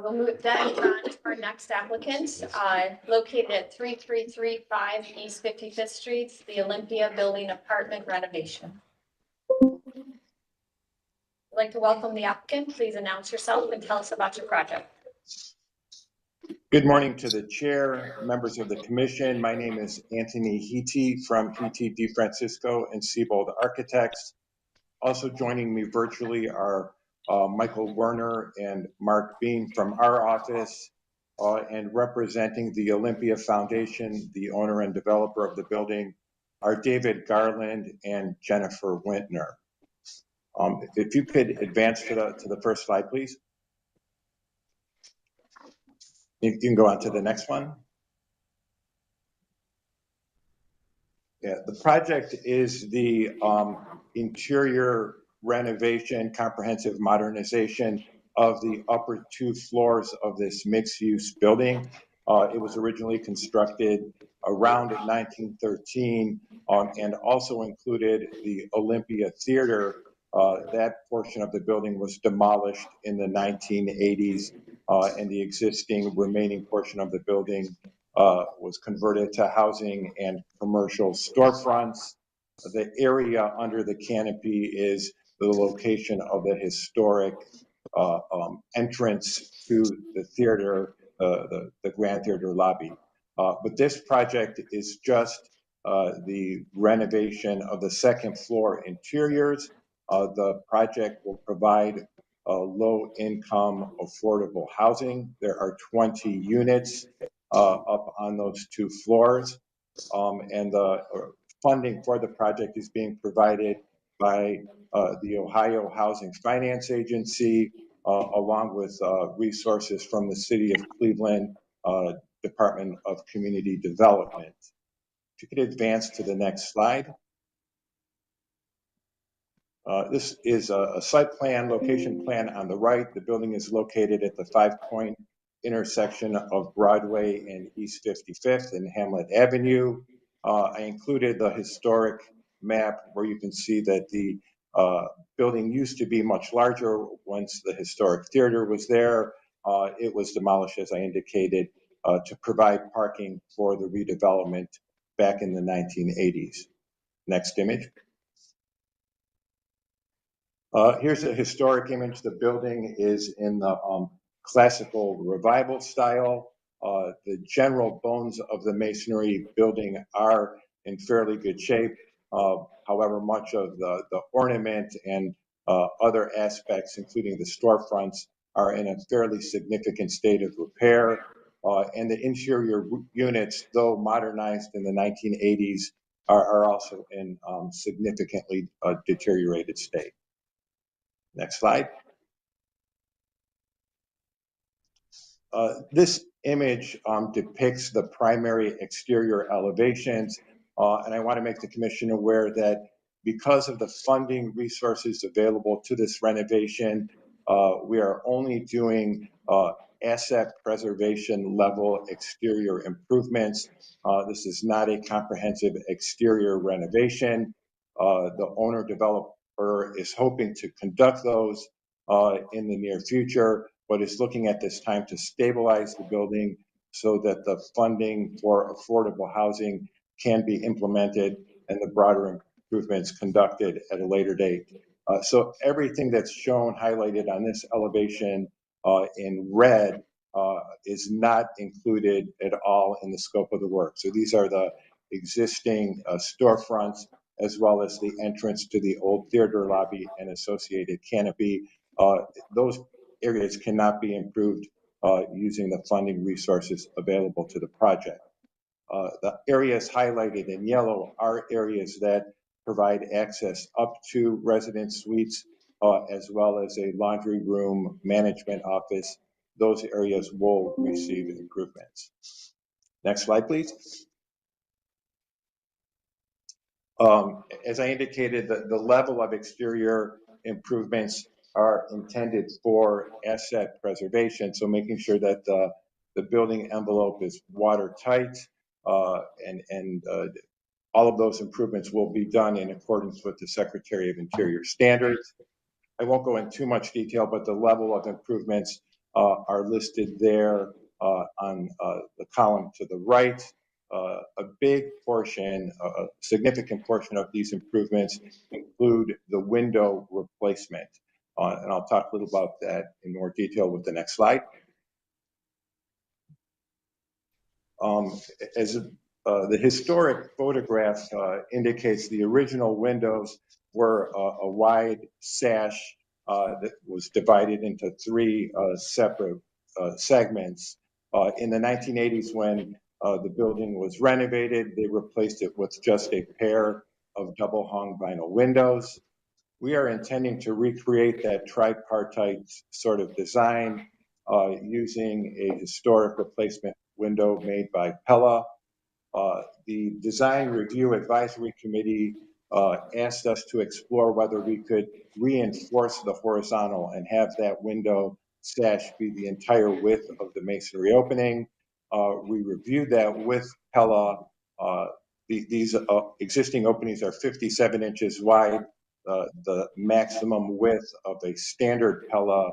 We'll move that on to our next applicant, located at 3335 East 55th Street, the Olympia Building Apartment renovation. I'd like to welcome the applicant. Please announce yourself and tell us about your project. Good morning to the chair, members of the commission. My name is Anthony Heaty from Heaty DeFrancisco and Siebold Architects. Also joining me virtually are Michael Werner and Mark Beam from our office, and representing the Olympia Foundation, the owner and developer of the building, are David Garland and Jennifer Wintner. If you could advance to the first slide, please. You can go on to the next one. Yeah, the project is the interior renovation, comprehensive modernization of the upper 2 floors of this mixed-use building. It was originally constructed around 1913 and also included the Olympia Theater. That portion of the building was demolished in the 1980s, and the existing remaining portion of the building was converted to housing and commercial storefronts. The area under the canopy is the location of the historic entrance to the theater, the Grand Theater lobby. But this project is just the renovation of the 2nd floor interiors. The project will provide low-income, affordable housing. There are 20 units up on those 2 floors, and the funding for the project is being provided by the Ohio Housing Finance Agency, along with resources from the City of Cleveland Department of Community Development. If you could advance to the next slide. This is a site plan, location plan on the right. The building is located at the 5-point intersection of Broadway and East 55th and Hamlet Avenue. I included the historic map where you can see that the building used to be much larger once the historic theater was there. It was demolished, as I indicated, to provide parking for the redevelopment back in the 1980s. Next image. Here's a historic image. The building is in the classical revival style. The general bones of the masonry building are in fairly good shape. However, much of the ornament and other aspects, including the storefronts, are in a fairly significant state of repair. And the interior units, though modernized in the 1980s, are also in significantly deteriorated state. Next slide. This image depicts the primary exterior elevations, and I want to make the commission aware that because of the funding resources available to this renovation, we are only doing asset preservation level exterior improvements. This is not a comprehensive exterior renovation. The owner developer is hoping to conduct those in the near future, but is looking at this time to stabilize the building so that the funding for affordable housing can be implemented and the broader improvements conducted at a later date. So everything that's shown highlighted on this elevation in red is not included at all in the scope of the work. So these are the existing storefronts, as well as the entrance to the old theater lobby and associated canopy. Those areas cannot be improved using the funding resources available to the project. The areas highlighted in yellow are areas that provide access up to resident suites, as well as a laundry room, management office. Those areas will receive improvements. Next slide, please. As I indicated, the level of exterior improvements are intended for asset preservation, so making sure that the building envelope is watertight, and all of those improvements will be done in accordance with the Secretary of Interior standards. I won't go into too much detail, but the level of improvements are listed there on the column to the right. A big portion, a significant portion of these improvements include the window replacement. And I'll talk a little about that in more detail with the next slide. As the historic photograph indicates, the original windows were a wide sash that was divided into 3 separate segments. In the 1980s, when the building was renovated, they replaced it with just a pair of double hung vinyl windows. We are intending to recreate that tripartite sort of design using a historic replacement window made by Pella. The Design Review Advisory Committee asked us to explore whether we could reinforce the horizontal and have that window sash be the entire width of the masonry opening. We reviewed that with Pella. These existing openings are 57 inches wide. The maximum width of a standard Pella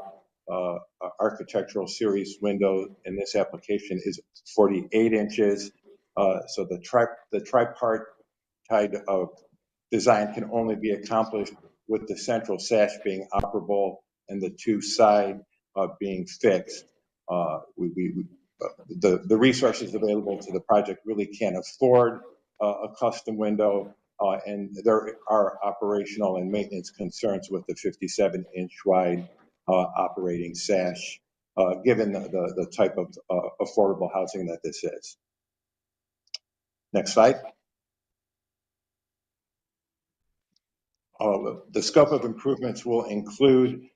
architectural series window in this application is 48 inches. So the tripartite of design can only be accomplished with the central sash being operable and the 2 side being fixed. The resources available to the project really can't afford a custom window, and there are operational and maintenance concerns with the 57-inch wide operating sash, given the type of affordable housing that this is. Next slide. The scope of improvements will include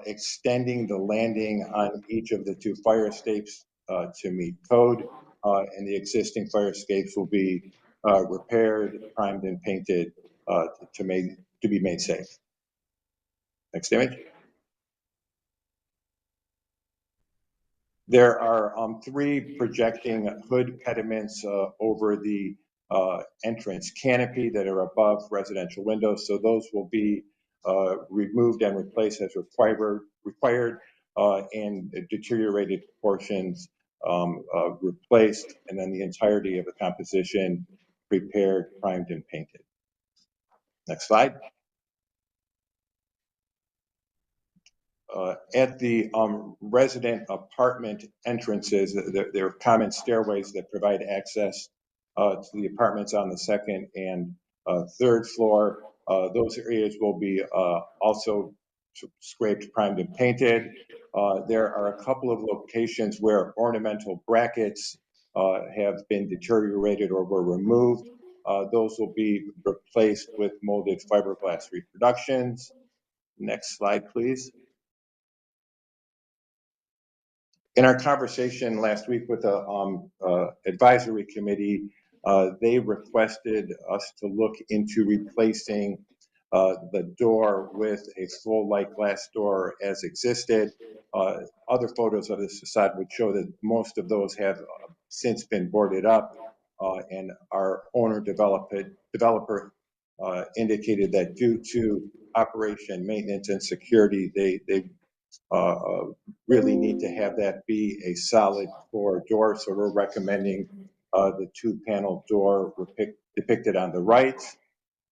extending the landing on each of the two fire escapes to meet code, and the existing fire escapes will be repaired, primed, and painted to be made safe. Next image. There are three projecting hood pediments over the entrance canopy that are above residential windows. So those will be removed and replaced as required, and deteriorated portions replaced, and then the entirety of the composition prepared, primed, and painted. Next slide. At the resident apartment entrances, there are common stairways that provide access to the apartments on the second and third floor. Those areas will be also scraped, primed, and painted. There are a couple of locations where ornamental brackets have been deteriorated or were removed. Those will be replaced with molded fiberglass reproductions. Next slide, please. In our conversation last week with the advisory committee, they requested us to look into replacing the door with a full light glass door as existed. Other photos of this facade would show that most of those have since been boarded up, and our owner developer indicated that due to operation, maintenance, and security, they really need to have that be a solid core door. So we're recommending the two-panel door depicted on the right.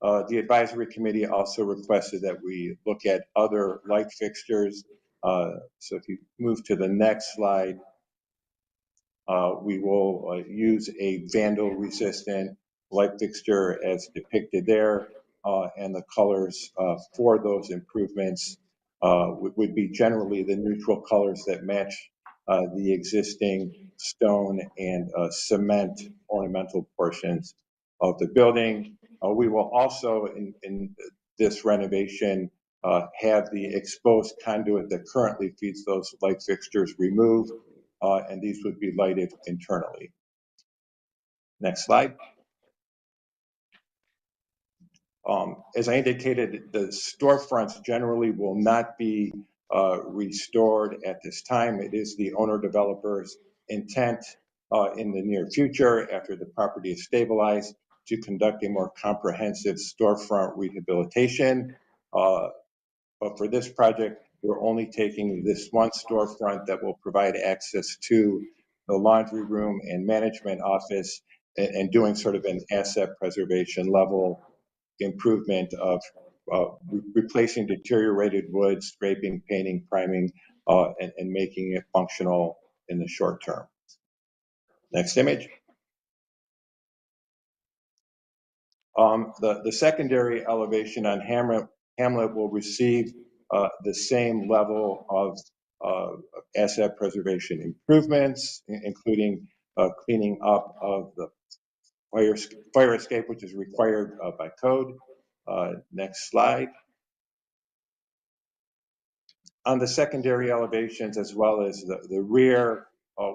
The advisory committee also requested that we look at other light fixtures. So if you move to the next slide, we will use a vandal-resistant light fixture as depicted there, and the colors for those improvements would be generally the neutral colors that match the existing stone and cement ornamental portions of the building. We will also, in this renovation, have the exposed conduit that currently feeds those light fixtures removed, and these would be lighted internally. Next slide. As I indicated, the storefronts generally will not be restored at this time. It is the owner developer's intent in the near future, after the property is stabilized, to conduct a more comprehensive storefront rehabilitation. But for this project, we're only taking this one storefront that will provide access to the laundry room and management office, and doing sort of an asset preservation level improvement of replacing deteriorated wood, scraping, painting, priming, and making it functional in the short term. Next image. The secondary elevation on Hamlet will receive the same level of asset preservation improvements, including cleaning up of the fire escape, which is required by code. Next slide. On the secondary elevations, as well as the rear,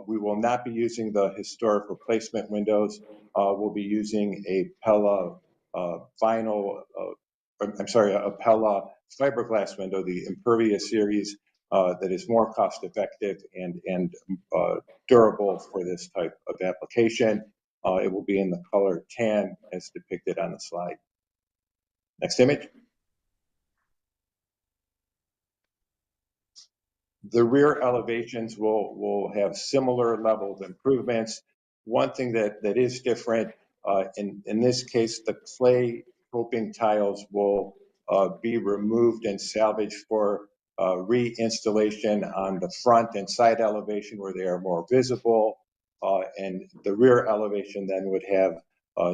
we will not be using the historic replacement windows. We'll be using a Pella vinyl, a Pella fiberglass window, the Impervious series, that is more cost effective and durable for this type of application. It will be in the color tan as depicted on the slide. Next image. The rear elevations will have similar level of improvements. One thing that is different, in this case, the clay coping tiles will be removed and salvaged for reinstallation on the front and side elevation where they are more visible. And the rear elevation then would have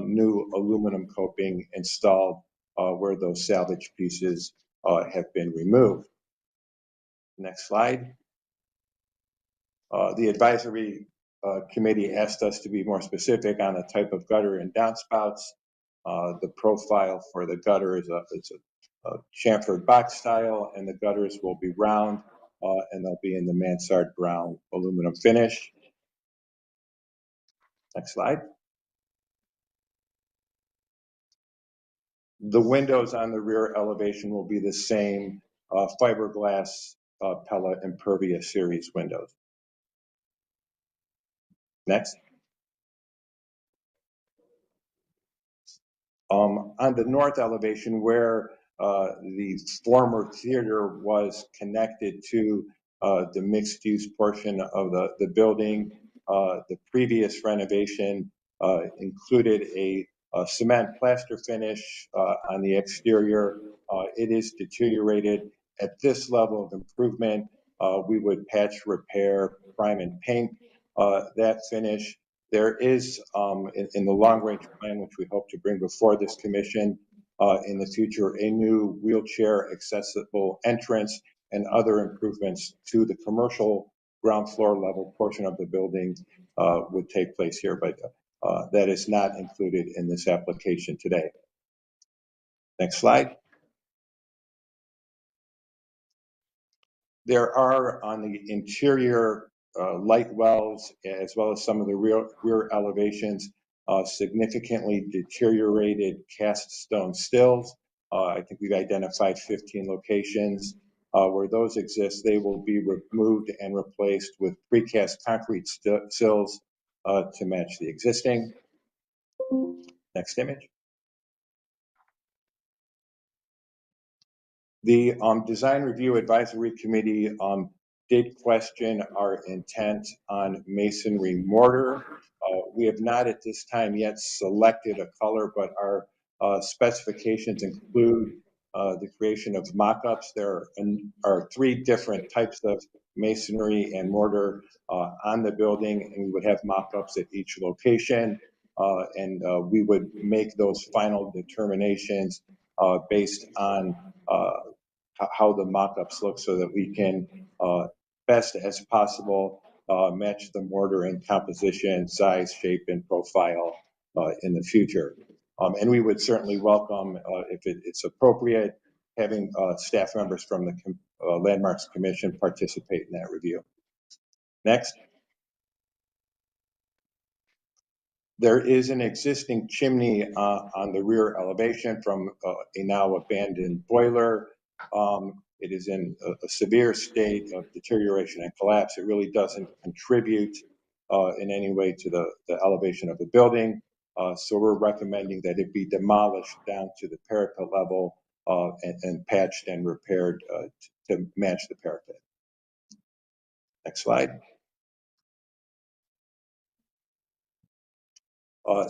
new aluminum coping installed where those salvage pieces have been removed. Next slide. The advisory committee asked us to be more specific on the type of gutter and downspouts. The profile for the gutter is a chamfered box style, and the gutters will be round, and they'll be in the mansard brown aluminum finish. Next slide. The windows on the rear elevation will be the same fiberglass Pella Impervious series windows. Next. On the north elevation, where the former theater was connected to the mixed-use portion of the building, the previous renovation included a cement plaster finish on the exterior. It is deteriorated. At this level of improvement, we would patch, repair, prime, and paint that finish. There is, in the long-range plan, which we hope to bring before this commission in the future, a new wheelchair accessible entrance and other improvements to the commercial ground floor level portion of the building would take place here, but that is not included in this application today. Next slide. There are on the interior light wells, as well as some of the rear elevations, significantly deteriorated cast stone stills. I think we've identified 15 locations where those exist. They will be removed and replaced with precast concrete sills to match the existing. Next image. The Design Review Advisory Committee did question our intent on masonry mortar. We have not at this time yet selected a color, but our specifications include the creation of mock-ups. There are 3 different types of masonry and mortar on the building, and we would have mock-ups at each location, and we would make those final determinations based on how the mock-ups look, so that we can best as possible match the mortar in composition, size, shape, and profile in the future. And we would certainly welcome, if it's appropriate, having staff members from the Landmarks Commission participate in that review. Next. There is an existing chimney on the rear elevation from a now abandoned boiler. It is in a severe state of deterioration and collapse. It really doesn't contribute in any way to the elevation of the building. So we're recommending that it be demolished down to the parapet level and patched and repaired to match the parapet. Next slide.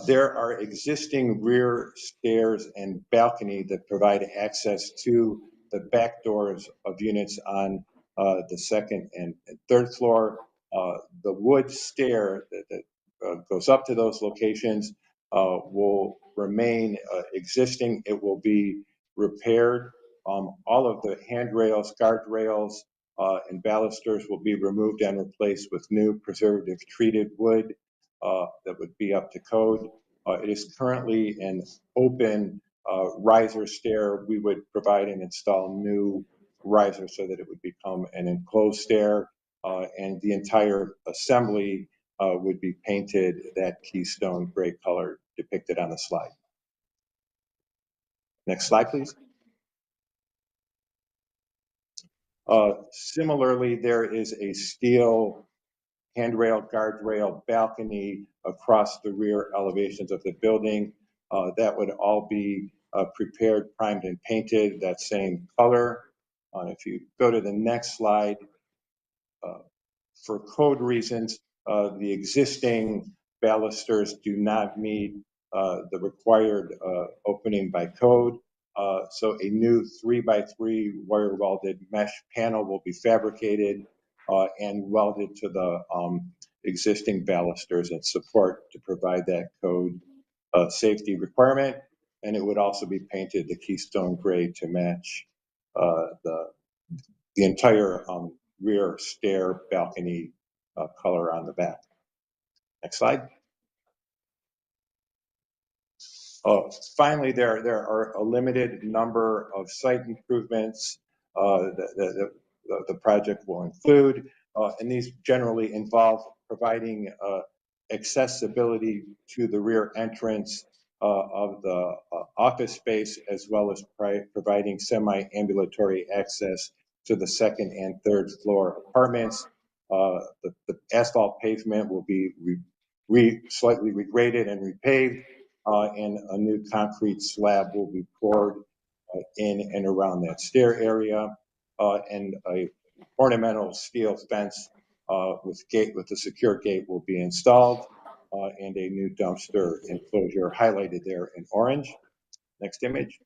There are existing rear stairs and balcony that provide access to the back doors of units on the 2nd and 3rd floor. The wood stair that goes up to those locations will remain existing. It will be repaired. All of the handrails, guardrails, and balusters will be removed and replaced with new preservative treated wood that would be up to code. It is currently an open riser stair. We would provide and install new risers so that it would become an enclosed stair, and the entire assembly would be painted that keystone gray color depicted on the slide. Next slide, please. Similarly, there is a steel handrail, guardrail, balcony across the rear elevations of the building. That would all be prepared, primed, and painted that same color. If you go to the next slide, for code reasons, the existing balusters do not meet the required opening by code. So a new 3x3 wire welded mesh panel will be fabricated and welded to the existing balusters and support to provide that code safety requirement. And it would also be painted the keystone gray to match the entire rear stair balcony color on the back. Next slide. Finally, there are a limited number of site improvements the project will include, and these generally involve providing accessibility to the rear entrance of the office space, as well as providing semi-ambulatory access to the second and third floor apartments. The asphalt pavement will be slightly regraded and repaved, and a new concrete slab will be poured in and around that stair area, and a ornamental steel fence with a secure gate will be installed, and a new dumpster enclosure highlighted there in orange. Next image.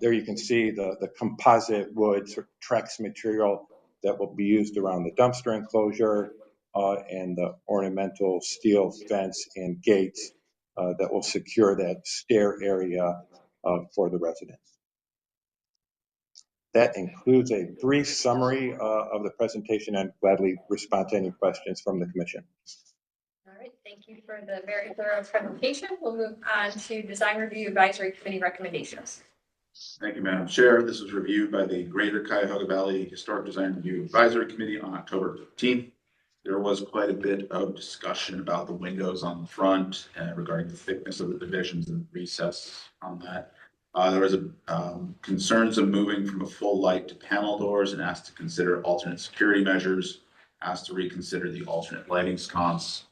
There you can see the composite wood Trex material that will be used around the dumpster enclosure, and the ornamental steel fence and gates that will secure that stair area for the residents. That includes a brief summary of the presentation, and gladly respond to any questions from the commission. All right, thank you for the very thorough presentation. We'll move on to Design Review Advisory Committee recommendations. Thank you, Madam Chair. This was reviewed by the Greater Cuyahoga Valley Historic Design Review Advisory Committee on October 15th. There was quite a bit of discussion about the windows on the front regarding the thickness of the divisions and recess on that. There was concerns of moving from a full light to panel doors, and asked to consider alternate security measures, asked to reconsider the alternate lighting sconce.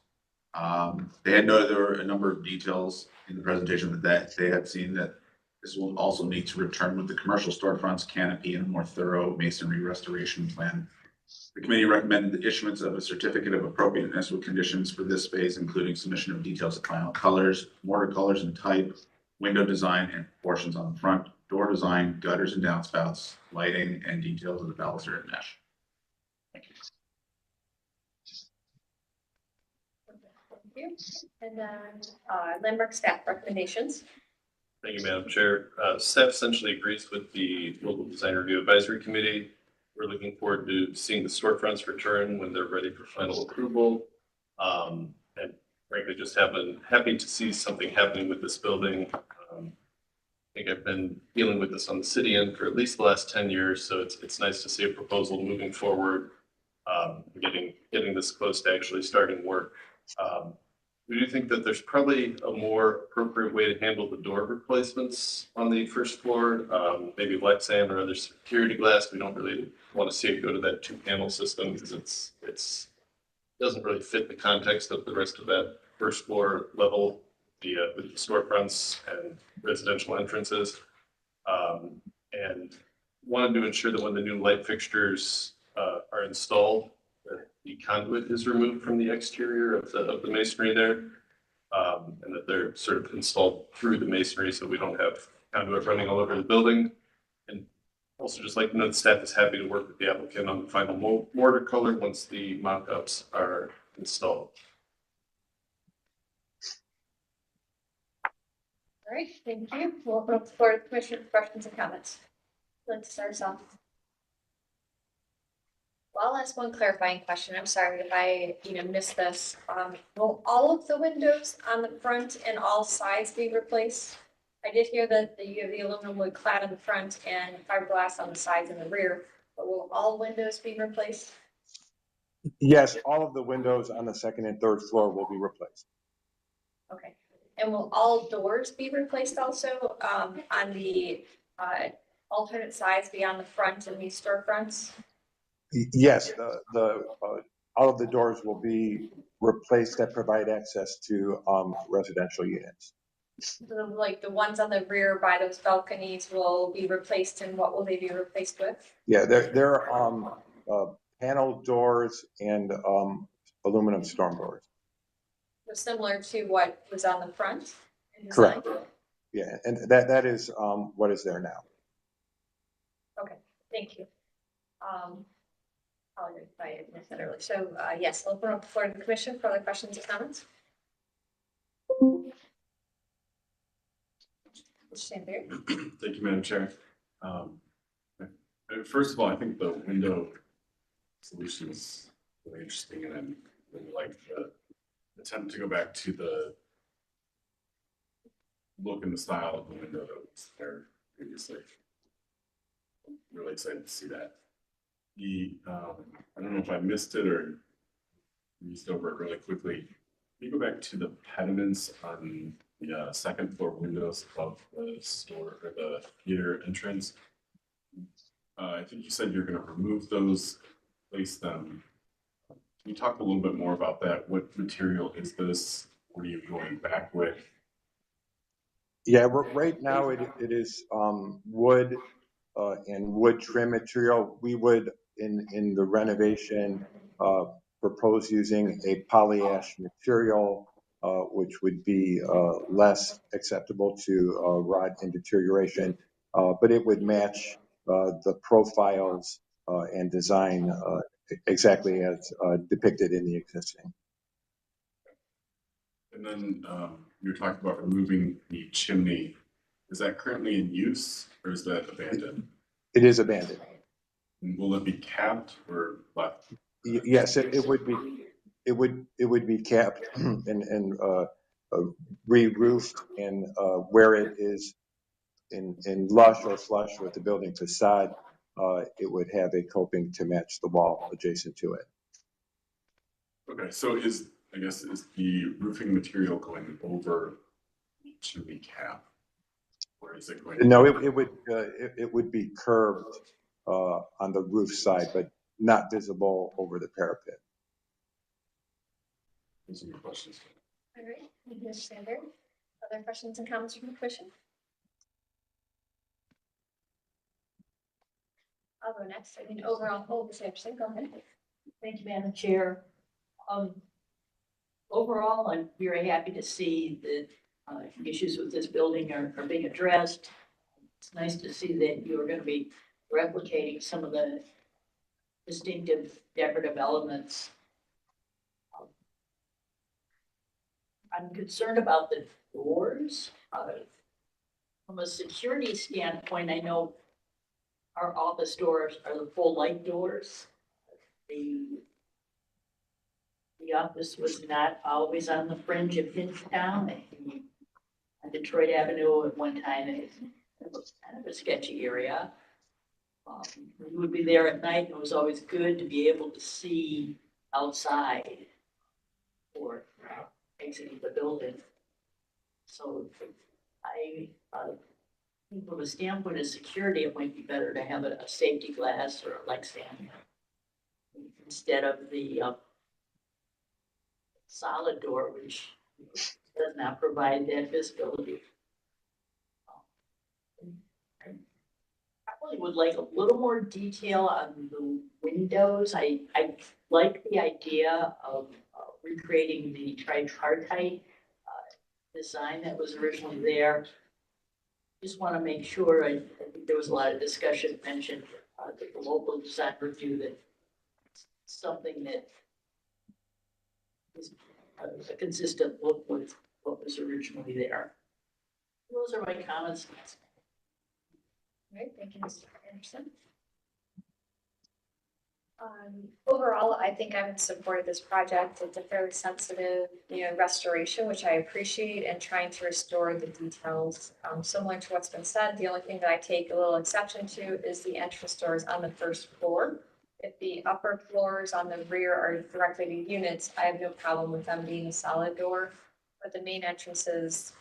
They had noted there were a number of details in the presentation that they had seen that this will also need to return with the commercial storefronts, canopy, and a more thorough masonry restoration plan. The committee recommended the issuance of a certificate of appropriateness with conditions for this space, including submission of details of final colors, mortar colors and type, window design and proportions on the front, door design, gutters and downspouts, lighting, and details of the baluster and mesh. Thank you. Thank you. And then Landmark staff recommendations. Thank you, Madam Chair. Staff essentially agrees with the Local Design Review Advisory Committee. We're looking forward to seeing the storefronts return when they're ready for final approval. And frankly, just happy to see something happening with this building. I think I've been dealing with this on the city end for at least the last 10 years, so it's nice to see a proposal moving forward, getting this close to actually starting work. We do think that there's probably a more appropriate way to handle the door replacements on the first floor, maybe Lexan or other security glass. We don't really want to see it go to that 2-panel system because it doesn't really fit the context of the rest of that first floor level, with the storefronts and residential entrances. And wanted to ensure that when the new light fixtures are installed, the conduit is removed from the exterior of the masonry there, and that they're sort of installed through the masonry so we don't have conduit running all over the building. And also just like to note, staff is happy to work with the applicant on the final mortar color once the mock-ups are installed. All right, thank you. We'll open up the floor to the commission for questions and comments. Let's start us off. Well, I'll ask one clarifying question. I'm sorry if I missed this. Will all of the windows on the front and all sides be replaced? I did hear that you have the aluminum wood clad on the front and fiberglass on the sides and the rear, but will all windows be replaced? Yes, all of the windows on the second and third floor will be replaced. Okay. And will all doors be replaced also on the alternate sides beyond the front and these storefronts? Yes, all of the doors will be replaced that provide access to residential units. Like the ones on the rear by those balconies will be replaced, and what will they be replaced with? Yeah, they're panel doors and aluminum storm doors. So similar to what was on the front in design? Correct. Yeah, and that is what is there now. Okay, thank you. Apologize if I missed that earlier. So yes, I'll open up the floor to the commission for other questions or comments. Thank you, Madam Chair. First of all, I think the window solution is really interesting, and I really like attempt to go back to the look and the style of the window that was there previously. Really excited to see that. I don't know if I missed it or used over it really quickly. Can you go back to the pediments on the second floor windows above the store or the theater entrance? I think you said you're going to remove those, place them. Can you talk a little bit more about that? What material is this? What are you going back with? Yeah, right now it is wood and wood trim material. We would in the renovation propose using a poly-ash material, which would be less acceptable to rot and deterioration, but it would match the profiles and design exactly as depicted in the existing. And then you're talking about removing the chimney. Is that currently in use or is that abandoned? It is abandoned. And will it be capped or left? Yes, it would be. It would be capped and re-roofed, and where it is in lush or flush with the building facade, it would have a coping to match the wall adjacent to it. Okay, so is the roofing material going over the chimney cap? Or is it going? No, it would be curved on the roof side, but not visible over the parapet. Those are your questions. All right, thank you, Mr. Sandberg. Other questions and comments from the commission? I'll go next. I mean, overall, Ms. Anderson, go ahead. Thank you, Madam Chair. Overall, I'm very happy to see that issues with this building are being addressed. It's nice to see that you are going to be replicating some of the distinctive decorative elements. I'm concerned about the doors. From a security standpoint, I know our office doors are the full light doors. The office was not always on the fringe of Hinchtown. On Detroit Avenue at one time, it was kind of a sketchy area. We would be there at night, and it was always good to be able to see outside or exiting the building. So I think from a standpoint of security, it might be better to have a safety glass or a Lexan instead of the solid door, which does not provide that visibility. I probably would like a little more detail on the windows. I like the idea of recreating the tripartite design that was originally there. Just want to make sure, I think there was a lot of discussion mentioned that the local design review, that something that is a consistent look with what was originally there. Those are my comments. All right, thank you, Mr. Anderson. Overall, I think I'm in support of this project. It's a fairly sensitive, restoration, which I appreciate, and trying to restore the details. Similar to what's been said, the only thing that I take a little exception to is the entrance doors on the first floor. If the upper floors on the rear are directly to units, I have no problem with them being a solid door. But the main entrances,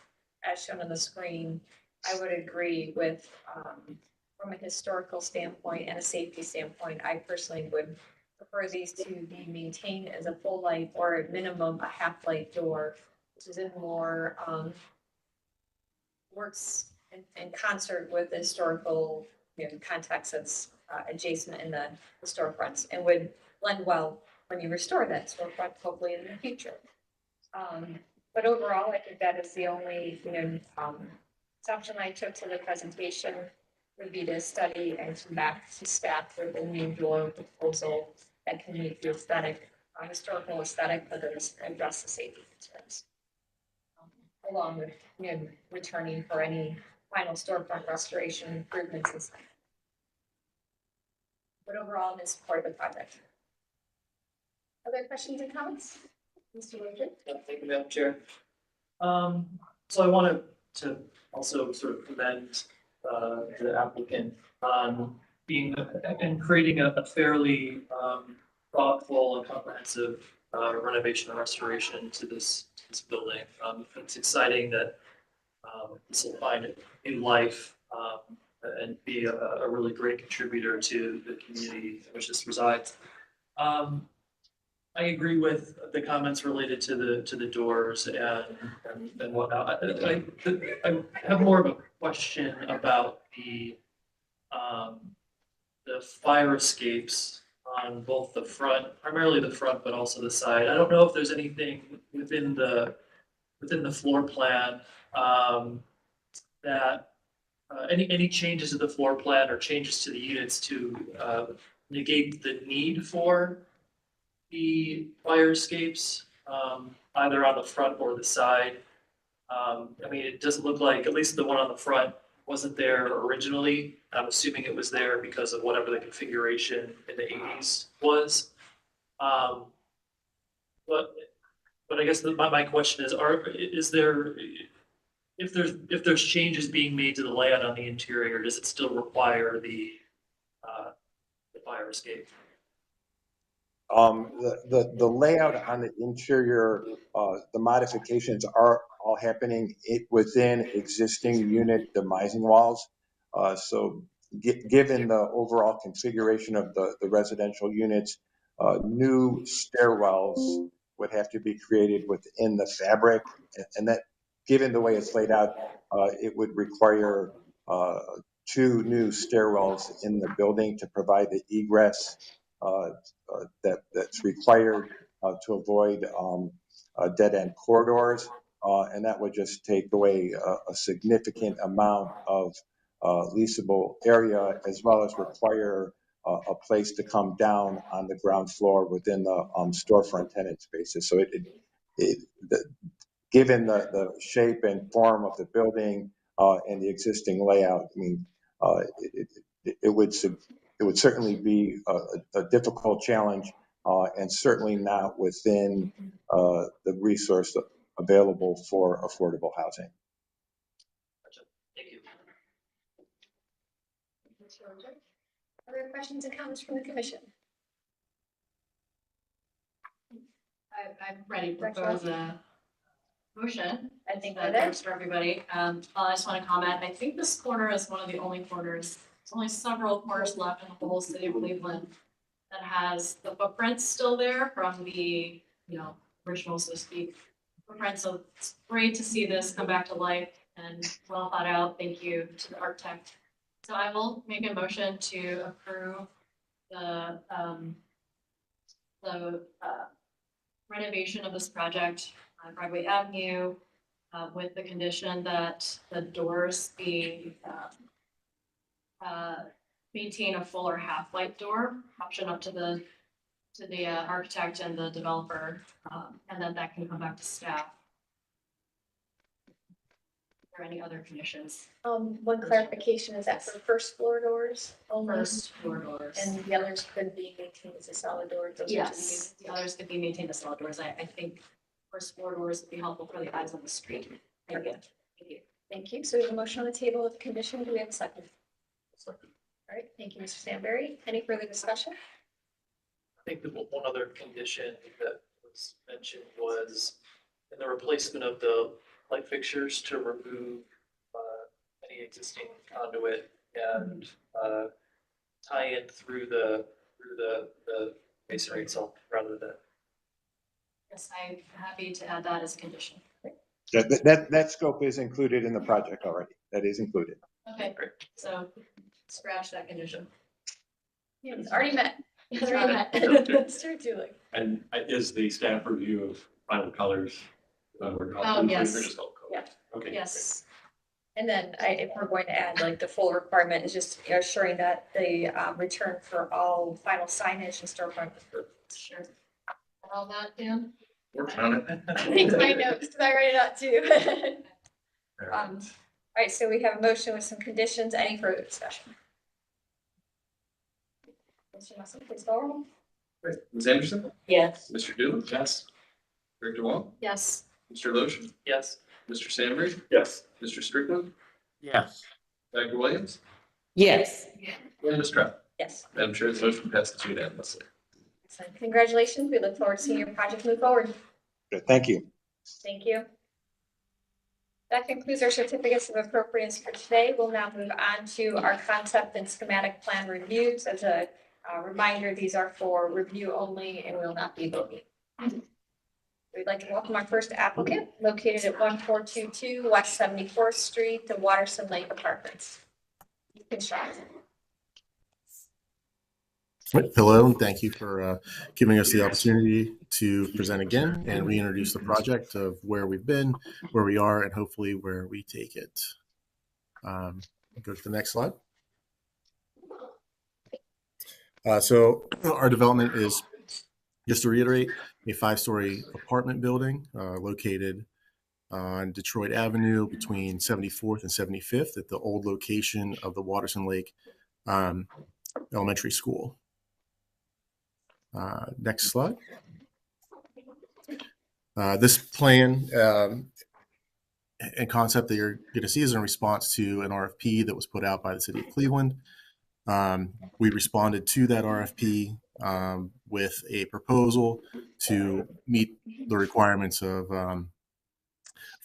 as shown on the screen, I would agree with, from a historical standpoint and a safety standpoint, I personally would prefer these to be maintained as a full light or at minimum a half light door, which is in more, works in concert with the historical, context that's adjacent in the storefronts, and would blend well when you restore that storefront, hopefully in the future. But overall, I think that is the only, assumption I took to the presentation would be to study and come back to staff with a new door proposal that can meet the aesthetic, historical aesthetic, but address the safety concerns. Along with, returning for any final storefront restoration improvements and stuff. But overall, I'm in support of the project. Other questions and comments? Mr. Lincoln? Thank you, Madam Chair. So I wanted to also sort of commend the applicant on being and creating a fairly thoughtful and comprehensive renovation and restoration to this building. It's exciting that this will find new life and be a really great contributor to the community in which this resides. I agree with the comments related to the doors and whatnot. I have more of a question about the fire escapes on both the front, primarily the front, but also the side. I don't know if there's anything within the floor plan that any changes to the floor plan or changes to the units to negate the need for the fire escapes, either on the front or the side. I mean, it doesn't look like, at least the one on the front wasn't there originally. I'm assuming it was there because of whatever the configuration in the 80s was. But I guess my question is, if there's changes being made to the layout on the interior, does it still require the fire escape? The layout on the interior, the modifications are all happening within existing unit demising walls. So given the overall configuration of the residential units, new stairwells would have to be created within the fabric, and that, given the way it's laid out, it would require 2 new stairwells in the building to provide the egress that's required to avoid dead-end corridors, and that would just take away a significant amount of leasable area, as well as require a place to come down on the ground floor within the storefront tenant spaces. So given the shape and form of the building and the existing layout, I mean, it would certainly be a difficult challenge, and certainly not within the resource available for affordable housing. Thank you. Other questions and comments from the commission? I'm ready to propose a motion. I think that that works for everybody. I just want to comment. I think this corner is one of the only corners. There's only several corners left in the whole city of Cleveland that has the footprints still there from the, original, so to speak, footprint. So it's great to see this come back to life and well thought out. Thank you to the architect. So I will make a motion to approve the renovation of this project on Broadway Avenue with the condition that the doors be maintain a full or half light door option up to the architect and the developer, and then that can come back to staff. Or any other conditions? One clarification, is that for first floor doors only? First floor doors. And the others could be maintained as a solid door? Those are to the Yes, the others could be maintained as solid doors. I think first floor doors would be helpful for the eyes on the street. Thank you. Thank you. Thank you. So we have a motion on the table with condition. Do we have a second? Second. All right, thank you, Mr. Stanberry. Any further discussion? I think the one other condition that was mentioned was in the replacement of the light fixtures to remove any existing conduit and tie in through the masonry itself rather than. Yes, I'm happy to add that as a condition. That scope is included in the project already. That is included. Okay, great. So scratch that condition. Yeah, it's already met. It's already met. Mr. Dooley. And is the staff review of final colors? Yes. Yeah. Okay. Yes. And then if we're going to add like the full requirement is just assuring that the return for all final signage and storefront. Sure. All that, Dan? Working on it. I think my notes, because I write it out too. All right, so we have a motion with some conditions. Any further discussion? Mr. Musson, please go. Ms. Anderson? Yes. Mr. Dooley? Yes. Director Wong, Yes. Mr. Loesch, Yes. Mr. Sandberg, Yes. Mr. Strickland, Yes. Dr. Williams, Yes. and Ms. Trout. Yes. Madam Chair, the motion passes unanimously. Excellent. Congratulations. We look forward to seeing your project move forward. Good, thank you. Thank you. That concludes our certificates of appropriateness for today. We'll now move on to our concept and schematic plan reviews. As a reminder, these are for review only and will not be voting. We'd like to welcome our first applicant located at 1422 West 74th Street, the Waterson Lake Apartments. Construction. Hello, and thank you for giving us the opportunity to present again and reintroduce the project of where we've been, where we are, and hopefully where we take it. Go to the next slide. So our development is, just to reiterate, a 5-story apartment building located on Detroit Avenue between 74th and 75th at the old location of the Waterson Lake Elementary School. Next slide. This plan and concept that you're going to see is in response to an RFP that was put out by the city of Cleveland. We responded to that RFP with a proposal to meet the requirements of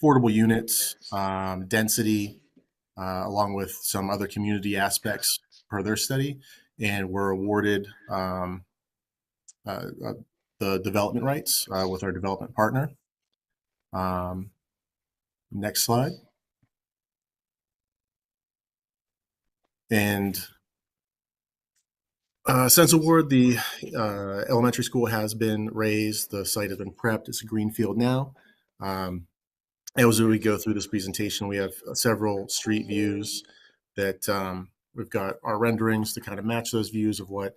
affordable units, density, along with some other community aspects per their study, and were awarded the development rights with our development partner. Next slide. And since award, the elementary school has been raised. The site has been prepped. It's a greenfield now. As we go through this presentation, we have several street views that we've got our renderings to kind of match those views of what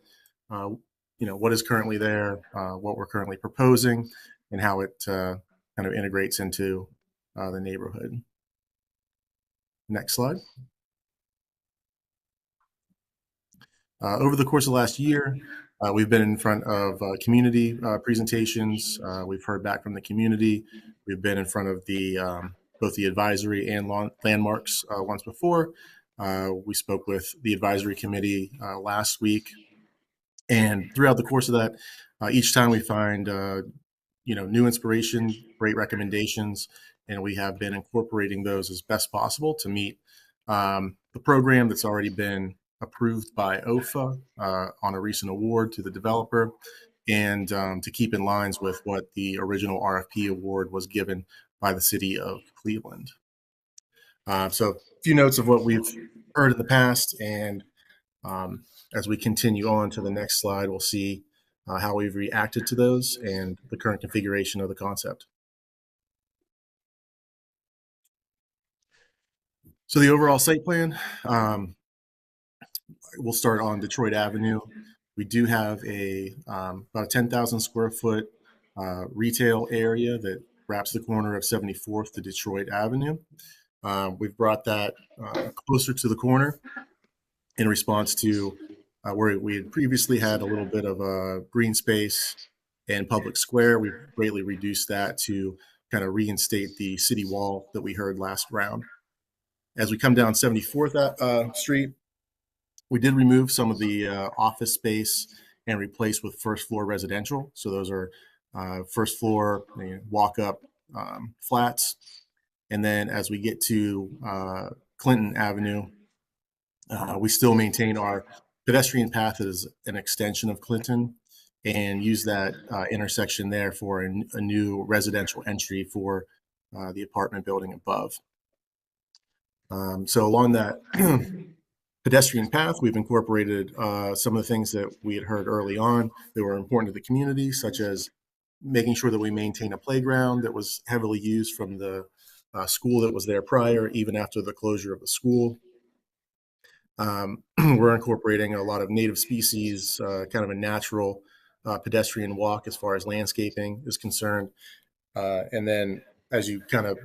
what is currently there, what we're currently proposing, and how it kind of integrates into the neighborhood. Next slide. Over the course of last year, we've been in front of community presentations. We've heard back from the community. We've been in front of the both the advisory and landmarks once before. We spoke with the advisory committee last week. And throughout the course of that, each time we find, new inspiration, great recommendations, and we have been incorporating those as best possible to meet the program that's already been approved by OFA on a recent award to the developer, and to keep in lines with what the original RFP award was given by the city of Cleveland. So a few notes of what we've heard in the past, and as we continue on to the next slide, we'll see how we've reacted to those and the current configuration of the concept. So the overall site plan, we'll start on Detroit Avenue. We do have about a 10,000 square foot retail area that wraps the corner of 74th to Detroit Avenue. We've brought that closer to the corner in response to where we had previously had a little bit of a green space and public square. We've greatly reduced that to kind of reinstate the city wall that we heard last round. As we come down 74th Street, we did remove some of the office space and replace with first floor residential. So those are first floor walk up flats. And then as we get to Clinton Avenue, we still maintain our pedestrian path as an extension of Clinton and use that intersection there for a new residential entry for the apartment building above. So along that pedestrian path, we've incorporated some of the things that we had heard early on that were important to the community, such as making sure that we maintain a playground that was heavily used from the school that was there prior, even after the closure of the school. We're incorporating a lot of native species, kind of a natural pedestrian walk as far as landscaping is concerned. And then as you kind of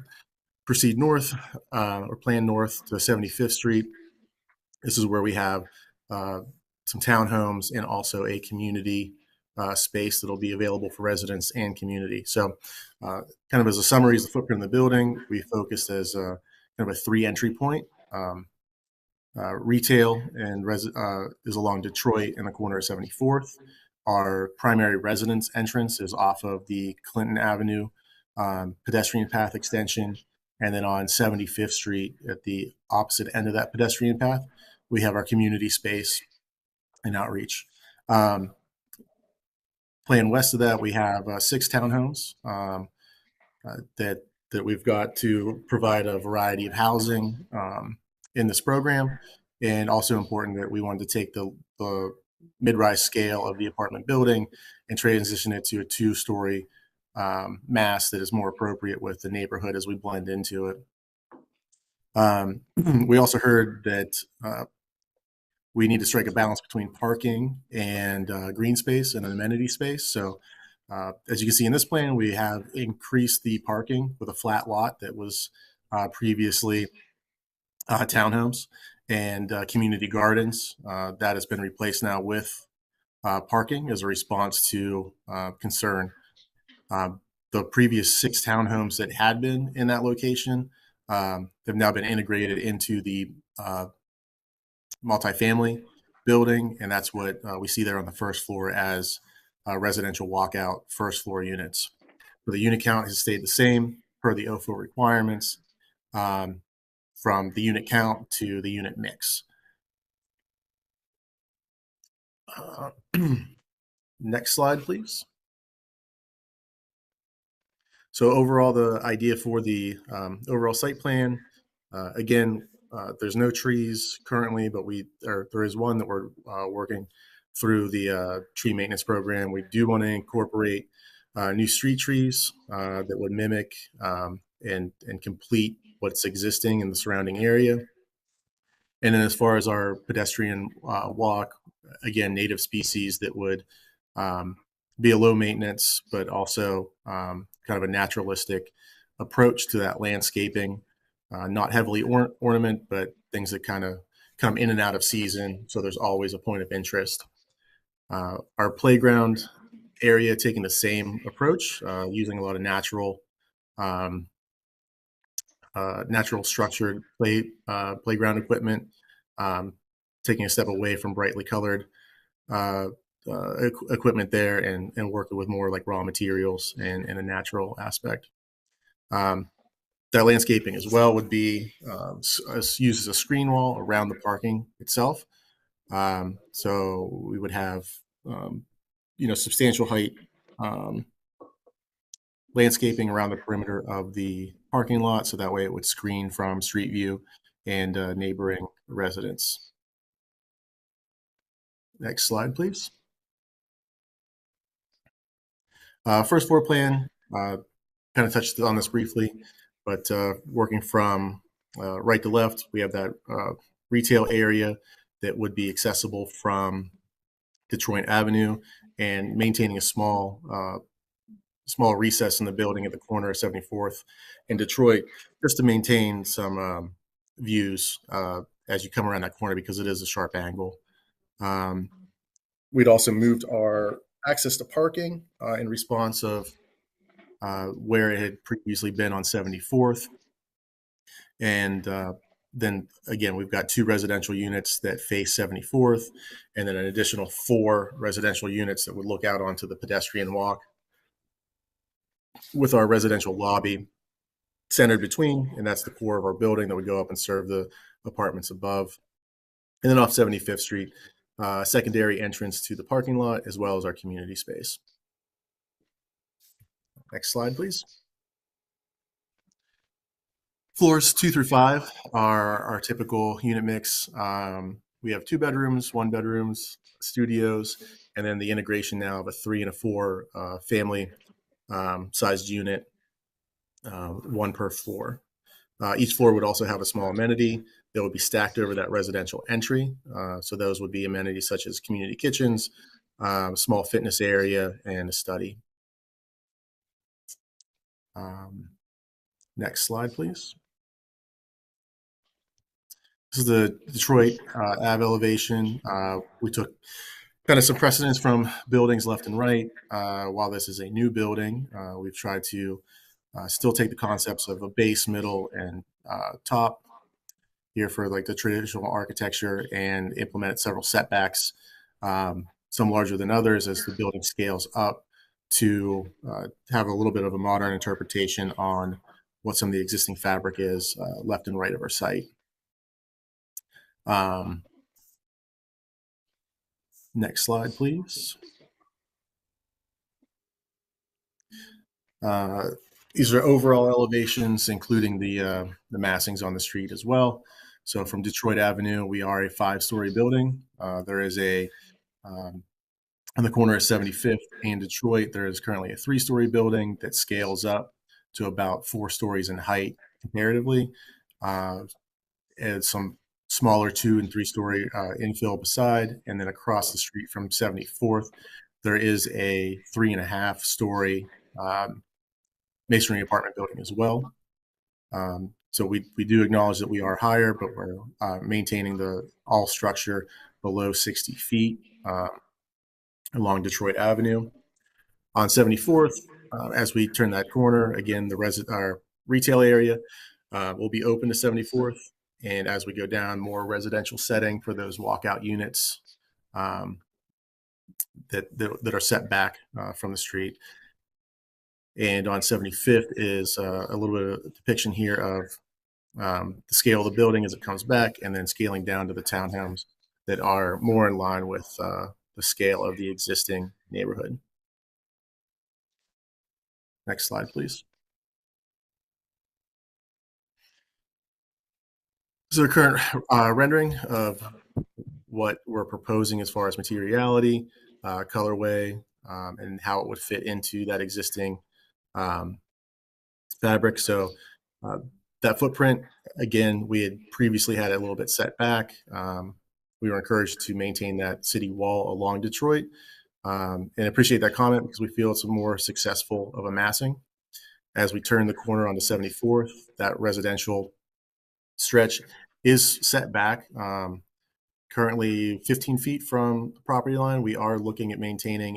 proceed north or plan north to 75th Street, this is where we have some townhomes and also a community space that'll be available for residents and community. So kind of as a summary is the footprint of the building, we focused as kind of a 3 entry point. Retail and is along Detroit and the corner of 74th. Our primary residence entrance is off of the Clinton Avenue pedestrian path extension. And then on 75th Street at the opposite end of that pedestrian path, we have our community space and outreach. Playing west of that, we have 6 townhomes that we've got to provide a variety of housing in this program. And also important that we wanted to take the mid-rise scale of the apartment building and transition it to a 2-story mass that is more appropriate with the neighborhood as we blend into it. We also heard that we need to strike a balance between parking and green space and amenity space. So as you can see in this plan, we have increased the parking with a flat lot that was previously townhomes and community gardens. That has been replaced now with parking as a response to concern. The previous 6 townhomes that had been in that location have now been integrated into the multifamily building, and that's what we see there on the first floor as residential walkout first floor units. So the unit count has stayed the same per the OFO requirements from the unit count to the unit mix. Next slide, please. So overall, the idea for the overall site plan, again, there's no trees currently, but there is one that we're working through the tree maintenance program. We do want to incorporate new street trees that would mimic and complete what's existing in the surrounding area. And then as far as our pedestrian walk, again, native species that would be a low maintenance, but also kind of a naturalistic approach to that landscaping, not heavily ornament, but things that kind of come in and out of season. So there's always a point of interest. Our playground area taking the same approach, using a lot of natural structured playground equipment, taking a step away from brightly colored equipment there and working with more like raw materials and a natural aspect. That landscaping as well would be used as a screen wall around the parking itself. So we would have, substantial height landscaping around the perimeter of the parking lot. So that way it would screen from street view and neighboring residents. Next slide, please. First floor plan, kind of touched on this briefly, but working from right to left, we have that retail area that would be accessible from Detroit Avenue and maintaining a small recess in the building at the corner of 74th and Detroit, just to maintain some views as you come around that corner because it is a sharp angle. We'd also moved our access to parking in response of where it had previously been on 74th. And then again, we've got 2 residential units that face 74th, and then an additional 4 residential units that would look out onto the pedestrian walk, with our residential lobby centered between, and that's the core of our building that would go up and serve the apartments above. And then off 75th Street, secondary entrance to the parking lot, as well as our community space. Next slide, please. Floors 2 through 5 are our typical unit mix. We have 2 bedrooms, 1 bedrooms, studios, and then the integration now of a 3 and a 4 family sized unit, 1 per floor. Each floor would also have a small amenity that would be stacked over that residential entry. So those would be amenities such as community kitchens, small fitness area, and a study. Next slide, please. This is the Detroit Ave elevation. We took kind of some precedents from buildings left and right. While this is a new building, we've tried to still take the concepts of a base, middle, and top here for like the traditional architecture and implemented several setbacks, some larger than others as the building scales up to have a little bit of a modern interpretation on what some of the existing fabric is left and right of our site. Next slide, please. These are overall elevations, including the massings on the street as well. So from Detroit Avenue, we are a 5-story building. There is on the corner of 75th and Detroit, there is currently a 3-story building that scales up to about 4 stories in height comparatively, and some smaller 2- and 3-story infill beside. And then across the street from 74th, there is a 3.5-story masonry apartment building as well. So we do acknowledge that we are higher, but we're maintaining the all structure below 60 feet along Detroit Avenue. On 74th, as we turn that corner, again, our retail area will be open to 74th. And as we go down, more residential setting for those walkout units that are set back from the street. And on 75th is a little bit of a depiction here of the scale of the building as it comes back, and then scaling down to the townhomes that are more in line with the scale of the existing neighborhood. Next slide, please. This is our current rendering of what we're proposing as far as materiality, colorway, and how it would fit into that existing fabric. So that footprint, again, we had previously had it a little bit set back. We were encouraged to maintain that city wall along Detroit, and appreciate that comment because we feel it's more successful of a massing. As we turn the corner onto 74th, that residential stretch is set back currently 15 feet from the property line. We are looking at maintaining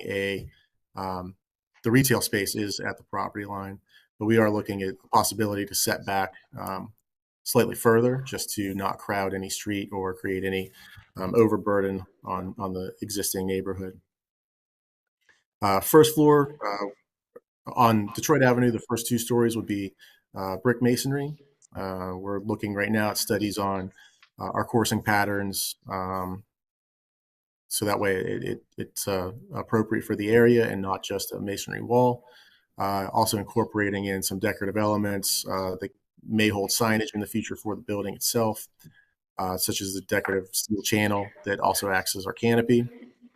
the retail space is at the property line, but we are looking at the possibility to set back slightly further just to not crowd any street or create any overburden on the existing neighborhood. First floor on Detroit Avenue, the first 2 stories would be brick masonry. We're looking right now at studies on our coursing patterns, so that way it's appropriate for the area and not just a masonry wall. Also incorporating in some decorative elements that may hold signage in the future for the building itself, such as the decorative steel channel that also acts as our canopy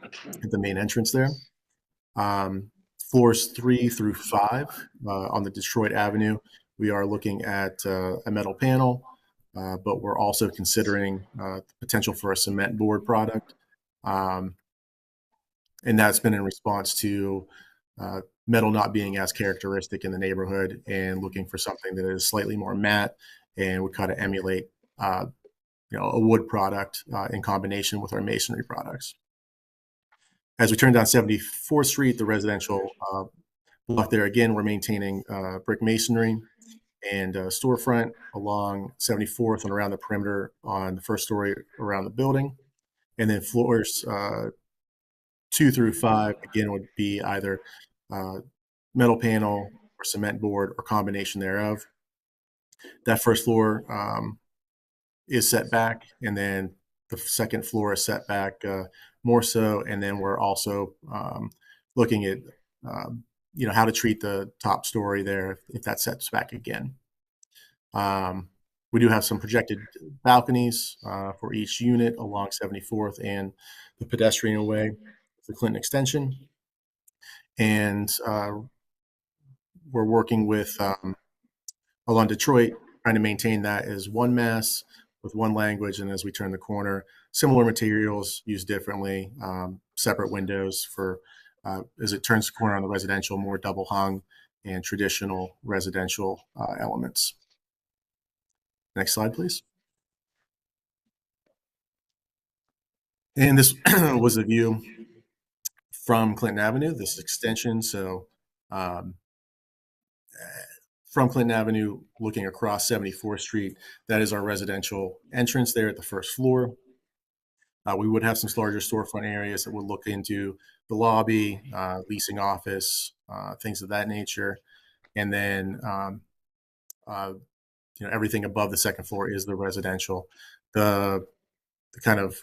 at the main entrance there. Floors 3 through 5 on the Detroit Avenue, we are looking at a metal panel, but we're also considering the potential for a cement board product. And that's been in response to metal not being as characteristic in the neighborhood and looking for something that is slightly more matte and would kind of emulate a wood product in combination with our masonry products. As we turn down 74th Street, the residential block there, again, we're maintaining brick masonry and storefront along 74th and around the perimeter on the first story around the building. And then floors 2 through 5, again, would be either metal panel or cement board or combination thereof. That first floor is set back, and then the second floor is set back more so. And then we're also looking at, how to treat the top story there if that sets back again. We do have some projected balconies for each unit along 74th and the pedestrian way, the Clinton extension. And we're working with along Detroit, trying to maintain that as one mass with one language. And as we turn the corner, similar materials used differently, separate windows for as it turns the corner on the residential, more double hung and traditional residential elements. Next slide, please. And this was a view from Clinton Avenue, this extension. So from Clinton Avenue, looking across 74th Street, that is our residential entrance there at the first floor. We would have some larger storefront areas that would look into the lobby, leasing office, things of that nature. And then, everything above the second floor is the residential. The kind of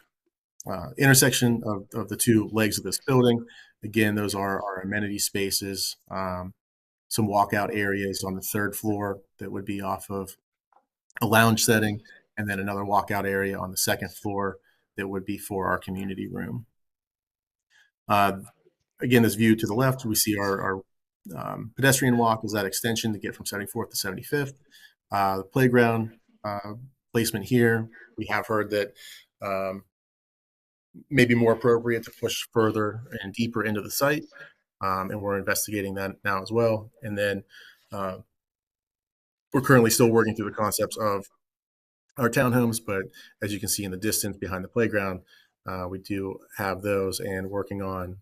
intersection of the two legs of this building, again, those are our amenity spaces, some walkout areas on the third floor that would be off of a lounge setting, and then another walkout area on the second floor that would be for our community room. Again, this view to the left, we see our pedestrian walk is that extension to get from 74th to 75th. The playground placement here, we have heard that may be more appropriate to push further and deeper into the site. And we're investigating that now as well. And then we're currently still working through the concepts of our townhomes, but as you can see in the distance behind the playground, we do have those and working on,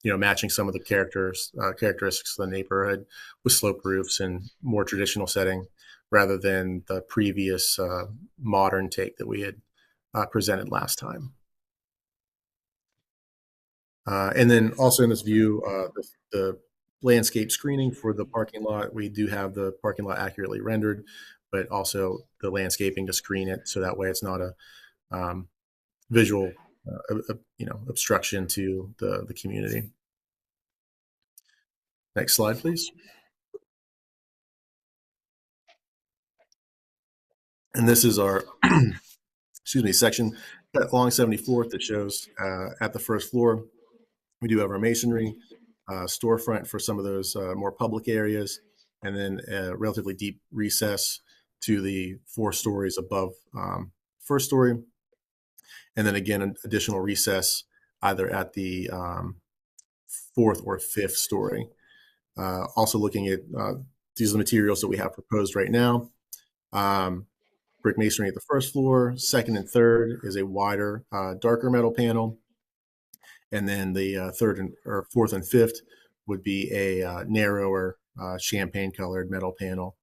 matching some of the characteristics of the neighborhood with sloped roofs and more traditional setting rather than the previous modern take that we had presented last time. And then also in this view, the landscape screening for the parking lot, we do have the parking lot accurately rendered, but also the landscaping to screen it so that way it's not a visual obstruction to the community. Next slide, please. And this is our section along 74th that shows at the first floor. We do have our masonry, storefront for some of those more public areas, and then a relatively deep recess to the 4 stories above first story. And then again, an additional recess either at the 4th or 5th story. Also looking at these are the materials that we have proposed right now. Brick masonry at the first floor, second and third is a wider, darker metal panel. And then the 4th and 5th would be a narrower champagne colored metal panel.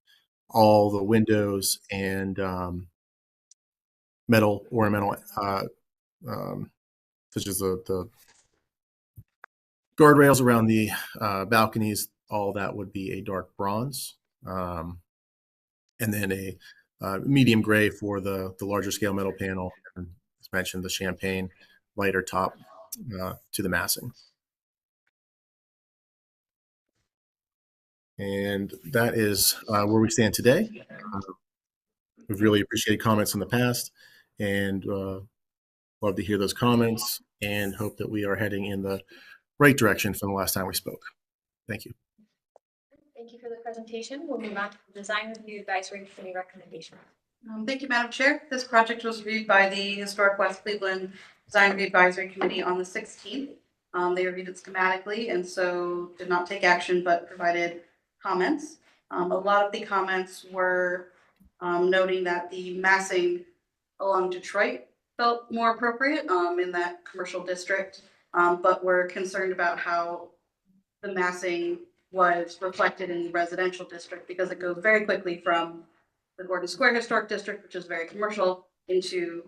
All the windows and metal ornamental, such as the guardrails around the balconies, all that would be a dark bronze. And then a medium gray for the larger scale metal panel. And as mentioned, the champagne lighter top to the massing. And that is where we stand today. We've really appreciated comments in the past and love to hear those comments and hope that we are heading in the right direction from the last time we spoke. Thank you. Thank you for the presentation. We'll move on to the Design Review Advisory Committee recommendation. Thank you, Madam Chair. This project was reviewed by the Historic West Cleveland Design Review Advisory Committee on the 16th. They reviewed it schematically and so did not take action but provided comments. A lot of the comments were noting that the massing along Detroit felt more appropriate in that commercial district, but were concerned about how the massing was reflected in the residential district because it goes very quickly from the Gordon Square Historic District, which is very commercial, into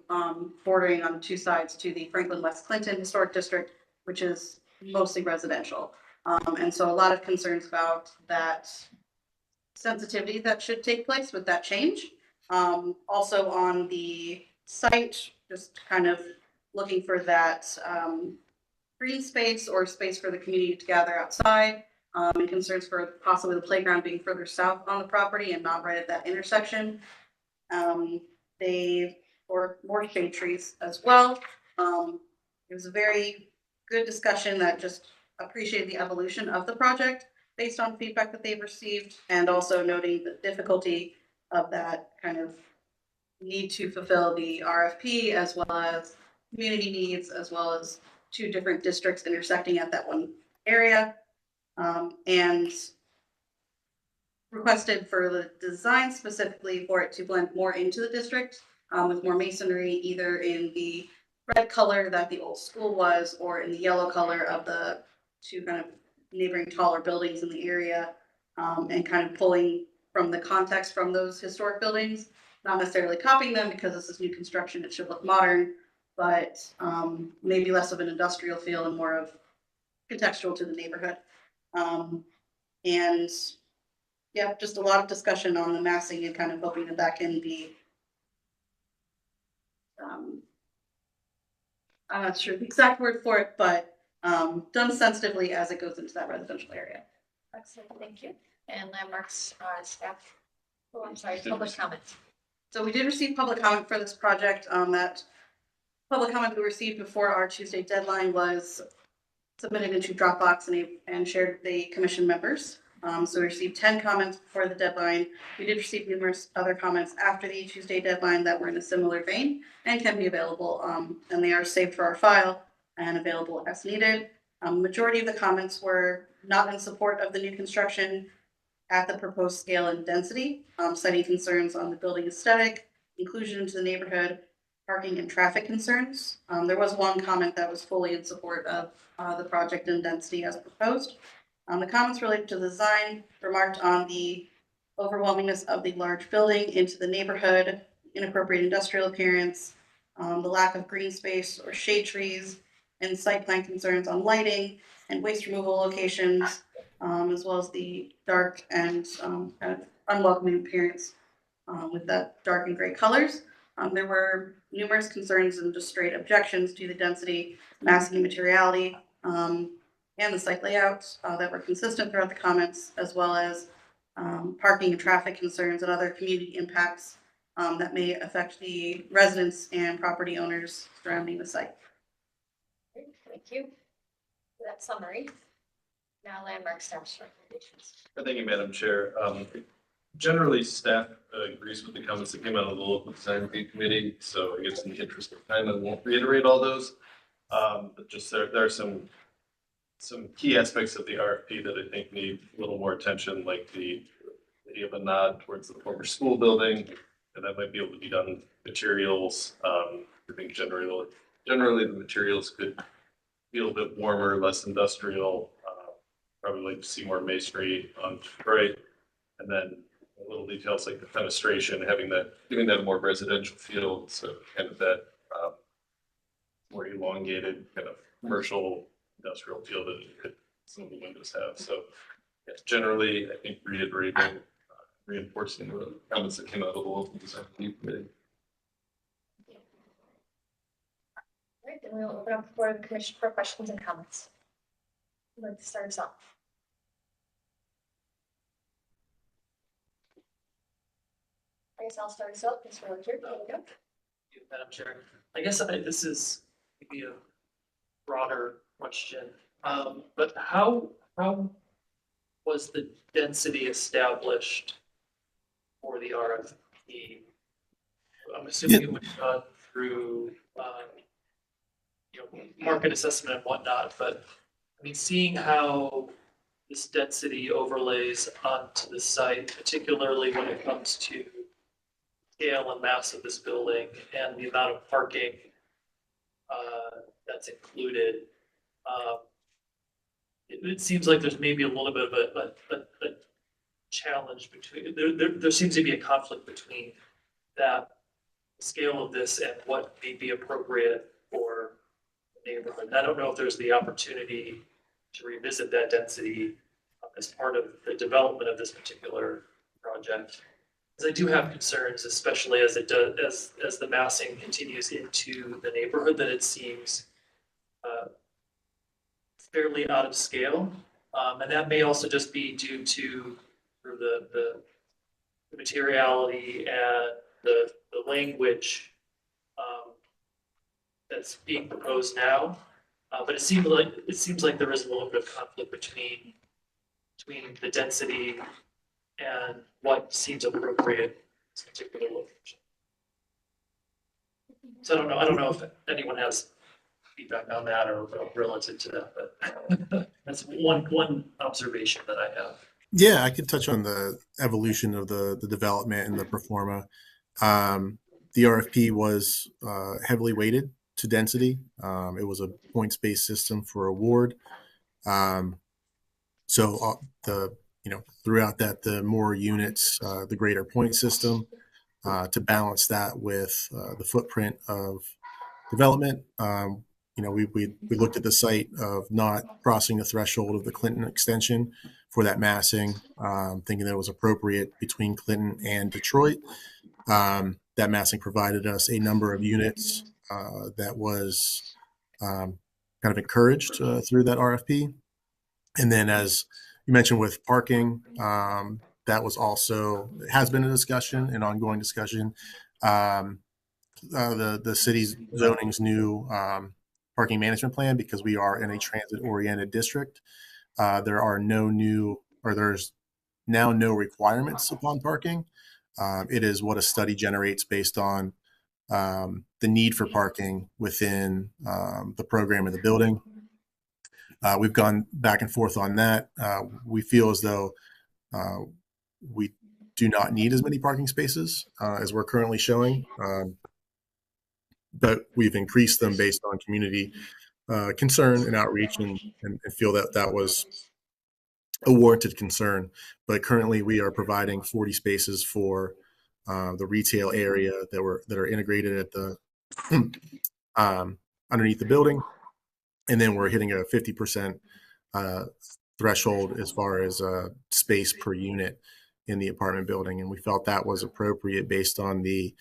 bordering on the 2 sides to the Franklin West Clinton Historic District, which is mostly residential. And so a lot of concerns about that sensitivity that should take place with that change. Also on the site, just kind of looking for that green space or space for the community to gather outside, and concerns for possibly the playground being further south on the property and not right at that intersection. Or more shade trees as well. It was a very good discussion that just appreciated the evolution of the project based on feedback that they've received, and also noting the difficulty of that kind of need to fulfill the RFP as well as community needs, as well as 2 different districts intersecting at that one area. And requested for the design specifically for it to blend more into the district with more masonry, either in the red color that the old school was, or in the yellow color of the two kind of neighboring taller buildings in the area, and kind of pulling from the context from those historic buildings, not necessarily copying them because this is new construction, it should look modern, but maybe less of an industrial feel and more of contextual to the neighborhood. And yeah, just a lot of discussion on the massing and kind of hoping that that can be, I'm not sure the exact word for it, but done sensitively as it goes into that residential area. Excellent, thank you. And Landmarks staff, oh, I'm sorry, public comments. So we did receive public comment for this project. That public comment we received before our Tuesday deadline was submitted into Dropbox and shared with the commission members. So we received 10 comments before the deadline. We did receive numerous other comments after the Tuesday deadline that were in a similar vein and can be available. And they are saved for our file and available as needed. Majority of the comments were not in support of the new construction at the proposed scale and density, citing concerns on the building aesthetic, inclusion into the neighborhood, parking and traffic concerns. There was one comment that was fully in support of the project and density as proposed. The comments related to the design remarked on the overwhelmingness of the large building into the neighborhood, inappropriate industrial appearance, the lack of green space or shade trees, and site plan concerns on lighting and waste removal locations, as well as the dark and kind of unwelcoming appearance with that dark and gray colors. There were numerous concerns and just straight objections to the density, massing, and materiality, and the site layouts that were consistent throughout the comments, as well as parking and traffic concerns and other community impacts that may affect the residents and property owners surrounding the site. Great, thank you for that summary. Now Landmark staff's recommendations. Thank you, Madam Chair. Generally, staff agrees with the comments that came out of the local design review committee. So I guess in the interest of time, I won't reiterate all those. But just there are some key aspects of the RFP that I think need a little more attention, like the idea of a nod towards the former school building, and that might be able to be done with materials. I think generally the materials could be a little bit warmer, less industrial. Probably like to see more masonry on Detroit, and then little details like the fenestration, giving that a more residential feel, so kind of that more elongated kind of commercial industrial feel that some of the windows have. So yes, generally, I think reiterating, reinforcing the comments that came out of the local design review committee. All right, then we'll open up for the commission for questions and comments. Who'd like to start us off? I guess I'll start us off, Mr. Richard. There we go. Thank you, Madam Chair. I guess this is maybe a broader question, but how was the density established for the RFP? I'm assuming it was done through market assessment and whatnot, but I mean, seeing how this density overlays onto the site, particularly when it comes to scale and mass of this building and the amount of parking that's included, it seems like there's maybe a little bit of a challenge between, there seems to be a conflict between that scale of this and what may be appropriate for the neighborhood. And I don't know if there's the opportunity to revisit that density as part of the development of this particular project. Because I do have concerns, especially as it does, as the massing continues into the neighborhood, that it seems fairly out of scale. And that may also just be due to the materiality and the language that's being proposed now. But it seems like there is a little bit of conflict between the density and what seems appropriate in this particular location. So I don't know if anyone has feedback on that or relative to that, but that's one observation that I have. Yeah, I could touch on the evolution of the development and the performa. The RFP was heavily weighted to density. It was a points-based system for award. So throughout that, the more units, the greater point system. To balance that with the footprint of development, we looked at the site of not crossing the threshold of the Clinton extension for that massing, thinking that it was appropriate between Clinton and Detroit. That massing provided us a number of units that was kind of encouraged through that RFP. And then, as you mentioned with parking, that was also, it has been a discussion, an ongoing discussion. The city's zoning's new parking management plan, because we are in a transit-oriented district, there's now no requirements upon parking. It is what a study generates based on the need for parking within the program of the building. We've gone back and forth on that. We feel as though we do not need as many parking spaces as we're currently showing, but we've increased them based on community concern and outreach, and feel that that was a warranted concern. But currently, we are providing 40 spaces for the retail area that are integrated at the underneath the building, and then we're hitting a 50% threshold as far as space per unit in the apartment building, and we felt that was appropriate based on the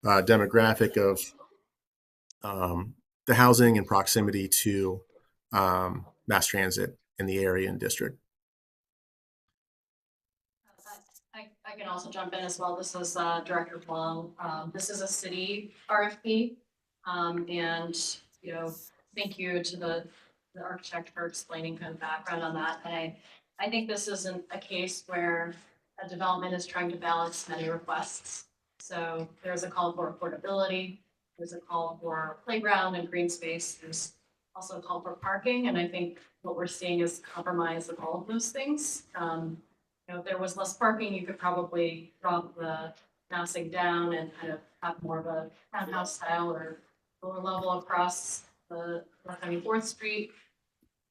demographic of the housing and proximity to mass transit in the area and district. I can also jump in as well. This is Director Blum. This is a city RFP, and thank you to the architect for explaining kind of background on that. And I think this isn't a case where a development is trying to balance many requests. So there's a call for affordability, there's a call for playground and green space, there's also a call for parking, and I think what we're seeing is compromise of all of those things. If there was less parking, you could probably drop the massing down and kind of have more of a townhouse style or lower level across the 74th Street.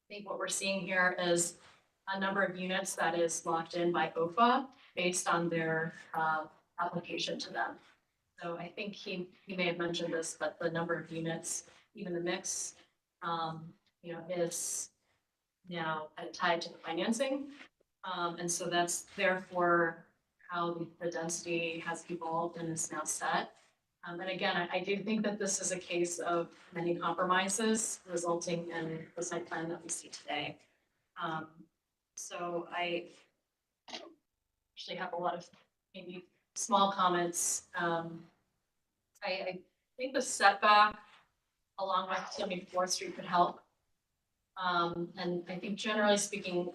I think what we're seeing here is a number of units that is locked in by OFA based on their application to them. So I think he may have mentioned this, but the number of units, even the mix, is now tied to the financing. And so that's therefore how the density has evolved and is now set. And again, I do think that this is a case of many compromises resulting in the site plan that we see today. So I actually have a lot of maybe small comments. I think the setback along with 74th Street could help. And I think generally speaking,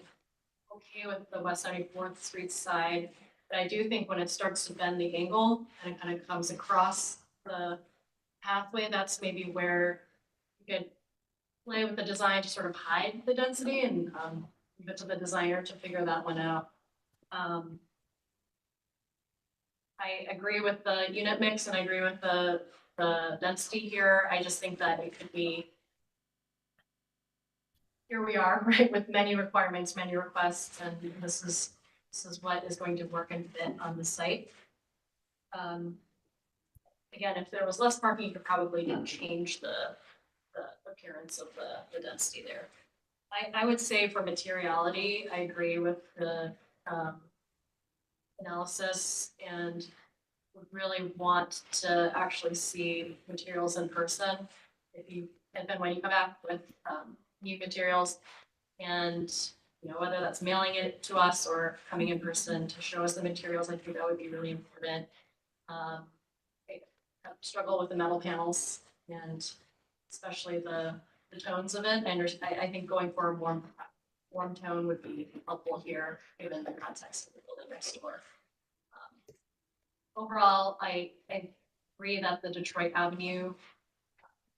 okay with the West 74th Street side, but I do think when it starts to bend the angle and it kind of comes across the pathway, that's maybe where you could play with the design to sort of hide the density and leave it to the designer to figure that one out. I agree with the unit mix and I agree with the density here. I just think that it could be, here we are, right, with many requirements, many requests, and this is what is going to work and fit on the site. Again, if there was less parking, you could probably change the appearance of the density there. I would say for materiality, I agree with the analysis and would really want to actually see materials in person. And then when you come back with new materials, and whether that's mailing it to us or coming in person to show us the materials, I think that would be really important. I struggle with the metal panels and especially the tones of it. And I think going for a warm tone would be helpful here, given the context of the building next door. Overall, I agree that the Detroit Avenue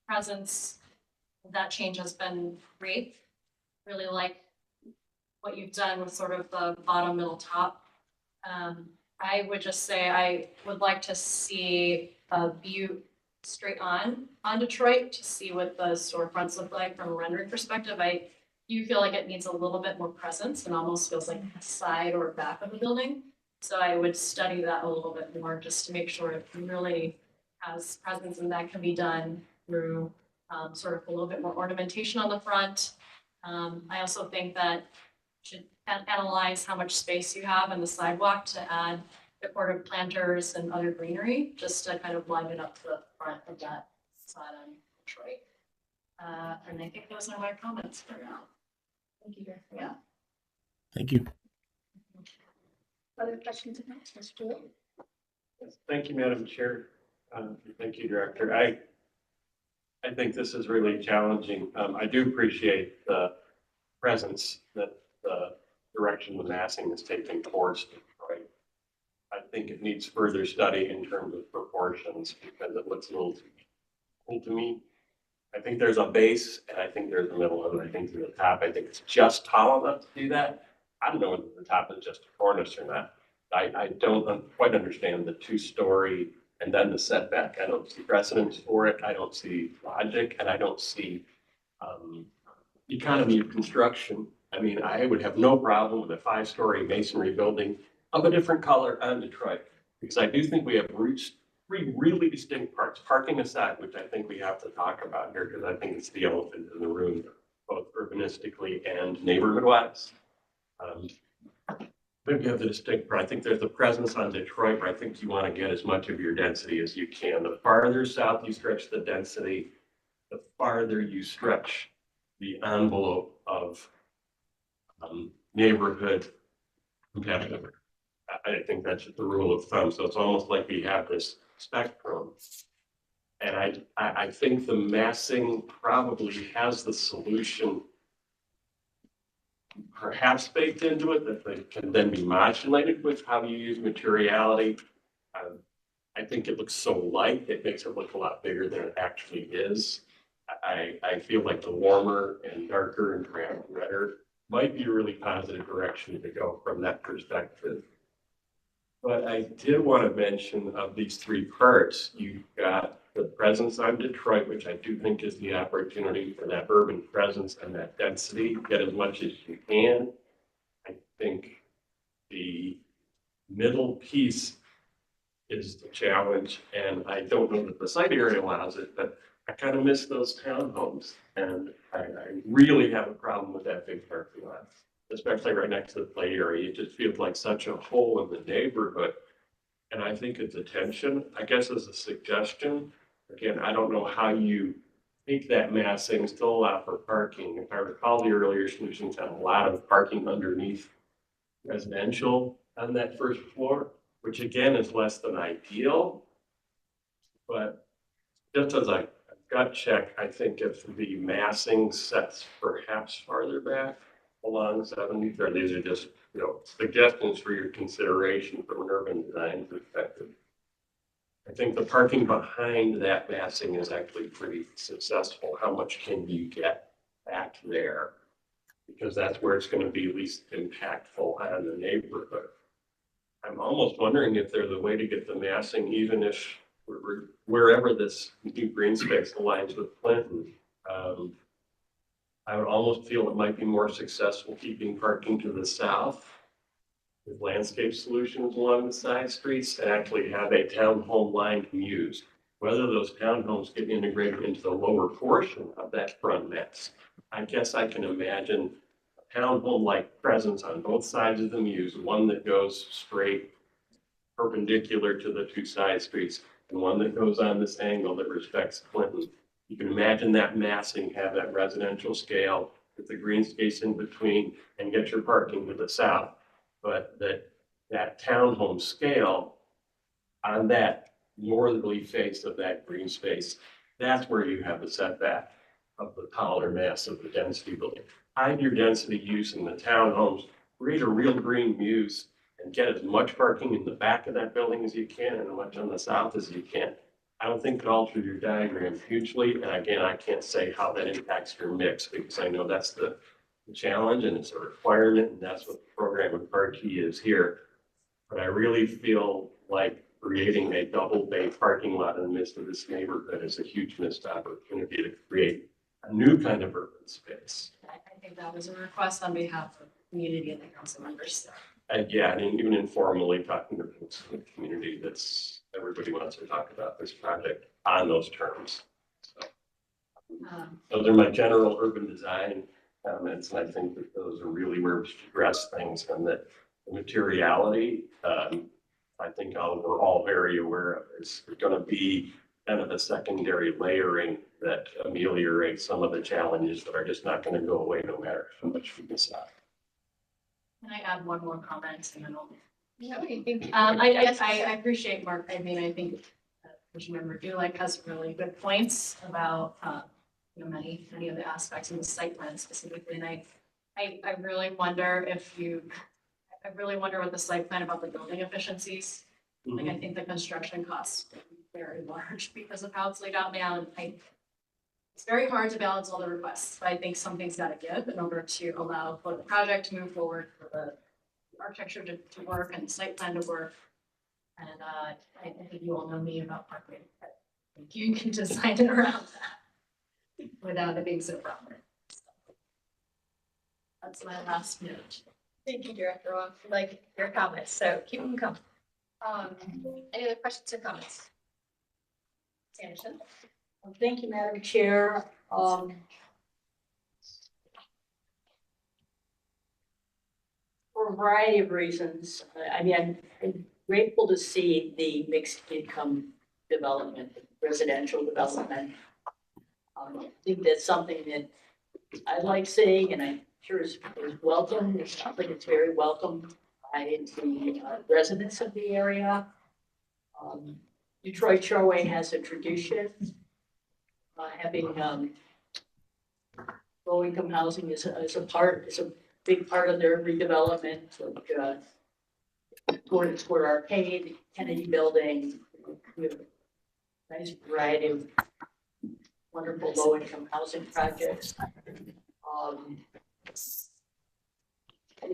presence, that change has been great. Really like what you've done with sort of the bottom, middle, top. I would just say I would like to see a view straight on Detroit to see what the storefronts look like from a rendering perspective. I do feel like it needs a little bit more presence and almost feels like a side or back of the building. So I would study that a little bit more just to make sure it really has presence, and that can be done through sort of a little bit more ornamentation on the front. I also think that should analyze how much space you have on the sidewalk to add decorative planters and other greenery, just to kind of line it up to the front of that side on Detroit. And I think those are my comments for now. Thank you. Yeah. Thank you. Other questions about Mr. Stewart? Thank you, Madam Chair. Thank you, Director. I think this is really challenging. I do appreciate the presence that the direction the massing is taking towards Detroit. I think it needs further study in terms of proportions because it looks a little too cool to me. I think there's a base and I think there's a middle and I think there's a top. I think it's just tall enough to do that. I don't know whether the top is just a cornice or not. I don't quite understand the 2-story and then the setback. I don't see precedence for it. I don't see logic, and I don't see economy of construction. I mean, I would have no problem with a 5-story masonry building of a different color on Detroit, because I do think we have three really distinct parts, parking aside, which I think we have to talk about here, because I think it's the elephant in the room, both urbanistically and neighborhood-wise. Maybe you have the distinct, but I think there's the presence on Detroit where I think you want to get as much of your density as you can. The farther south you stretch the density, the farther you stretch the envelope of neighborhood competitive. I think that's the rule of thumb. So it's almost like we have this spectrum. And I think the massing probably has the solution perhaps baked into it that they can then be modulated with how you use materiality. I think it looks so light, it makes it look a lot bigger than it actually is. I feel like the warmer and darker and perhaps redder might be a really positive direction to go from that perspective. But I did want to mention of these 3 parts, you've got the presence on Detroit, which I do think is the opportunity for that urban presence and that density, get as much as you can. I think the middle piece is the challenge, and I don't know that the site area allows it, but I kind of miss those townhomes, and I really have a problem with that big parking lot, especially right next to the play area. It just feels like such a hole in the neighborhood. And I think it's attention, I guess as a suggestion, again, I don't know how you take that massing, still allow for parking. If I recall, the earlier solutions had a lot of parking underneath residential on that first floor, which again is less than ideal. But just as a gut check, I think if the massing sets perhaps farther back along 73rd, these are just, suggestions for your consideration from an urban design perspective. I think the parking behind that massing is actually pretty successful. How much can you get back there? Because that's where it's going to be least impactful on the neighborhood. I'm almost wondering if there's a way to get the massing, even if wherever this new green space aligns with Clinton. I would almost feel it might be more successful keeping parking to the south with landscape solutions along the side streets and actually have a townhome line used. Whether those townhomes get integrated into the lower portion of that front mass, I guess I can imagine a townhome-like presence on both sides of the Muse, one that goes straight perpendicular to the 2 side streets and one that goes on this angle that respects Clinton. You can imagine that massing, have that residential scale with the green space in between and get your parking to the south. But that townhome scale on that northerly face of that green space, that's where you have the setback of the taller mass of the density building. Hide your density use in the townhomes, create a real green Muse, and get as much parking in the back of that building as you can and as much on the south as you can. I don't think it alters your diagram hugely. And again, I can't say how that impacts your mix because I know that's the challenge and it's a requirement, and that's what the program with RT is here. But I really feel like creating a double bay parking lot in the midst of this neighborhood is a huge missed opportunity to create a new kind of urban space. I think that was a request on behalf of the community and the council members. And yeah, and even informally talking to folks in the community, everybody wants to talk about this project on those terms. So those are my general urban design comments, and I think that those are really where we should address things, and that the materiality, I think we're all very aware of, is going to be kind of a secondary layering that ameliorates some of the challenges that are just not going to go away no matter how much we decide. Can I add one more comment and then I'll. Yeah, what do you think? I appreciate Mark. I mean, I think Commissioner Member Dulek has really good points about, many of the aspects of the site plan specifically. And I really wonder I really wonder what the site plan about the building efficiencies. Like, I think the construction costs are very large because of how it's laid out now. And it's very hard to balance all the requests, but I think something's got to give in order to allow for the project to move forward, for the architecture to work and the site plan to work. And I think you all know me about parking. I think you can design it around that without it being so prominent. So that's my last note. Thank you, Director Wong, for your comments, so keep them coming. Any other questions or comments? Anderson? Thank you, Madam Chair. For a variety of reasons, I'm grateful to see the mixed income development, residential development. I think that's something that I like seeing, and I'm sure is welcome. It sounds like it's very welcome by the residents of the area. Detroit Shoreway has a tradition having low income housing is a big part of their redevelopment. Gordon Square Arcade, Kennedy Building, nice variety of wonderful low income housing projects. I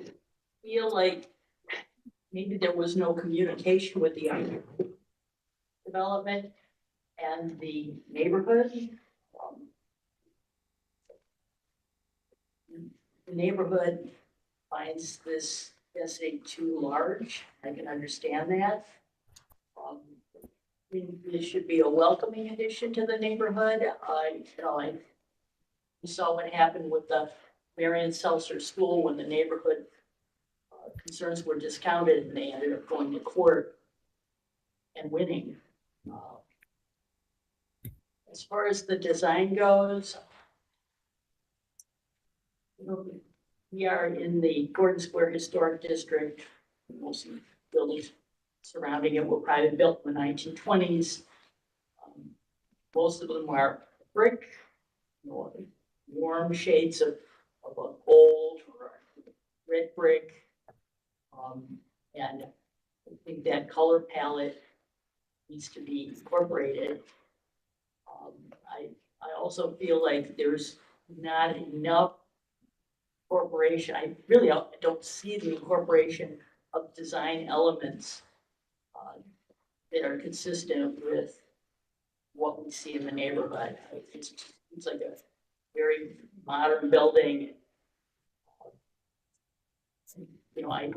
feel like maybe there was no communication with the development and the neighborhood. The neighborhood finds this density too large. I can understand that. This should be a welcoming addition to the neighborhood. I saw what happened with the Marion Seltzer School when the neighborhood concerns were discounted and they ended up going to court and winning. As far as the design goes, we are in the Gordon Square Historic District. Most of the buildings surrounding it were private built in the 1920s. Most of them are brick, warm shades of a gold or red brick. And I think that color palette needs to be incorporated. I also feel like there's not enough incorporation. I really don't see the incorporation of design elements that are consistent with what we see in the neighborhood. It's like a very modern building. I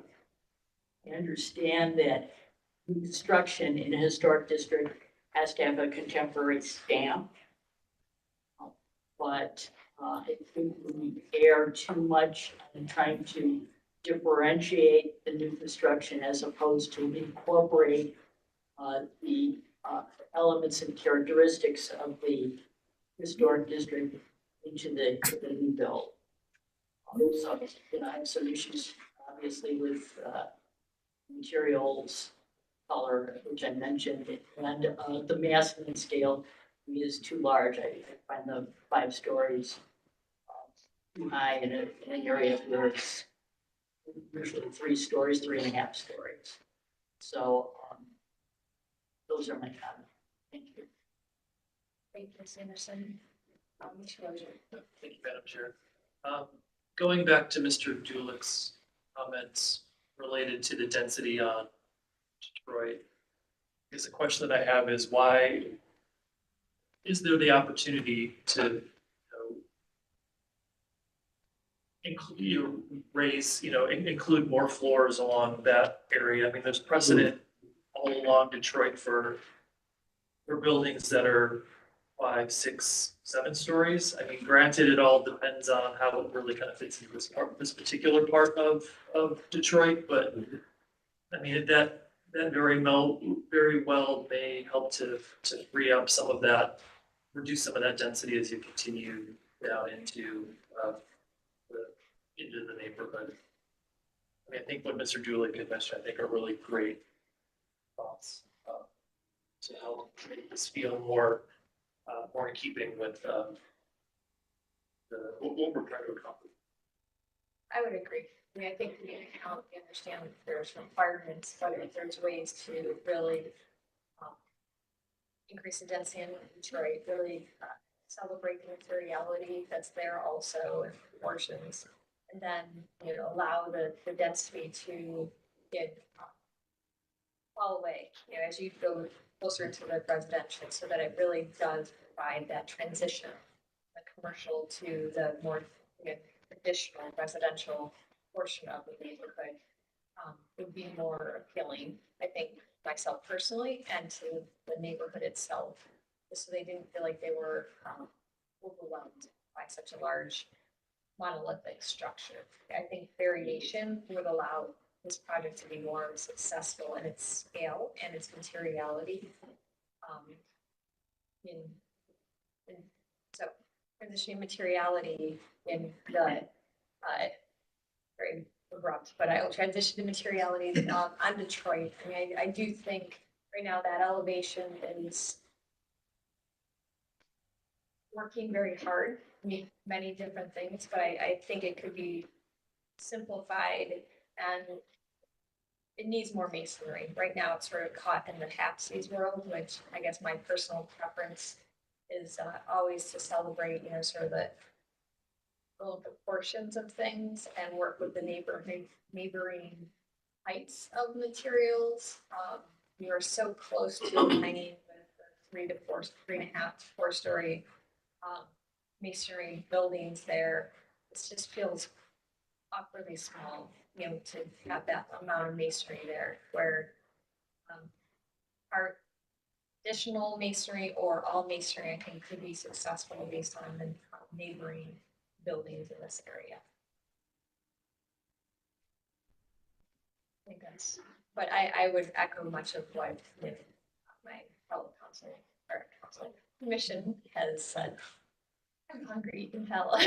understand that construction in a historic district has to have a contemporary stamp. But I think we err too much in trying to differentiate the new construction as opposed to incorporate the elements and characteristics of the historic district into the new build. So, I have some issues, obviously, with materials, color, which I mentioned, and the massing and scale is too large. I find the 5 stories too high in an area where it's usually 3 stories, 3.5 stories. So those are my comments. Thank you. Thank you, Ms. Anderson. Thank you, Madam Chair. Going back to Mr. Dulek's comments related to the density on Detroit, guess the question that I have is why is there the opportunity to, include more floors along that area? I mean, there's precedent all along Detroit for buildings that are 5, 6, 7 stories. I mean, granted, it all depends on how it really kind of fits into this particular part of Detroit, but I mean, that very well may help to free up some of that, reduce some of that density as you continue down into the neighborhood. I mean, I think what Mr. Julie had mentioned, I think are really great thoughts to help make this feel more in keeping with what we're trying to accomplish. I would agree. I mean, I think we understand that there's requirements, but if there's ways to really increase the density in Detroit, really celebrate the materiality that's there also in proportions, and then, allow the density to get fall away, as you go closer to the residential, so that it really does provide that transition, the commercial to the more traditional residential portion of the neighborhood would be more appealing, I think, myself personally, and to the neighborhood itself, just so they didn't feel like they were overwhelmed by such a large monolithic structure. I think variation would allow this project to be more successful in its scale and its materiality. So transitioning materiality in the very abrupt, but I will transition to materiality on Detroit. I mean, I do think right now that elevation is working very hard, many different things, but I think it could be simplified, and it needs more masonry. Right now, it's sort of caught in the half-seas world, which I guess my personal preference is always to celebrate, sort of the little proportions of things and work with the neighboring heights of materials. We are so close to aligning with the 3.5 to 4 story masonry buildings there. It just feels awkwardly small, to have that amount of masonry there, where our additional masonry or all masonry, I think, could be successful based on the neighboring buildings in this area. I think that's, but I would echo much of what my fellow commission has said. I'm hungry, you can tell.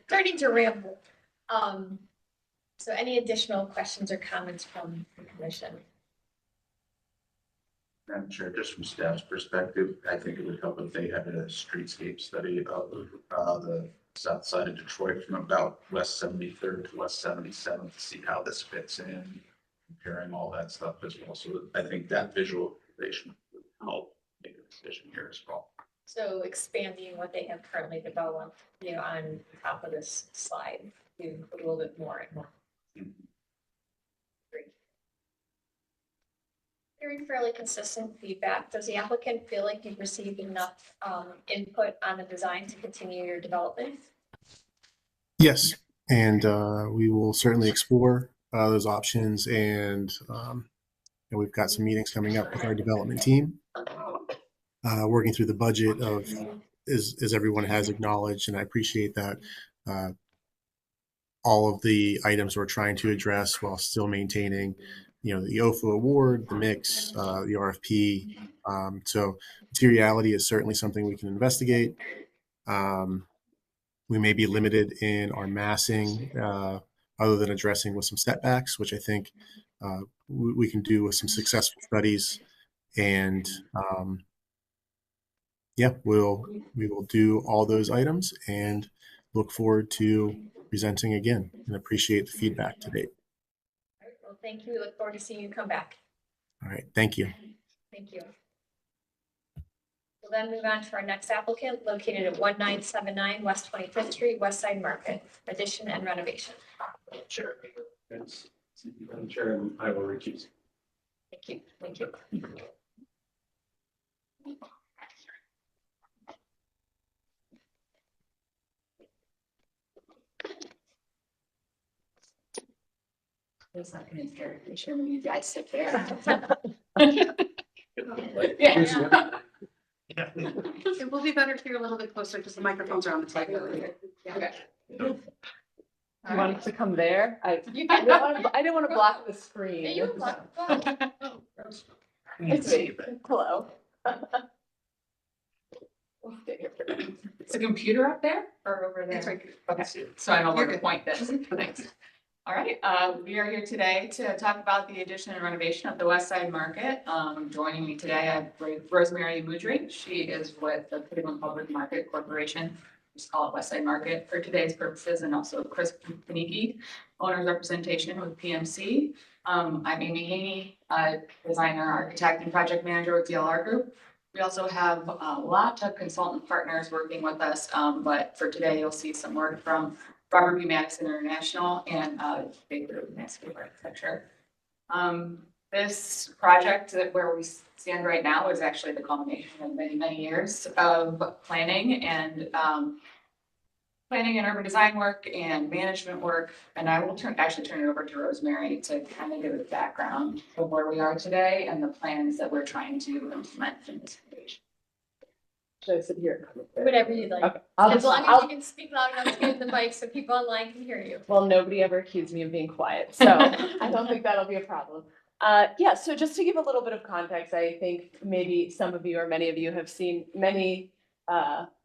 Starting to ramble. So any additional questions or comments from the commission? Madam Chair, just from staff's perspective, I think it would help if they had a streetscape study of the south side of Detroit from about West 73rd to West 77th to see how this fits in, comparing all that stuff as well. So I think that visualization would help make a decision here as well. So expanding what they have currently developed, on top of this slide, to put a little bit more and more. Great. Hearing fairly consistent feedback, does the applicant feel like you've received enough input on the design to continue your development? Yes, and we will certainly explore those options, and we've got some meetings coming up with our development team, working through the budget of, as everyone has acknowledged, and I appreciate that, all of the items we're trying to address while still maintaining, the OFO award, the mix, the RFP. So materiality is certainly something we can investigate. We may be limited in our massing, other than addressing with some setbacks, which I think we can do with some successful studies. And yeah, we will do all those items and look forward to presenting again, and appreciate the feedback to date. All right, well, thank you. We look forward to seeing you come back. All right, thank you. Thank you. We'll then move on to our next applicant, located at 1979 West 25th Street, West Side Market, addition and renovation. Sure. Madam Chair, I will recuse. Thank you, thank you. There's not gonna scare me, sure you guys sit there. Yeah. It will be better if you're a little bit closer because the microphones are on the side. Okay. You want us to come there? I You I can- didn't want to block the screen. Yeah, you can block. It's me. Hello. Is the computer up there or over there? It's right. Okay, so I know where You're to good. point this. Thanks. All right, we are here today to talk about the addition and renovation of the West Side Market. Joining me today, I have Rosemary Mudry. She is with the Cleveland Public Market Corporation. Just call it West Side Market for today's purposes, and also Chris Paniki, owner's representation with PMC. I'm Amy Haney, designer, architect, and project manager with DLR Group. We also have a lot of consultant partners working with us, but for today, you'll see some work from Robert B. Madison International and Baker Landscape Architecture. This project where we stand right now is actually the culmination of many, many years of planning and urban design work and management work. And I will actually turn it over to Rosemary to kind of give a background of where we are today and the plans that we're trying to implement in this stage. Should I sit here? Whatever you'd like. Okay. As long as you can speak loud enough to get in the mic so people online can hear you. Well, nobody ever accused me of being quiet, so I don't think that'll be a problem. Yeah, so just to give a little bit of context, I think maybe some of you or many of you have seen many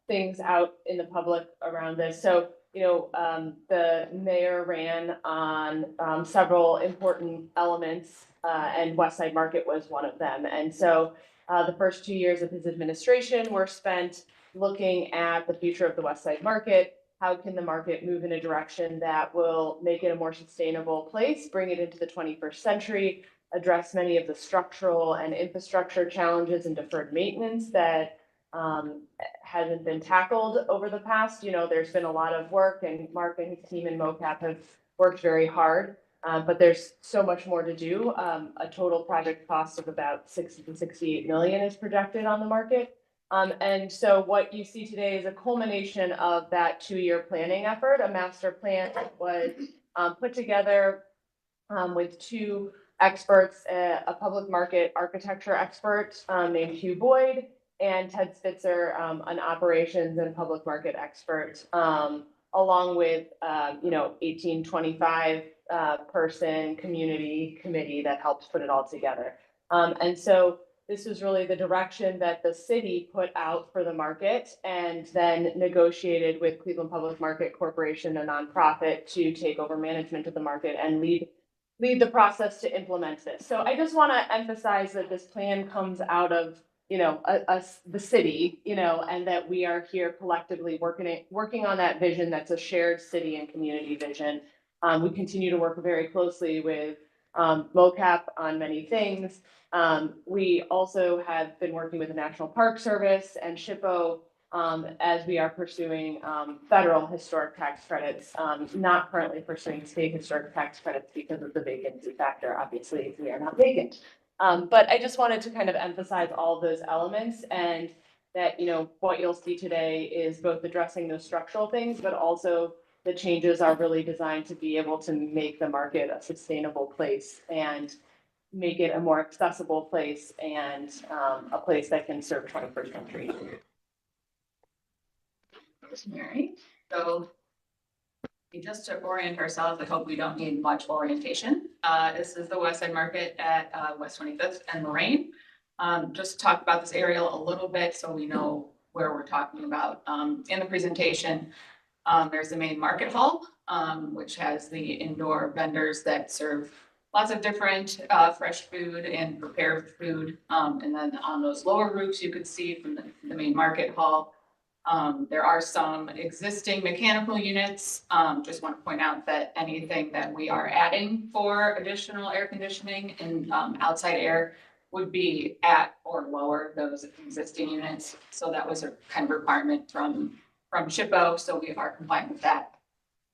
things out in the public around this. So, the mayor ran on several important elements, and West Side Market was one of them. And so the first 2 years of his administration were spent looking at the future of the West Side Market. How can the market move in a direction that will make it a more sustainable place, bring it into the 21st century, address many of the structural and infrastructure challenges and deferred maintenance that hasn't been tackled over the past. There's been a lot of work, and Mark and his team in MoCap have worked very hard. But there's so much more to do. A total project cost of about 60 to 68 million is projected on the market. And so what you see today is a culmination of that 2-year planning effort. A master plan was put together with 2 experts, a public market architecture expert named Hugh Boyd, and Ted Spitzer, an operations and public market expert, along with 1825 person community committee that helped put it all together. And so this was really the direction that the city put out for the market, and then negotiated with Cleveland Public Market Corporation, a nonprofit, to take over management of the market and lead the process to implement this. So I just want to emphasize that this plan comes out of the city, and that we are here collectively working on that vision that's a shared city and community vision. We continue to work very closely with MoCap on many things. We also have been working with the National Park Service and SHPO as we are pursuing federal historic tax credits, not currently pursuing state historic tax credits because of the vacancy factor. Obviously, we are not vacant. But I just wanted to kind of emphasize all of those elements, and that, what you'll see today is both addressing those structural things, but also the changes are really designed to be able to make the market a sustainable place and make it a more accessible place and a place that can serve 21st century. Rosemary. So just to orient ourselves, I hope we don't need much orientation. This is the West Side Market at West 25th and Lorraine. Just talk about this area a little bit so we know where we're talking about. In the presentation, there's the main market hall, which has the indoor vendors that serve lots of different fresh food and prepared food. And then on those lower roofs, you could see from the main market hall, there are some existing mechanical units. Just want to point out that anything that we are adding for additional air conditioning and outside air would be at or lower those existing units. So that was a kind of requirement from SHPO, so we are compliant with that.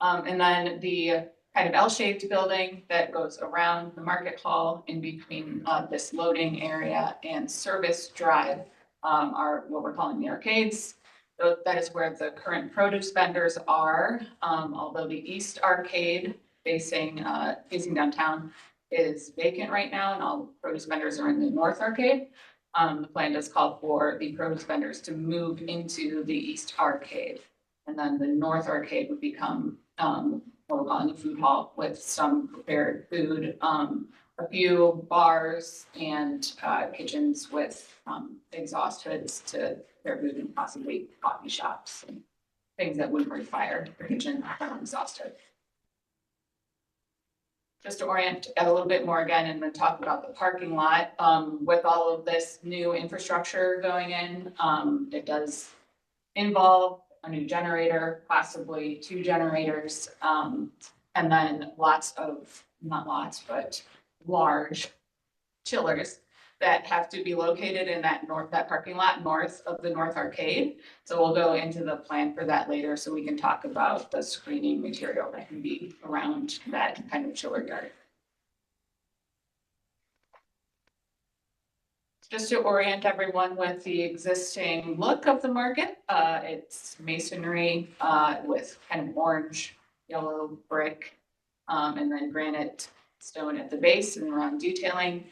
And then the kind of L-shaped building that goes around the market hall in between this loading area and service drive are what we're calling the arcades. So that is where the current produce vendors are, although the east arcade facing downtown is vacant right now, and all produce vendors are in the north arcade. The plan does call for the produce vendors to move into the east arcade, and then the north arcade would become what we're calling the food hall with some prepared food, a few bars and kitchens with exhaust hoods to prepare food, and possibly coffee shops and things that wouldn't require a kitchen exhaust hood. Just to orient a little bit more again, and then talk about the parking lot, with all of this new infrastructure going in, it does involve a new generator, possibly 2 generators, and then large chillers that have to be located in that parking lot north of the North Arcade. So we'll go into the plan for that later, so we can talk about the screening material that can be around that kind of chiller yard. Just to orient everyone with the existing look of the market, it's masonry with kind of orange, yellow brick, and then granite stone at the base and around detailing.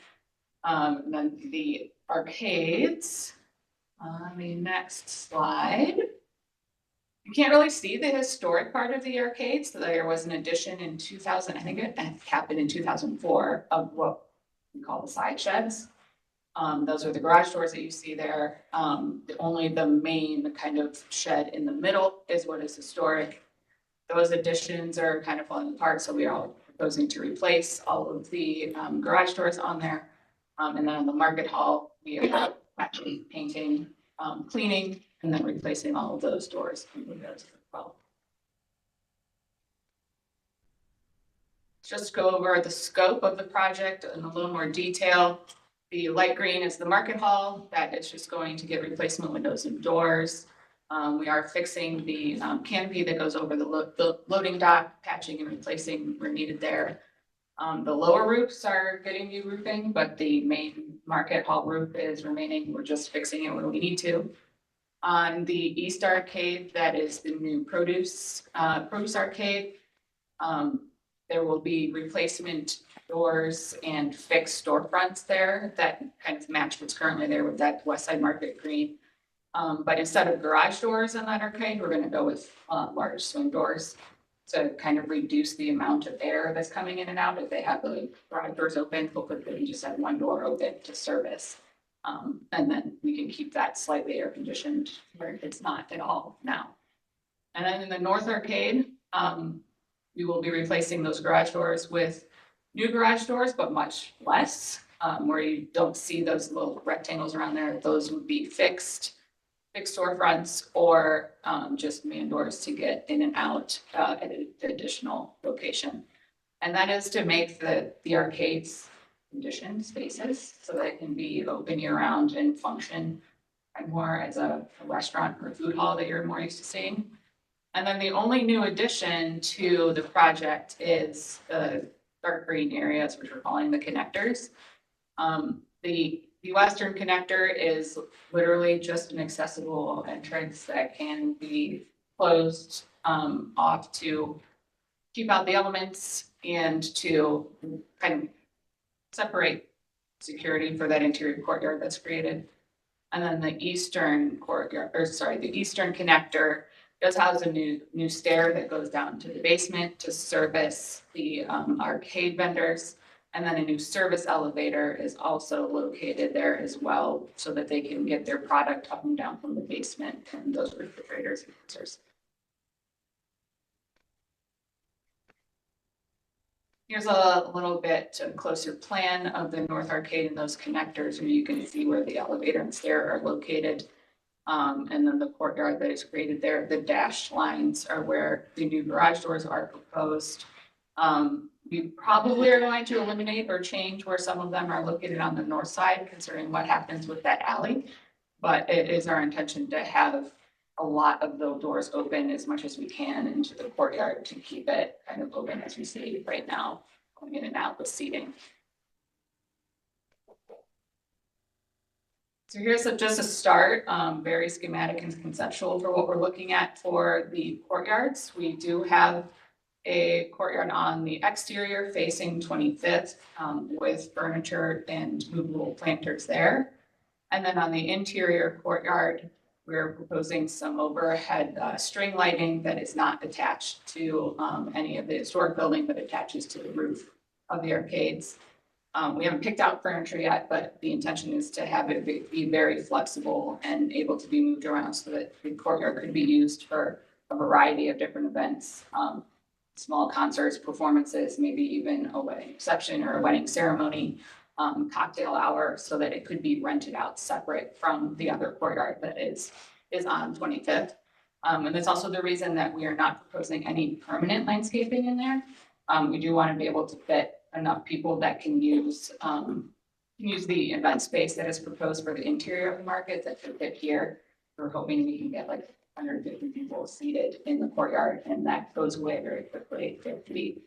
And then the arcades on the next slide. You can't really see the historic part of the arcades. So there was an addition in 2000, I think it happened in 2004, of what we call the side sheds. Those are the garage doors that you see there. Only the main kind of shed in the middle is what is historic. Those additions are kind of falling apart, so we are all proposing to replace all of the garage doors on there. And then on the market hall, we are actually painting, cleaning, and then replacing all of those doors and windows as well. Just go over the scope of the project in a little more detail. The light green is the market hall. That is just going to get replacement windows and doors. We are fixing the canopy that goes over the loading dock, patching and replacing where needed there. The lower roofs are getting new roofing, but the main market hall roof is remaining. We're just fixing it when we need to. On the east arcade, that is the new produce arcade. There will be replacement doors and fixed storefronts there that kind of match what's currently there with that West Side Market green. But instead of garage doors in that arcade, we're going to go with large swing doors to kind of reduce the amount of air that's coming in and out. If they have the garage doors open, hopefully they can just have one door open to service. And then we can keep that slightly air conditioned where it's not at all now. And then in the North Arcade, we will be replacing those garage doors with new garage doors, but much less, where you don't see those little rectangles around there. Those would be fixed storefronts or just man doors to get in and out at an additional location. And that is to make the arcades conditioned spaces so that it can be open year round and function more as a restaurant or a food hall that you're more used to seeing. And then the only new addition to the project is the dark green areas, which we're calling the connectors. The western connector is literally just an accessible entrance that can be closed off to keep out the elements and to kind of separate security for that interior courtyard that's created. And then the eastern courtyard, the eastern connector does house a new stair that goes down to the basement to service the arcade vendors. And then a new service elevator is also located there as well, so that they can get their product up and down from the basement and those refrigerators and freezers. Here's a little bit closer plan of the North Arcade and those connectors, where you can see where the elevator and stair are located. And then the courtyard that is created there, the dashed lines are where the new garage doors are proposed. We probably are going to eliminate or change where some of them are located on the north side, considering what happens with that alley. But it is our intention to have a lot of the doors open as much as we can into the courtyard to keep it kind of open as we see right now, going in and out with seating. So here's just a start, very schematic and conceptual for what we're looking at for the courtyards. We do have a courtyard on the exterior facing 25th with furniture and movable planters there. And then on the interior courtyard, we're proposing some overhead string lighting that is not attached to any of the historic building, but attaches to the roof of the arcades. We haven't picked out furniture yet, but the intention is to have it be very flexible and able to be moved around so that the courtyard could be used for a variety of different events. Small concerts, performances, maybe even a wedding reception or a wedding ceremony, cocktail hour, so that it could be rented out separate from the other courtyard that is on 25th. And that's also the reason that we are not proposing any permanent landscaping in there. We do want to be able to fit enough people that can use the event space that is proposed for the interior of the market that could fit here. We're hoping we can get like 150 people seated in the courtyard, and that goes away very quickly if we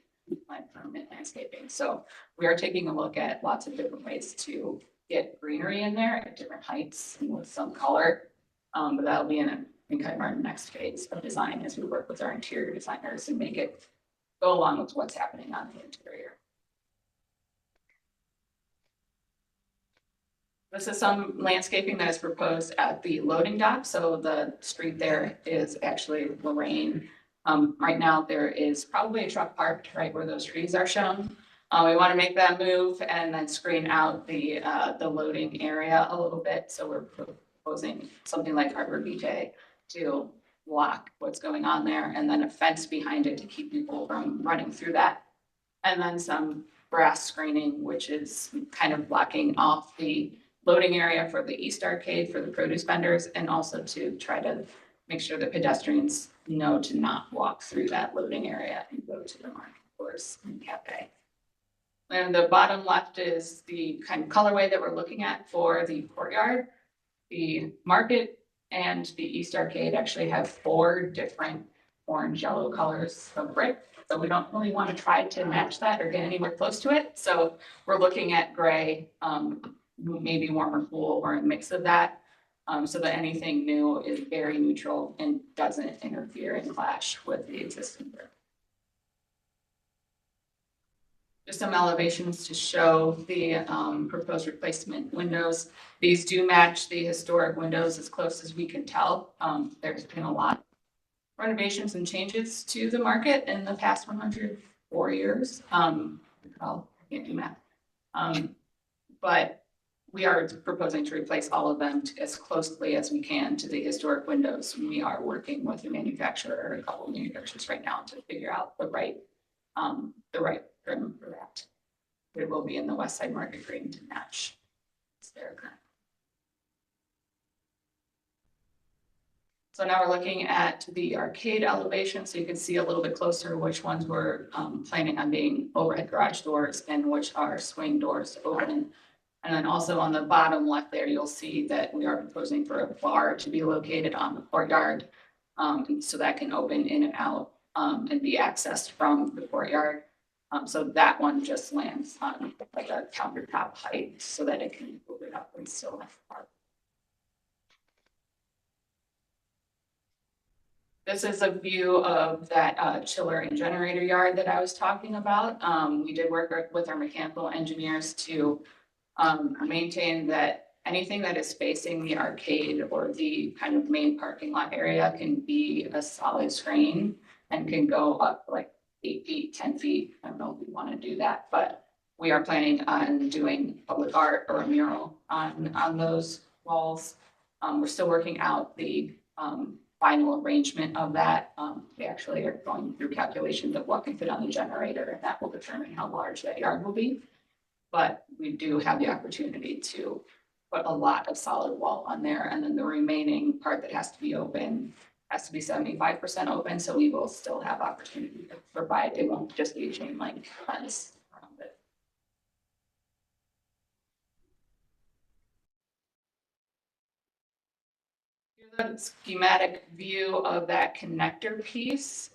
plan permanent landscaping. So we are taking a look at lots of different ways to get greenery in there at different heights and with some color. But that'll be in kind of our next phase of design as we work with our interior designers and make it go along with what's happening on the interior. This is some landscaping that is proposed at the loading dock. So the street there is actually Lorraine. Right now there is probably a truck parked right where those trees are shown. We want to make that move and then screen out the loading area a little bit. So we're proposing something like Arbor Vitae to block what's going on there, and then a fence behind it to keep people from running through that. And then some brass screening, which is kind of blocking off the loading area for the East Arcade for the produce vendors, and also to try to make sure that pedestrians know to not walk through that loading area and go to the market course and cafe. And the bottom left is the kind of colorway that we're looking at for the courtyard. The market and the East Arcade actually have 4 different orange yellow colors of brick. So we don't really want to try to match that or get anywhere close to it. So we're looking at gray, maybe warm or cool, or a mix of that, so that anything new is very neutral and doesn't interfere and clash with the existing brick. Just some elevations to show the proposed replacement windows. These do match the historic windows as close as we can tell. There's been a lot of renovations and changes to the market in the past 104 years. I can't do math. But we are proposing to replace all of them as closely as we can to the historic windows. We are working with a manufacturer, a couple of manufacturers right now, to figure out the right trim for that. It will be in the West Side Market green to match. It's their current. So now we're looking at the arcade elevation, so you can see a little bit closer which ones we're planning on being overhead garage doors and which are swing doors open. And then also on the bottom left there, you'll see that we are proposing for a bar to be located on the courtyard, so that can open in and out and be accessed from the courtyard. So that one just lands on like a countertop height so that it can open up and still have a bar. This is a view of that chiller and generator yard that I was talking about. We did work with our mechanical engineers to maintain that anything that is facing the arcade or the kind of main parking lot area can be a solid screen and can go up like 8 feet, 10 feet. I don't know if we want to do that, but we are planning on doing public art or a mural on those walls. We're still working out the final arrangement of that. We actually are going through calculations of what can fit on the generator, and that will determine how large that yard will be. But we do have the opportunity to put a lot of solid wall on there, and then the remaining part that has to be open has to be 75% open, so we will still have opportunity to provide. It won't just be a chain link fence around it. Here's The schematic view of that connector piece.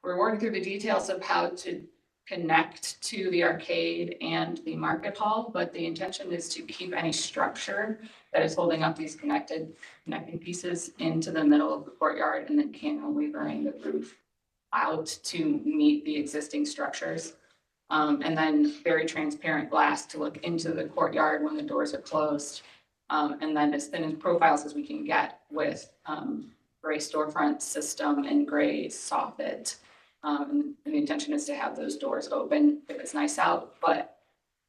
We're working through the details of how to connect to the arcade and the market hall, but the intention is to keep any structure that is holding up these connecting pieces into the middle of the courtyard and then cantilevering the roof out to meet the existing structures. And then very transparent glass to look into the courtyard when the doors are closed. And then as thin as profiles as we can get with gray storefront system and gray soffit. And the intention is to have those doors open if it's nice out, but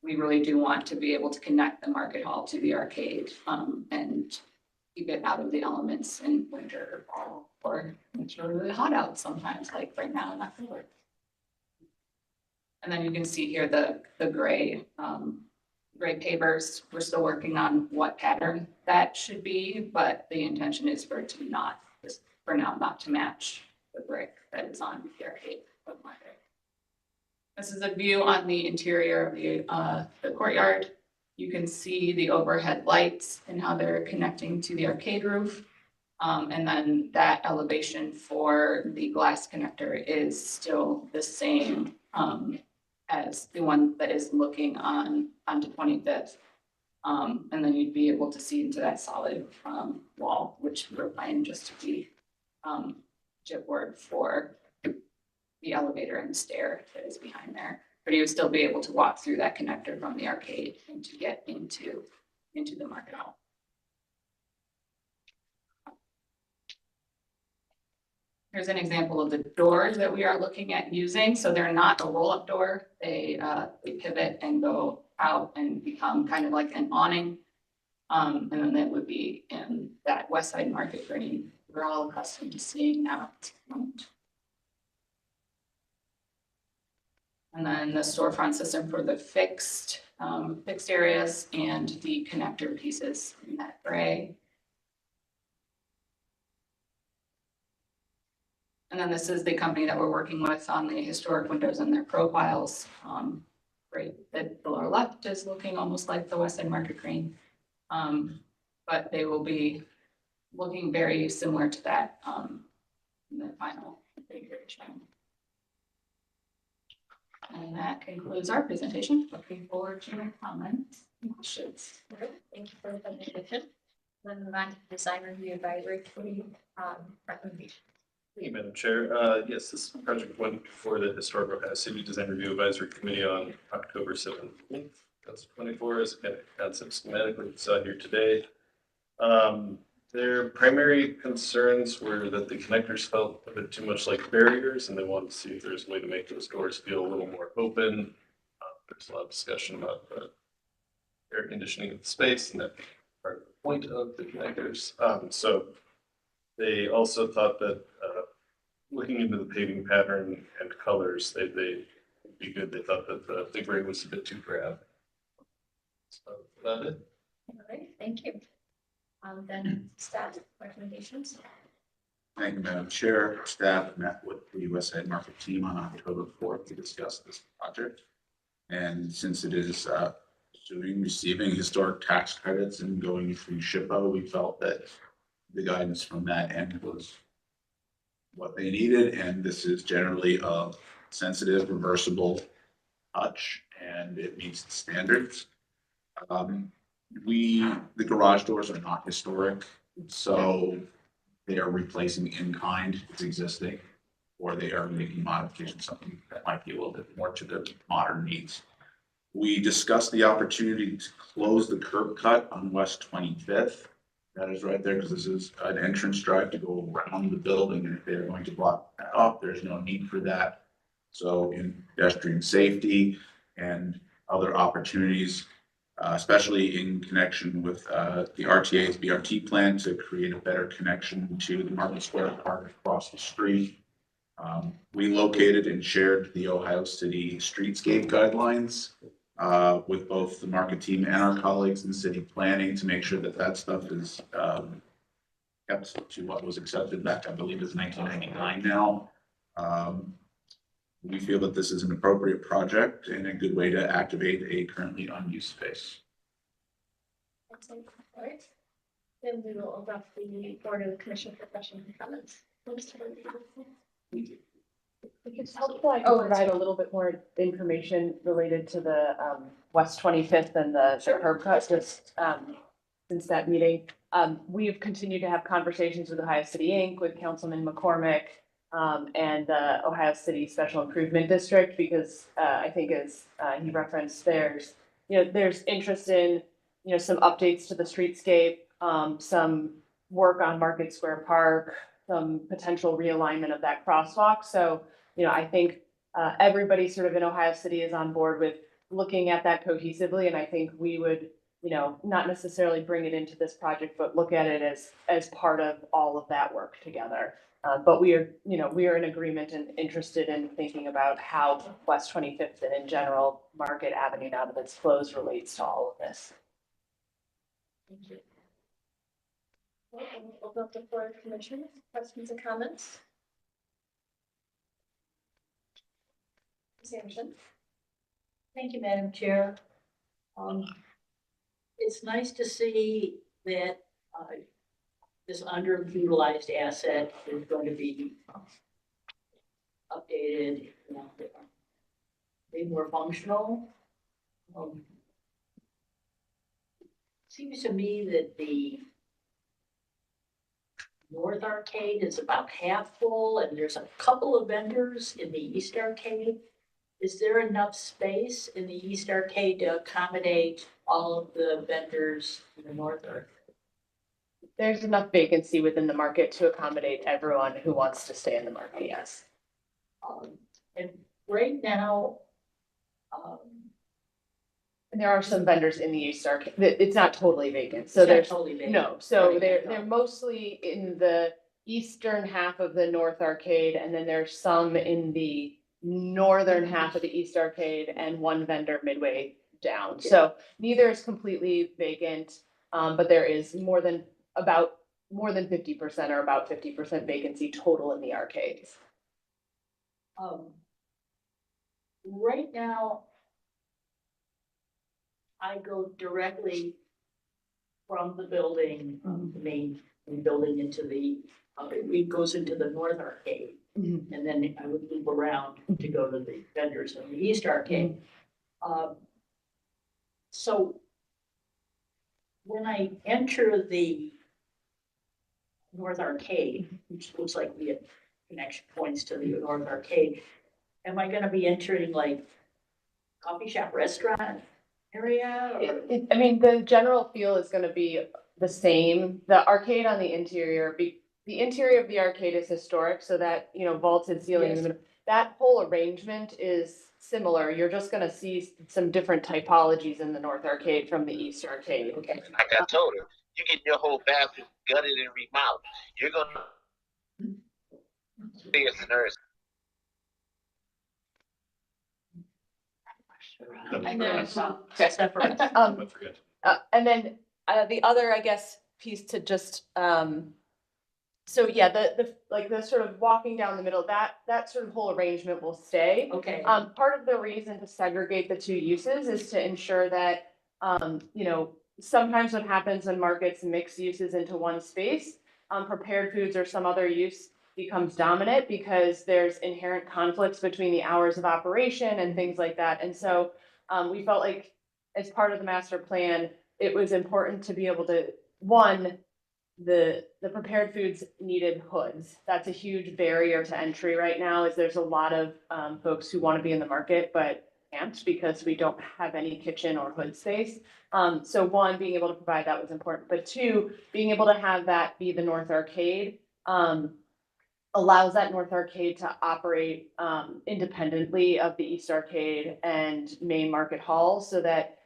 we really do want to be able to connect the market hall to the arcade and keep it out of the elements in winter or fall, or it's really, really hot out sometimes, like right now in October. And then you can see here the gray pavers. We're still working on what pattern that should be, but the intention is for it to not, just for now, not to match the brick that is on the arcade of market. This is a view on the interior of the courtyard. You can see the overhead lights and how they're connecting to the arcade roof. And then that elevation for the glass connector is still the same as the one that is looking onto 25th. And then you'd be able to see into that solid wall, which we're planning just to be chipboard for the elevator and the stair that is behind there. But you would still be able to walk through that connector from the arcade and to get into the market hall. Here's an example of the doors that we are looking at using. So they're not a roll-up door. They pivot and go out and become kind of like an awning. And then that would be in that West Side Market green we're all accustomed to seeing now. And then the storefront system for the fixed areas and the connector pieces in that gray. And then this is the company that we're working with on the historic windows and their profiles. Right, that the lower left is looking almost like the West Side Market green. But they will be looking very similar to that in the final configuration. And that concludes our presentation. Looking forward to your comments and questions. Thank you for the presentation. Then move on to the design review advisory committee recommendation. Thank you, Madam Chair. Yes, this project went before the Historic Ohio City Design Review Advisory Committee on October 17th, 2024, as a kind of concept schematically saw here today. Their primary concerns were that the connectors felt a bit too much like barriers, and they wanted to see if there's a way to make those doors feel a little more open. There's a lot of discussion about the air conditioning of the space, and that part of the point of the connectors. So they also thought that looking into the paving pattern and colors, they'd be good. They thought that the gray was a bit too drab. So that's it. All right, thank you. Then staff recommendations. Thank you, Madam Chair. Staff met with the West Side Market team on October 4th to discuss this project. And since it is receiving historic tax credits and going through SHPO, we felt that the guidance from that end was what they needed. And this is generally a sensitive, reversible touch, and it meets the standards. The garage doors are not historic, so they are replacing in kind, it's existing, or they are making modifications, something that might be a little bit more to the modern needs. We discussed the opportunity to close the curb cut on West 25th. That is right there, because this is an entrance drive to go around the building, and if they're going to block that up, there's no need for that. So in pedestrian safety and other opportunities, especially in connection with the RTA's BRT plan to create a better connection to the Market Square Park across the street. We located and shared the Ohio City streetscape guidelines with both the market team and our colleagues in city planning to make sure that that stuff is kept to what was accepted back, I believe, is 1999 now. We feel that this is an appropriate project and a good way to activate a currently unused space. Then we will open up the Board of Commission for questions and comments. If it's helpful, I can Oh, provide a little bit more information related to the West 25th and the curb cut, just since that meeting. We've continued to have conversations with Ohio City Inc., with Councilman McCormick, and the Ohio City Special Improvement District, because I think as he referenced, there's interest in, some updates to the streetscape, some work on Market Square Park, some potential realignment of that crosswalk. So, I think everybody sort of in Ohio City is on board with looking at that cohesively, and I think we would, not necessarily bring it into this project, but look at it as part of all of that work together. But we are in agreement and interested in thinking about how West 25th and in general Market Avenue, now that it's closed, relates to all of this. Thank you. Well, we'll open up the floor of commission, questions and comments. Ms. Anderson? Thank you, Madam Chair. It's nice to see that this underutilized asset is going to be updated, be more functional. Seems to me that the North Arcade is about half full and there's a couple of vendors in the East Arcade. Is there enough space in the East Arcade to accommodate all of the vendors in the North Arcade? There's enough vacancy within the market to accommodate everyone who wants to stay in the market, yes. And right now, And there are some vendors in the East Arcade. It's not totally vacant, so It's not there's totally vacant. no. So Right. they're mostly in the eastern half of the North Arcade, and then there's some in the northern half of the East Arcade, and one vendor midway down. So neither is completely vacant, but there is more than 50% or about 50% vacancy total in the arcades. Right now, I go directly from the building, the main building into it goes into the North Arcade. And then I would loop around to go to the vendors in the East Arcade. So when I enter the North Arcade, which looks like we have connection points to the North Arcade, am I gonna be entering like coffee shop, restaurant area? Or? I mean, the general feel is gonna be the same. The arcade on the interior, the interior of the arcade is historic, so that, vaulted ceiling, Yes. that whole arrangement is similar. You're just gonna see some different typologies in the North Arcade from the East Arcade. Like I told her, you get your whole bathroom gutted and remodeled. You're gonna be as a nurse. And then, separate. And then the other, I guess, piece to just, so yeah, the sort of walking down the middle, that sort of whole arrangement will stay. Okay. Part of the reason to segregate the two uses is to ensure that, sometimes what happens when markets mix uses into one space, prepared foods or some other use becomes dominant because there's inherent conflicts between the hours of operation and things like that. And so we felt like as part of the master plan, it was important to be able to, one, the prepared foods needed hoods. That's a huge barrier to entry right now, is there's a lot of folks who want to be in the market but can't because we don't have any kitchen or hood space. So one, being able to provide that was important, but two, being able to have that be the North Arcade allows that North Arcade to operate independently of the East Arcade and Main Market Hall, so that,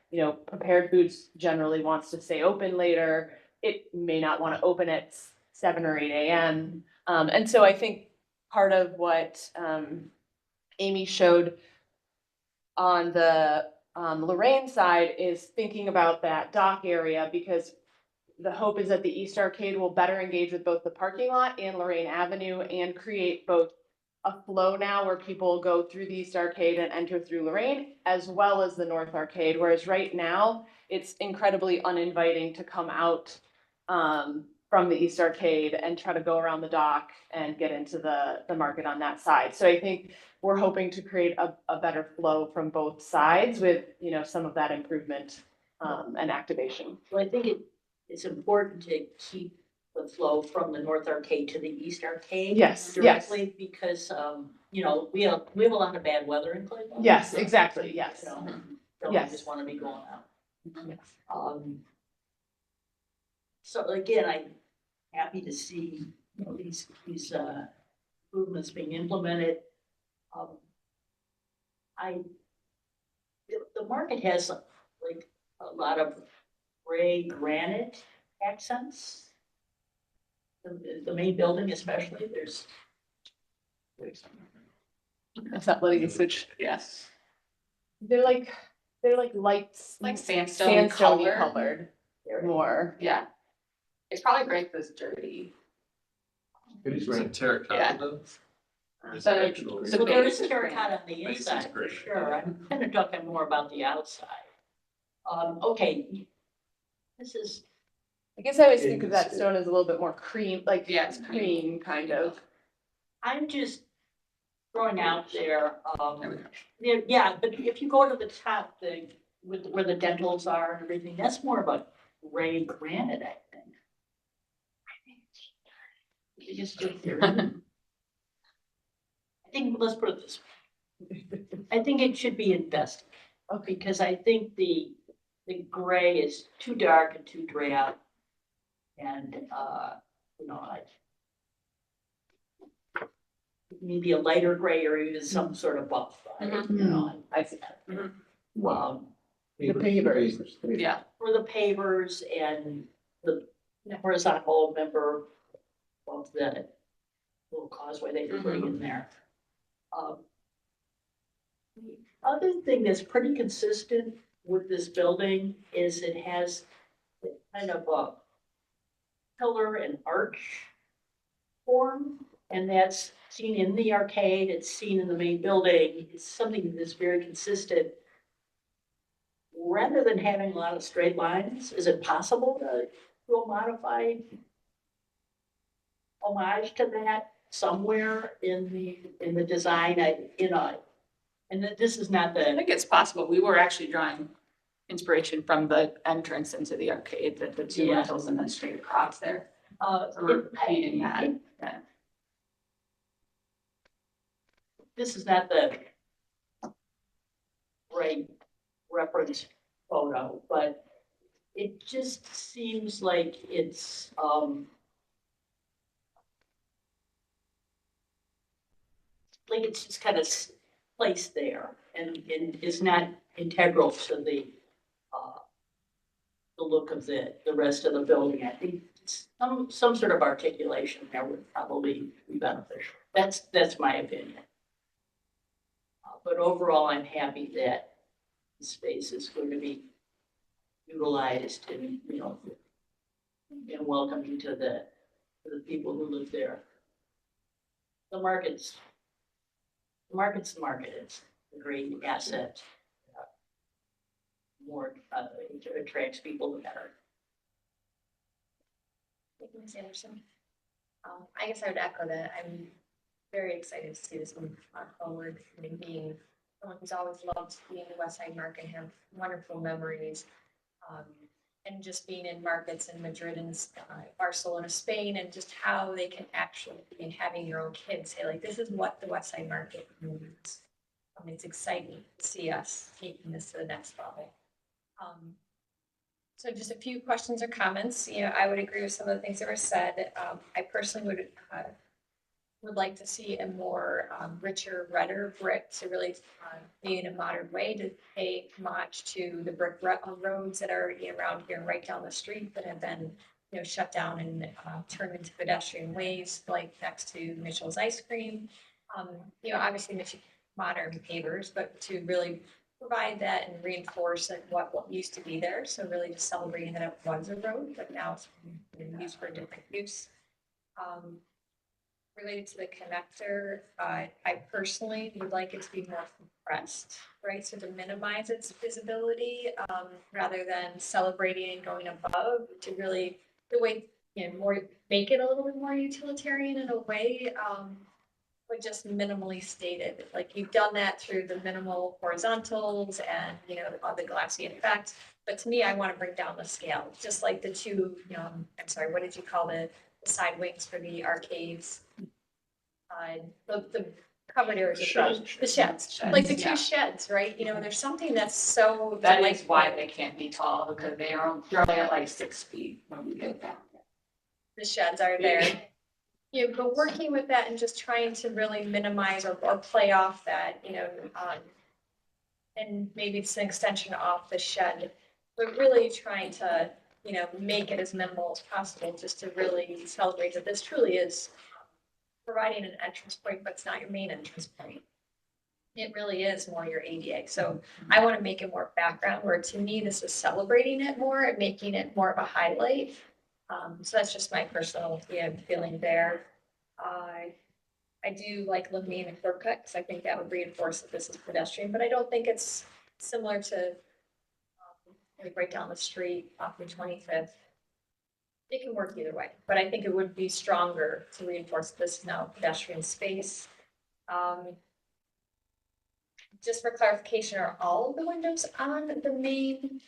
prepared foods generally wants to stay open later. It may not want to open at 7 or 8 a.m. And so I think part of what Amy showed on the Lorraine side is thinking about that dock area, because the hope is that the East Arcade will better engage with both the parking lot and Lorraine Avenue and create both a flow now where people go through the East Arcade and enter through Lorraine, as well as the North Arcade. Whereas right now, it's incredibly uninviting to come out from the East Arcade and try to go around the dock and get into the market on that side. So I think we're hoping to create a better flow from both sides with, you know, some of that improvement and activation. Well, I think it's important to keep the flow from the North Arcade to the East Arcade. Yes, Directly, because, you know, we have a lot of bad weather in Cleveland. Yes, exactly, yes. You know, don't Yes. just wanna be going out. So again, I'm happy to see, you know, these improvements being implemented. The market has like a lot of gray granite accents. The main building especially, there's. Is that letting you switch? Yes. They're like lights. Like sandstone colored. Colored more. Yeah. It's probably great if it's dirty. Is it terracotta Yeah. though? Or is So it actual? Well, there is terracotta on the Base is inside, for great. sure. I'm kind of talking more about the outside. Okay. This is. I guess I always think of that stone as a little bit more cream, like it's cream kind of. I'm just throwing out there, yeah, but if you go to the top, where the dentals are and everything, that's more of a gray granite, I think. You just do I think, let's put it this way. I think it should be invested, because I think the gray is too dark and too drab. And, you know, maybe a lighter gray or even some sort of buff, you know. I see. The pavers. Yeah. For the pavers and the horizontal member of the little causeway they can bring in there. The other thing that's pretty consistent with this building is it has kind of a pillar and arch form, and that's seen in the arcade, it's seen in the main building. It's something that's very consistent. Rather than having a lot of straight lines, is it possible to do a modified homage to that somewhere in the design? And this is not I think it's possible. We were actually drawing inspiration from the entrance into the arcade, the two Yeah. rentals and then straight across there. So we're repeating that. Yeah. This is not the right reference photo, but it just seems like it's, just kind of placed there and is not integral to the look of the rest of the building. I think some sort of articulation there would probably be beneficial. That's my opinion. But overall, I'm happy that the space is going to be utilized and, you know, and welcoming to the people who live there. The market's the market. It's a great asset. More it attracts people, the better. Thank you, Ms. Anderson. I guess I would echo that. I'm very excited to see this move forward. I mean, being someone who's always loved being in the West Side market, have wonderful memories. And just being in markets in Madrid and Barcelona, Spain, and just how they can actually, and having your own kids say, like, this is what the West Side market means. I mean, it's exciting to see us taking this to the next level. So just a few questions or comments. You know, I would agree with some of the things that were said. I personally would like to see a more richer, redder brick to really be in a modern way to pay homage to the brick roads that are around here and right down the street that have been, you know, shut down and turned into pedestrian ways, like next to Mitchell's Ice Cream. You know, obviously modern pavers, but to really provide that and reinforce what used to be there. So really just celebrating that it was a road, but now it's been used for a different use. Related to the connector, I personally would like it to be more compressed, right? So to minimize its visibility, rather than celebrating and going above, to really the way, more, make it a little bit more utilitarian in a way, but just minimally stated. Like you've done that through the minimal horizontals and, all the glassy effect. But to me, I want to bring down the scale, just like the two, I'm sorry, what did you call the side wings for the arcades? The covered areas, the sheds, like the two sheds, right? There's something that's so. That is why they can't be tall, because they're only at like 6 feet when we get down. The sheds are there. But working with that and just trying to really minimize or play off that, and maybe it's an extension off the shed, but really trying to, make it as minimal as possible, just to really celebrate that this truly is providing an entrance point, but it's not your main entrance point. It really is more your ADA. So I want to make it more background, where to me, this is celebrating it more and making it more of a highlight. So that's just my personal feeling there. I do like limiting the curb cut, because I think that would reinforce that this is pedestrian, but I don't think it's similar to like right down the street off the 25th. It can work either way, but I think it would be stronger to reinforce this is now pedestrian space. Just for clarification, are all of the windows on the main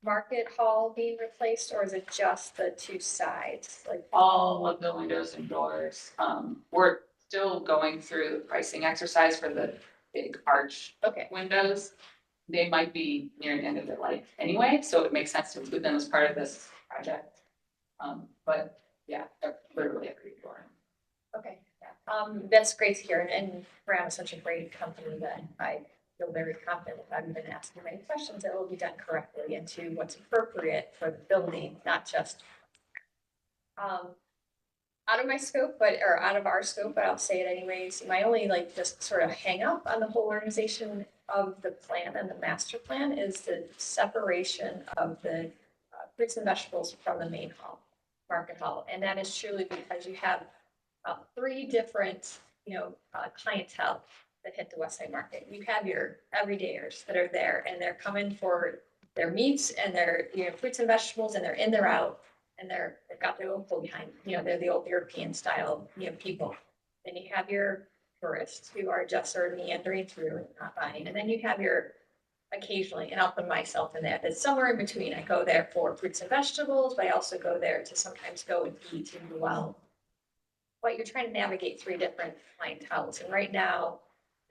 market hall being replaced, or is it just the two sides? Like All of the windows and doors. We're still going through the pricing exercise for the big arch windows. They might be near the end of their life anyway, so it makes sense to include them as part of this project. But yeah, they're literally every door. Okay, that's great to hear, and Brown is such a great company that I feel very confident if I've been asking many questions, that it will be done correctly into what's appropriate for the building, not just out of my scope, or out of our scope, but I'll say it anyways. My only just sort of hang up on the whole organization of the plan and the master plan is the separation of the fruits and vegetables from the main hall, market hall. And that is truly because you have 3 different, clientele that hit the West Side Market. You have your everydayers that are there, and they're coming for their meats and their, fruits and vegetables, and they're in, they're out, and they've got their old pull behind, they're the old European style, people. Then you have your tourists who are just sort of meandering through and not buying. And then you have your occasionally, and I'll put myself in that, it's somewhere in between. I go there for fruits and vegetables, but I also go there to sometimes go and eat and well. But you're trying to navigate 3 different clienteles. And right now,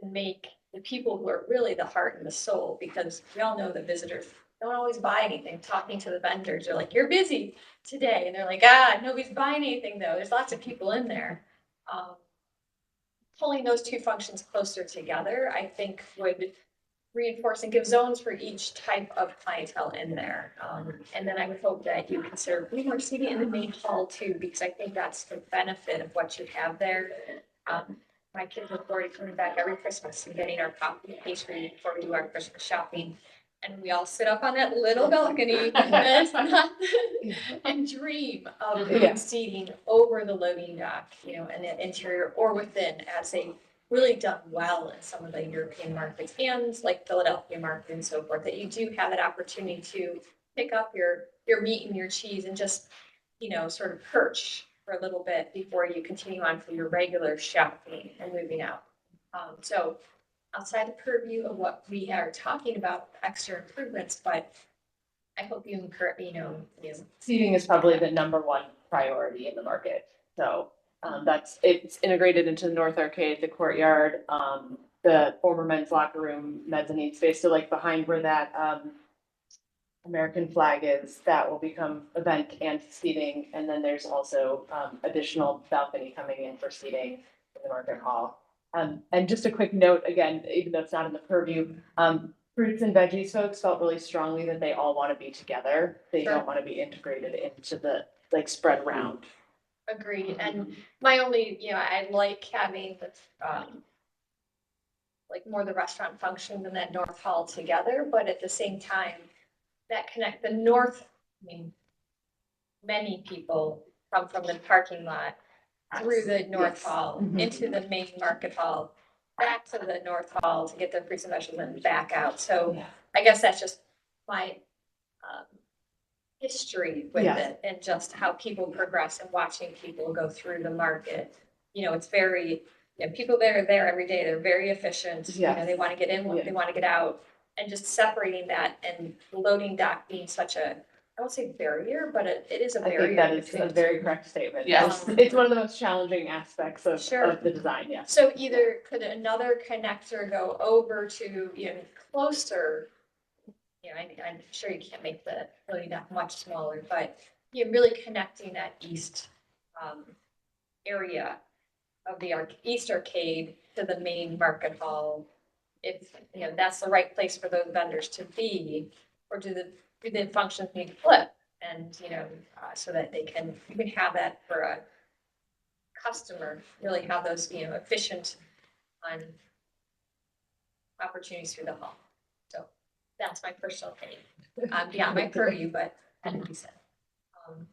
make the people who are really the heart and the soul, because we all know the visitors don't always buy anything. Talking to the vendors, they're like, you're busy today. And they're like, nobody's buying anything though. There's lots of people in there. Pulling those 2 functions closer together, I think would reinforce and give zones for each type of clientele in there. And then I would hope that you consider more seating in the main hall too, because I think that's the benefit of what you have there. My kids look forward to coming back every Christmas and getting our coffee and pastry before we do our Christmas shopping. And we all sit up on that little balcony and dream of seating over the loading dock, and the interior or within, as they really done well in some of the European markets and like Philadelphia market and so forth, that you do have that opportunity to pick up your meat and your cheese and just, sort of perch for a little bit before you continue on for your regular shopping and moving out. So outside the purview of what we are talking about, extra improvements, but I hope you encourage, Seating is probably the #1 priority in the market. So it's integrated into the North Arcade, the courtyard, the former men's locker room, mezzanine space. So like behind where that American flag is, that will become event and seating. And then there's also additional balcony coming in for seating in the market hall. And just a quick note, again, even though it's not in the purview, fruits and veggies folks felt really strongly that they all want to be together. They don't want to be integrated into the spread around. Agreed. And my only, I like having the more the restaurant function than that North Hall together, but at the same time, that connect the North, many people come from the parking lot through the North Hall into the main market hall, back to the North Hall to get their fruits and vegetables and back out. So I guess that's just my history with Yes. it and just how people progress and watching people go through the market. You know, it's very, people that are there every day, they're very efficient. You know, Yes. they want to get in, they want to get out. And just separating that and the loading dock being such a, I won't say barrier, but it is a I barrier. think that is a between- very correct statement. Yes. It's one of the most challenging aspects of Sure. the design, yes. So either could another connector go over to, closer? I'm sure you can't make the loading dock much smaller, but you're really connecting that east area of the East Arcade to the main market hall. If, that's the right place for those vendors to be, or do the functions need to flip? And, so that you can have that for a customer, really have those, efficient opportunities through the hall. So that's my personal opinion. Beyond my purview, but had to be said.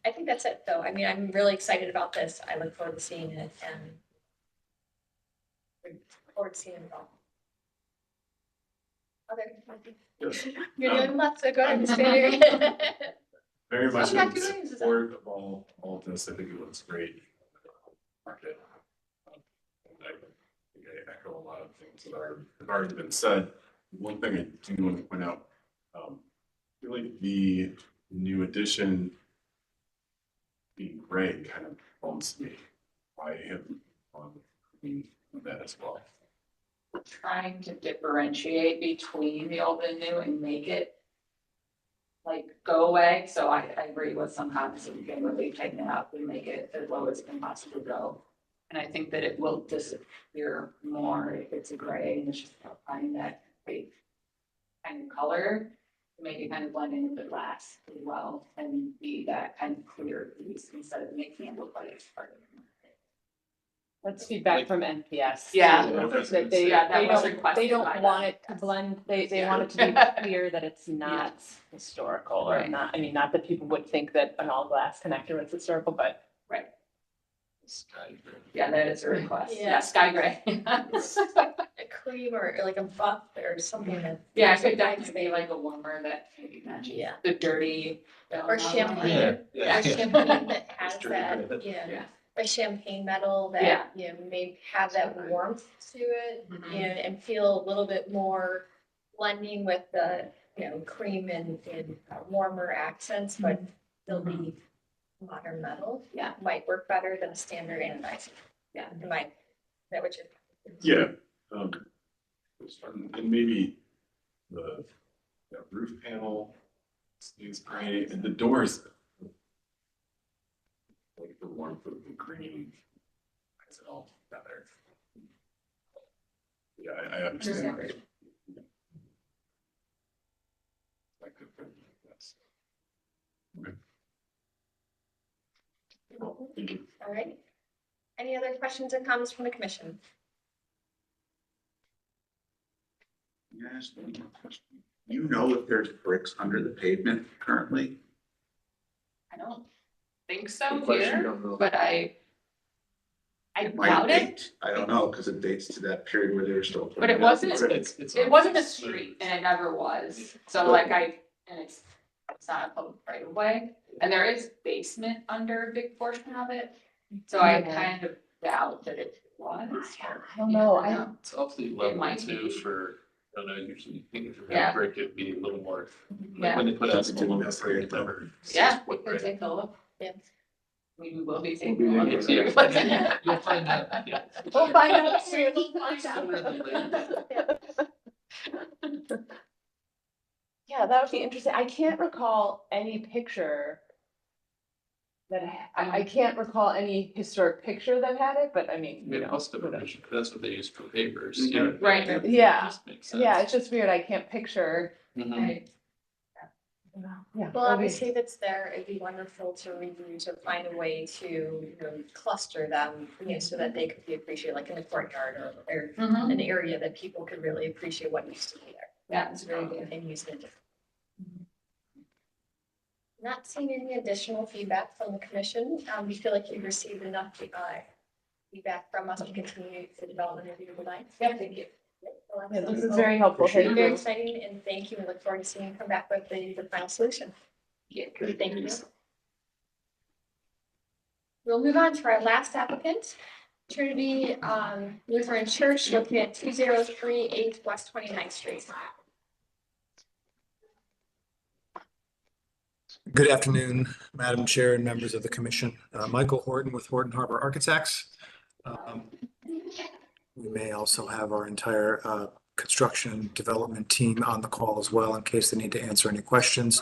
I think that's it, though. I mean, I'm really excited about this. I look forward to seeing it and look forward to seeing it all. You're doing lots, so go ahead and stay. Very much Oh, yeah, in good. support of all of this. I think it looks great. Market. I think I echo a lot of things that have already been said. One thing I do want to point out, I feel like the new addition being gray kind of bumps me. I have on that as well. We're trying to differentiate between the old and new and make it like go away. So I agree with some comments that we can really tighten it up and make it as low as it can possibly go. And I think that it will disappear more if it's a gray and it's just finding that great kind of color to make it kind of blend in with the glass as well and be that kind of clear piece instead of making it look like it's part of it. That's feedback from NPS. Yeah. That they don't want it to blend, they want it to be clear that it's not historical or Right. not, not that people would think that an all glass connector was historical, but. Right. Sky gray. Yeah, that is a request. Yeah. Yeah, sky gray. A cream or like a buff or something that. Yeah, it could definitely be like a warmer that maybe matches Yeah. the dirty. Or champagne, Yeah. or champagne that has Dirty that, red. Yeah. a champagne metal Yeah. that, may have that warmth to it, Mhm. and feel a little bit more blending with the, cream and warmer accents, but still be modern metal. Yeah. Might work better than a standard anodizing. Yeah. It might, is that what you? Yeah. And maybe the roof panel is gray and the doors. Like the warmth of the green. Makes it all better. Yeah, I understand. Yes. Okay. Thank you. All right. Any other questions or comments from the commission? Yes, one more question. You know if there's bricks under the pavement currently? I don't think so Good question, here, don't know. but I Might doubt it. date. I don't know, because it dates to that period where they were still. But it putting up wasn't, bricks. it wasn't a street and it never was. So like and it's not a public right of way. And there is basement under a big portion of it. So I kind of doubt that it was. I don't know, It's awfully It level might too be. for, I don't know, usually you think if you're Yeah. gonna brick, it'd be a little more. Yeah. Like when they put Does it asphalt on the investigate brick, though? never. Yeah, we What could brick. take a look. Yeah. We will be taking a look. Yeah. too. You'll find out, yeah. We'll find out soon. We'll find out. Yeah, that would be interesting. I can't recall any picture that I can't recall any historic picture that had it, but I mean, It must have been, that's what they use for papers, yeah. Right. It Yeah. just makes sense. Yeah, it's just weird. I can't picture. Mhm. Right. Yeah. Well, that'd be- obviously, if it's there, it'd be wonderful to review, to find a way to, cluster them, so that they could be appreciated, like in the courtyard or Mhm. an area that people could really appreciate what used to be there. Yeah, it's very good. And use it. Not seeing any additional feedback from the commission. We feel like you've received enough feedback from us to continue the development of your design. Yeah, thank you. Yeah, this is very helpful. Thank Very you. exciting, and thank you. We look forward to seeing you come back with the final solution. Thank you. We'll move on to our last applicant, Trinity Lutheran Church, located at 2038 West 29th Street. Good afternoon, Madam Chair and members of the commission. Michael Horton with Horton Harbor Architects. We may also have our entire construction development team on the call as well in case they need to answer any questions.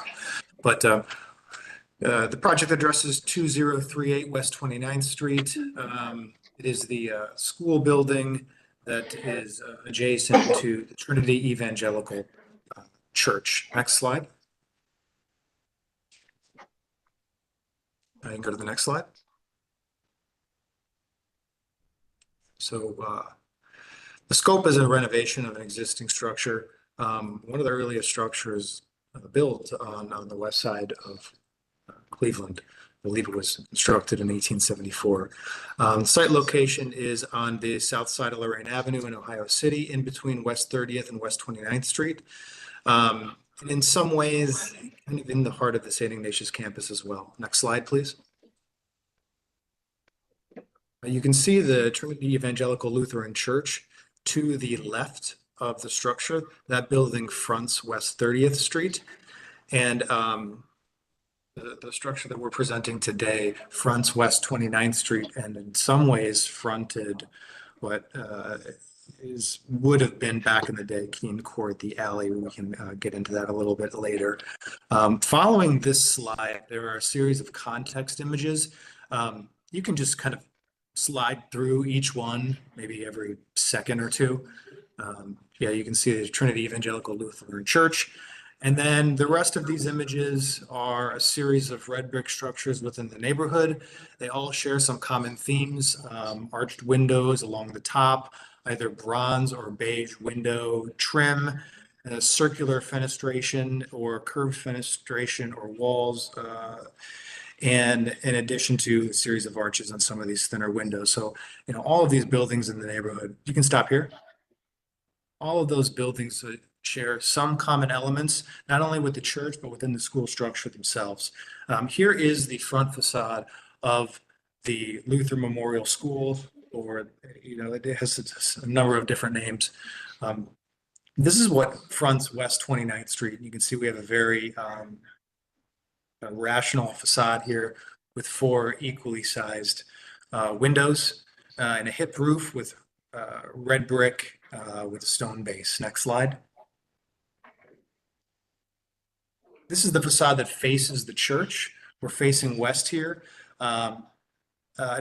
But the project addresses 2038 West 29th Street. It is the school building that is adjacent to the Trinity Evangelical Church. Next slide. I can go to the next slide. So the scope is a renovation of an existing structure. One of the earliest structures built on the west side of Cleveland. I believe it was constructed in 1874. The site location is on the south side of Lorraine Avenue in Ohio City, in between West 30th and West 29th Street. And in some ways, kind of in the heart of the St. Ignatius campus as well. Next slide, please. You can see the Trinity Evangelical Lutheran Church to the left of the structure. That building fronts West 30th Street. And the structure that we're presenting today fronts West 29th Street, and in some ways fronted what would have been back in the day Keene Court, the alley. We can get into that a little bit later. Following this slide, there are a series of context images. You can just kind of slide through each one, maybe every second or two. Yeah, you can see the Trinity Evangelical Lutheran Church. And then the rest of these images are a series of red brick structures within the neighborhood. They all share some common themes, arched windows along the top, either bronze or beige window trim, circular fenestration or curved fenestration or walls, and in addition to a series of arches on some of these thinner windows. So, you know, all of these buildings in the neighborhood, you can stop here. All of those buildings share some common elements, not only with the church, but within the school structure themselves. Here is the front facade of the Luther Memorial School, or, you know, it has a number of different names. This is what fronts West 29th Street. You can see we have a very a rational facade here with 4 equally sized windows and a hip roof with red brick with a stone base. Next slide. This is the facade that faces the church. We're facing west here. An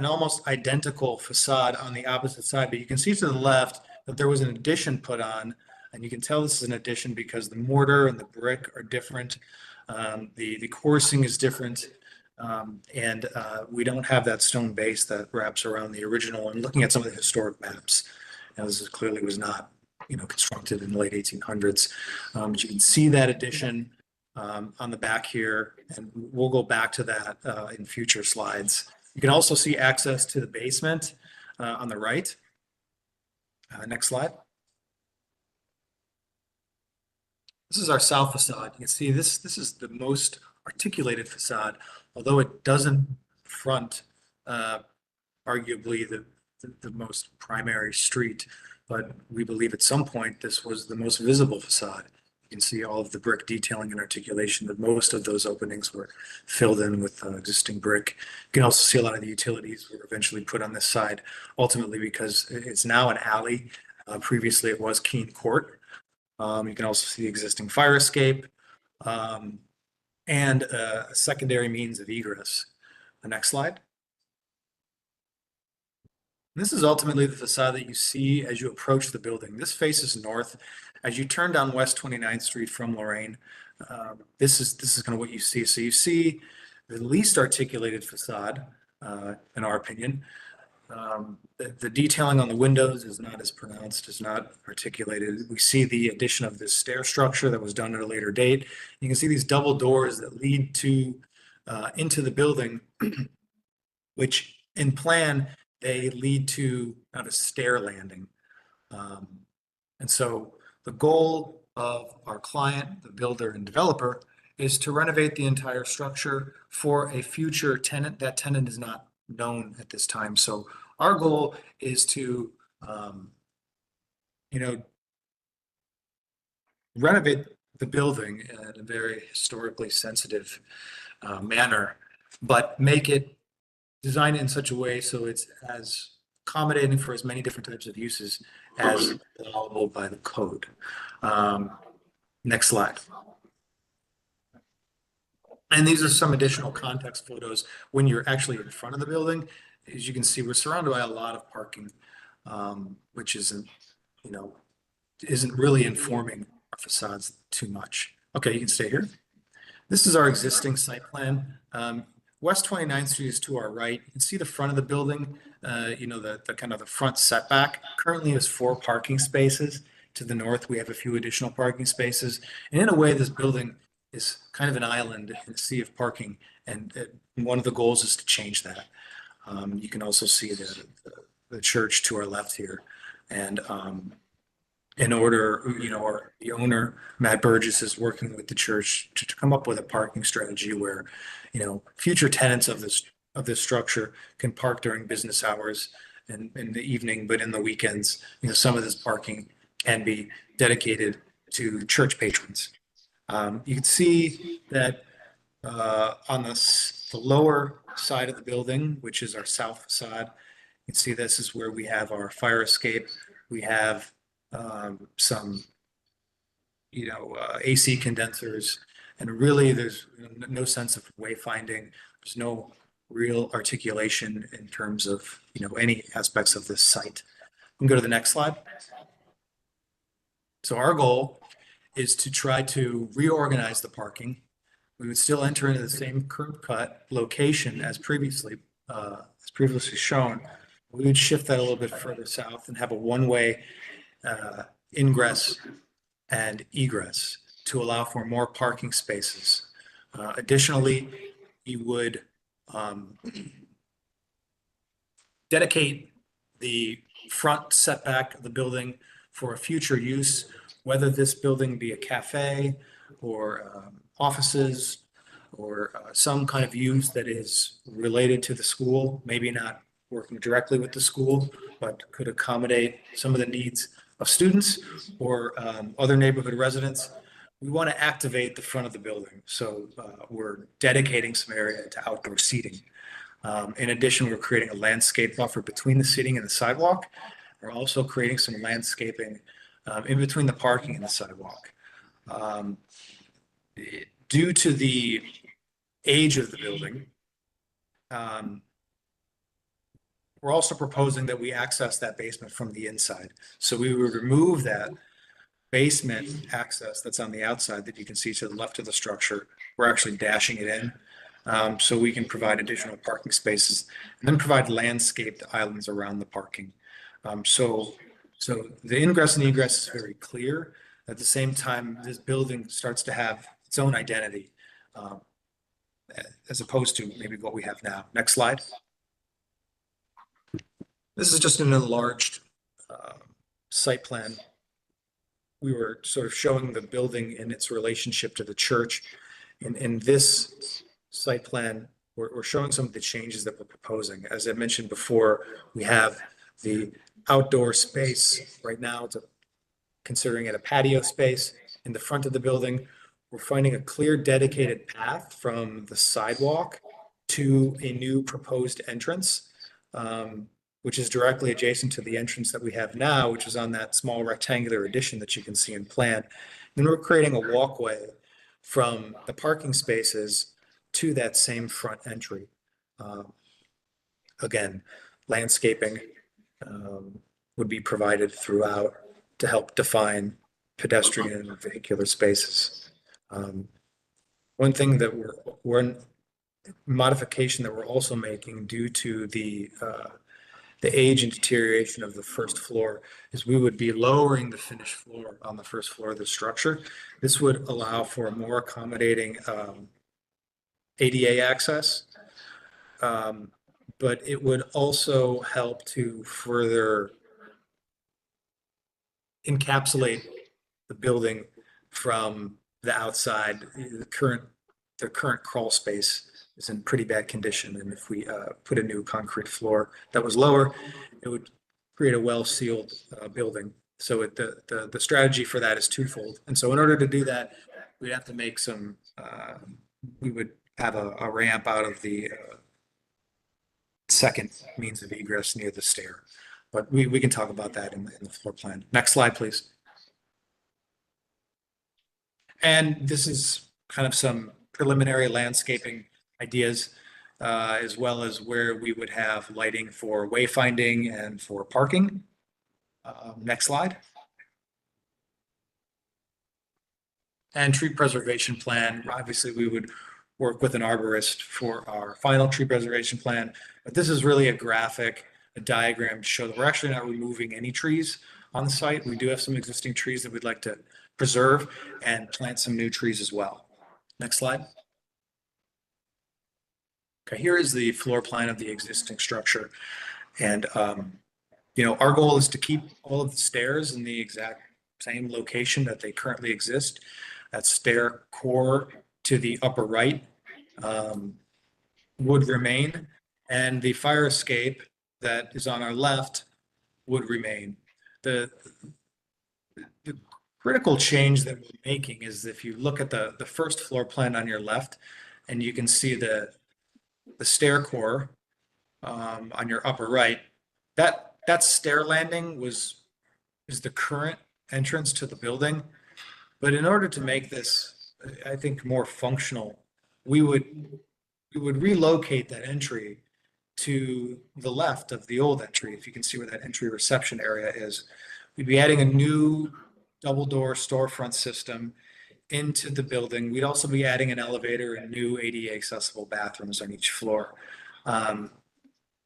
almost identical facade on the opposite side, but you can see to the left that there was an addition put on, and you can tell this is an addition because the mortar and the brick are different. The coursing is different, and we don't have that stone base that wraps around the original. And looking at some of the historic maps, now this clearly was not, you know, constructed in the late 1800s. But you can see that addition on the back here, and we'll go back to that in future slides. You can also see access to the basement on the right. Next slide. This is our south facade. You can see this is the most articulated facade, although it doesn't front arguably the most primary street, but we believe at some point this was the most visible facade. You can see all of the brick detailing and articulation, that most of those openings were filled in with existing brick. You can also see a lot of the utilities were eventually put on this side, ultimately because it's now an alley. Previously it was Keene Court. You can also see the existing fire escape and a secondary means of egress. The next slide. This is ultimately the facade that you see as you approach the building. This faces north. As you turn down West 29th Street from Lorraine, this is kind of what you see. So you see the least articulated facade, in our opinion. The detailing on the windows is not as pronounced, is not articulated. We see the addition of this stair structure that was done at a later date. You can see these double doors that lead to into the building, which in plan, they lead to kind of a stair landing. And so the goal of our client, the builder and developer, is to renovate the entire structure for a future tenant. That tenant is not known at this time. So our goal is to, renovate the building in a very historically sensitive manner, but design it in such a way so it's as accommodating for as many different types of uses as allowable by the code. Next slide. And these are some additional context photos when you're actually in front of the building. As you can see, we're surrounded by a lot of parking, which isn't really informing our facades too much. Okay, you can stay here. This is our existing site plan. West 29th Street is to our right. You can see the front of the building, the kind of the front setback. Currently is 4 parking spaces. To the north, we have a few additional parking spaces. And in a way, this building is kind of an island in a sea of parking. And one of the goals is to change that. You can also see the church to our left here. And in order, the owner, Matt Burgess, is working with the church to come up with a parking strategy where, future tenants of this structure can park during business hours and in the evening, but in the weekends, some of this parking can be dedicated to church patrons. You can see that on the lower side of the building, which is our south facade, you can see this is where we have our fire escape. We have some, AC condensers, and really there's no sense of wayfinding. There's no real articulation in terms of, any aspects of this site. We can go to the next slide. So our goal is to try to reorganize the parking. We would still enter into the same curb cut location as previously shown. We would shift that a little bit further south and have a one-way ingress and egress to allow for more parking spaces. Additionally, you would dedicate the front setback of the building for a future use, whether this building be a cafe or offices or some kind of use that is related to the school, maybe not working directly with the school, but could accommodate some of the needs of students or other neighborhood residents. We want to activate the front of the building. So we're dedicating some area to outdoor seating. In addition, we're creating a landscape buffer between the seating and the sidewalk. We're also creating some landscaping in between the parking and the sidewalk. Due to the age of the building, we're also proposing that we access that basement from the inside. So we would remove that basement access that's on the outside that you can see to the left of the structure. We're actually dashing it in so we can provide additional parking spaces and then provide landscaped islands around the parking. So the ingress and egress is very clear. At the same time, this building starts to have its own identity as opposed to maybe what we have now. Next slide. This is just an enlarged site plan. We were sort of showing the building in its relationship to the church. In this site plan, we're showing some of the changes that we're proposing. As I mentioned before, we have the outdoor space. Right now, considering it a patio space in the front of the building. We're finding a clear dedicated path from the sidewalk to a new proposed entrance, which is directly adjacent to the entrance that we have now, which is on that small rectangular addition that you can see in plan. Then we're creating a walkway from the parking spaces to that same front entry. Again, landscaping would be provided throughout to help define pedestrian and vehicular spaces. One thing that we're modification that we're also making due to the age and deterioration of the first floor is we would be lowering the finished floor on the first floor of the structure. This would allow for a more accommodating ADA access, but it would also help to further encapsulate the building from the outside, the current crawl space is in pretty bad condition. And if we put a new concrete floor that was lower, it would create a well-sealed building. So the strategy for that is twofold. And so in order to do that, we'd have to make some, we would have a ramp out of the second means of egress near the stair. But we can talk about that in the floor plan. Next slide, please. And this is kind of some preliminary landscaping ideas, as well as where we would have lighting for wayfinding and for parking. Next slide. And tree preservation plan. Obviously, we would work with an arborist for our final tree preservation plan. But this is really a graphic, a diagram to show that we're actually not removing any trees on the site. We do have some existing trees that we'd like to preserve and plant some new trees as well. Next slide. Okay, here is the floor plan of the existing structure. And, you know, our goal is to keep all of the stairs in the exact same location that they currently exist. That stair core to the upper right would remain, and the fire escape that is on our left would remain. The critical change that we're making is if you look at the first floor plan on your left, and you can see the stair core on your upper right, that stair landing is the current entrance to the building. But in order to make this, I think, more functional, we would relocate that entry to the left of the old entry. If you can see where that entry reception area is, we'd be adding a new double door storefront system into the building. We'd also be adding an elevator and new ADA accessible bathrooms on each floor.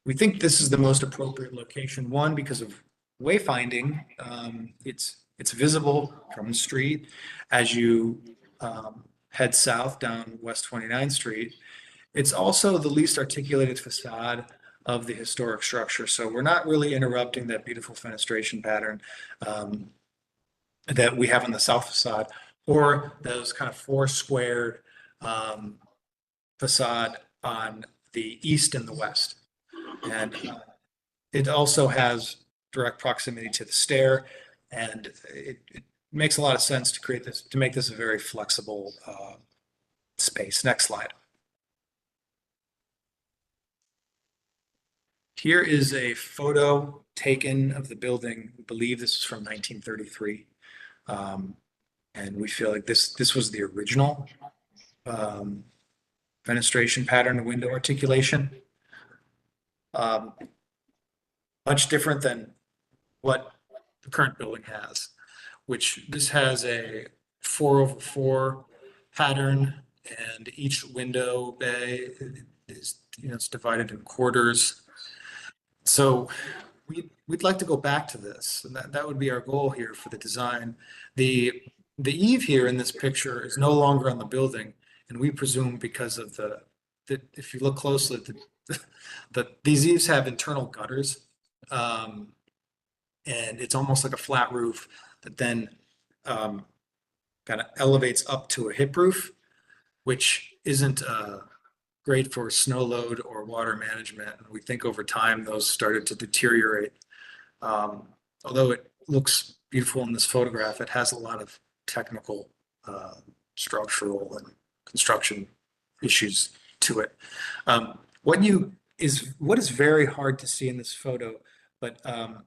We think this is the most appropriate location, one, because of wayfinding. It's visible from the street as you head south down West 29th Street. It's also the least articulated facade of the historic structure. So we're not really interrupting that beautiful fenestration pattern that we have on the south facade, or those kind of four squared facade on the east and the west. And it also has direct proximity to the stair, and it makes a lot of sense to create this, to make this a very flexible space. Next slide. Here is a photo taken of the building. We believe this is from 1933. And we feel like this was the original fenestration pattern and window articulation. Much different than what the current building has, which this has a 4/4 pattern, and each window bay is, you know, it's divided in quarters. So we'd like to go back to this, and that would be our goal here for the design. The eave here in this picture is no longer on the building, and we presume because of the if you look closely, these eaves have internal gutters, and it's almost like a flat roof that then kind of elevates up to a hip roof, which isn't great for snow load or water management. And we think over time those started to deteriorate. Although it looks beautiful in this photograph, it has a lot of technical, structural and construction issues to it. What is very hard to see in this photo, but I'm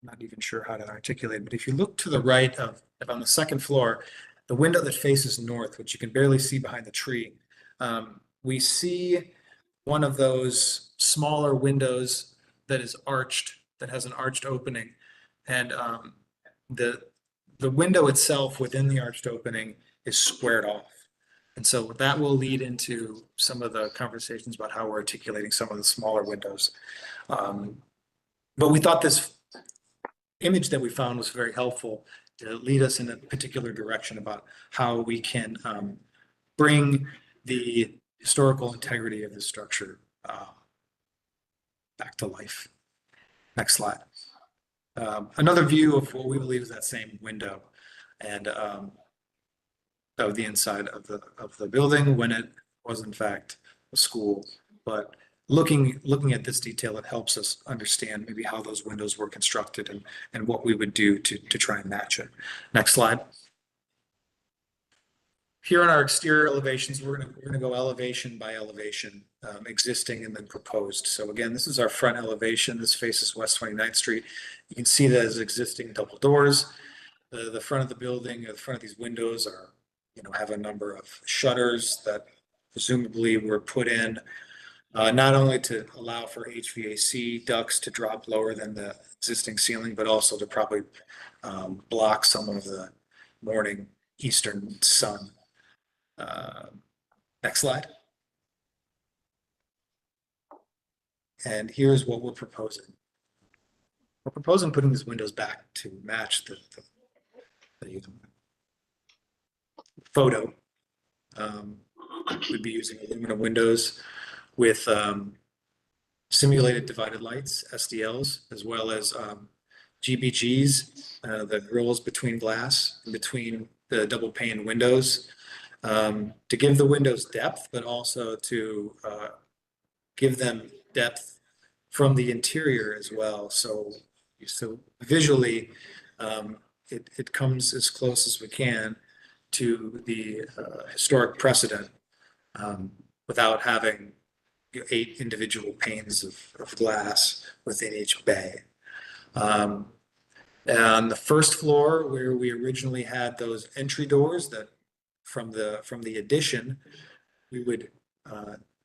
not even sure how to articulate, but if you look to the right of on the second floor, the window that faces north, which you can barely see behind the tree, we see one of those smaller windows that is arched, that has an arched opening. And the window itself within the arched opening is squared off. And so that will lead into some of the conversations about how we're articulating some of the smaller windows. But we thought this image that we found was very helpful to lead us in a particular direction about how we can bring the historical integrity of the structure back to life. Next slide. Another view of what we believe is that same window. and of the inside of the building when it was in fact a school. But looking at this detail, it helps us understand maybe how those windows were constructed and what we would do to try and match it. Next slide. Here on our exterior elevations, we're gonna go elevation by elevation, existing and then proposed. So again, this is our front elevation. This faces West 29th Street. You can see that as existing double doors. The front of the building, the front of these windows are, have a number of shutters that presumably were put in not only to allow for HVAC ducts to drop lower than the existing ceiling, but also to probably block some of the morning eastern sun. Next slide. And here's what we're proposing. We're proposing putting these windows back to match the photo. We'd be using aluminum windows with simulated divided lights, SDLs, as well as GBGs, the grills between glass, between the double pane windows, to give the windows depth, but also to give them depth from the interior as well. So visually, it comes as close as we can to the historic precedent without having 8 individual panes of glass within each bay. On the first floor, where we originally had those entry doors that from the addition, we would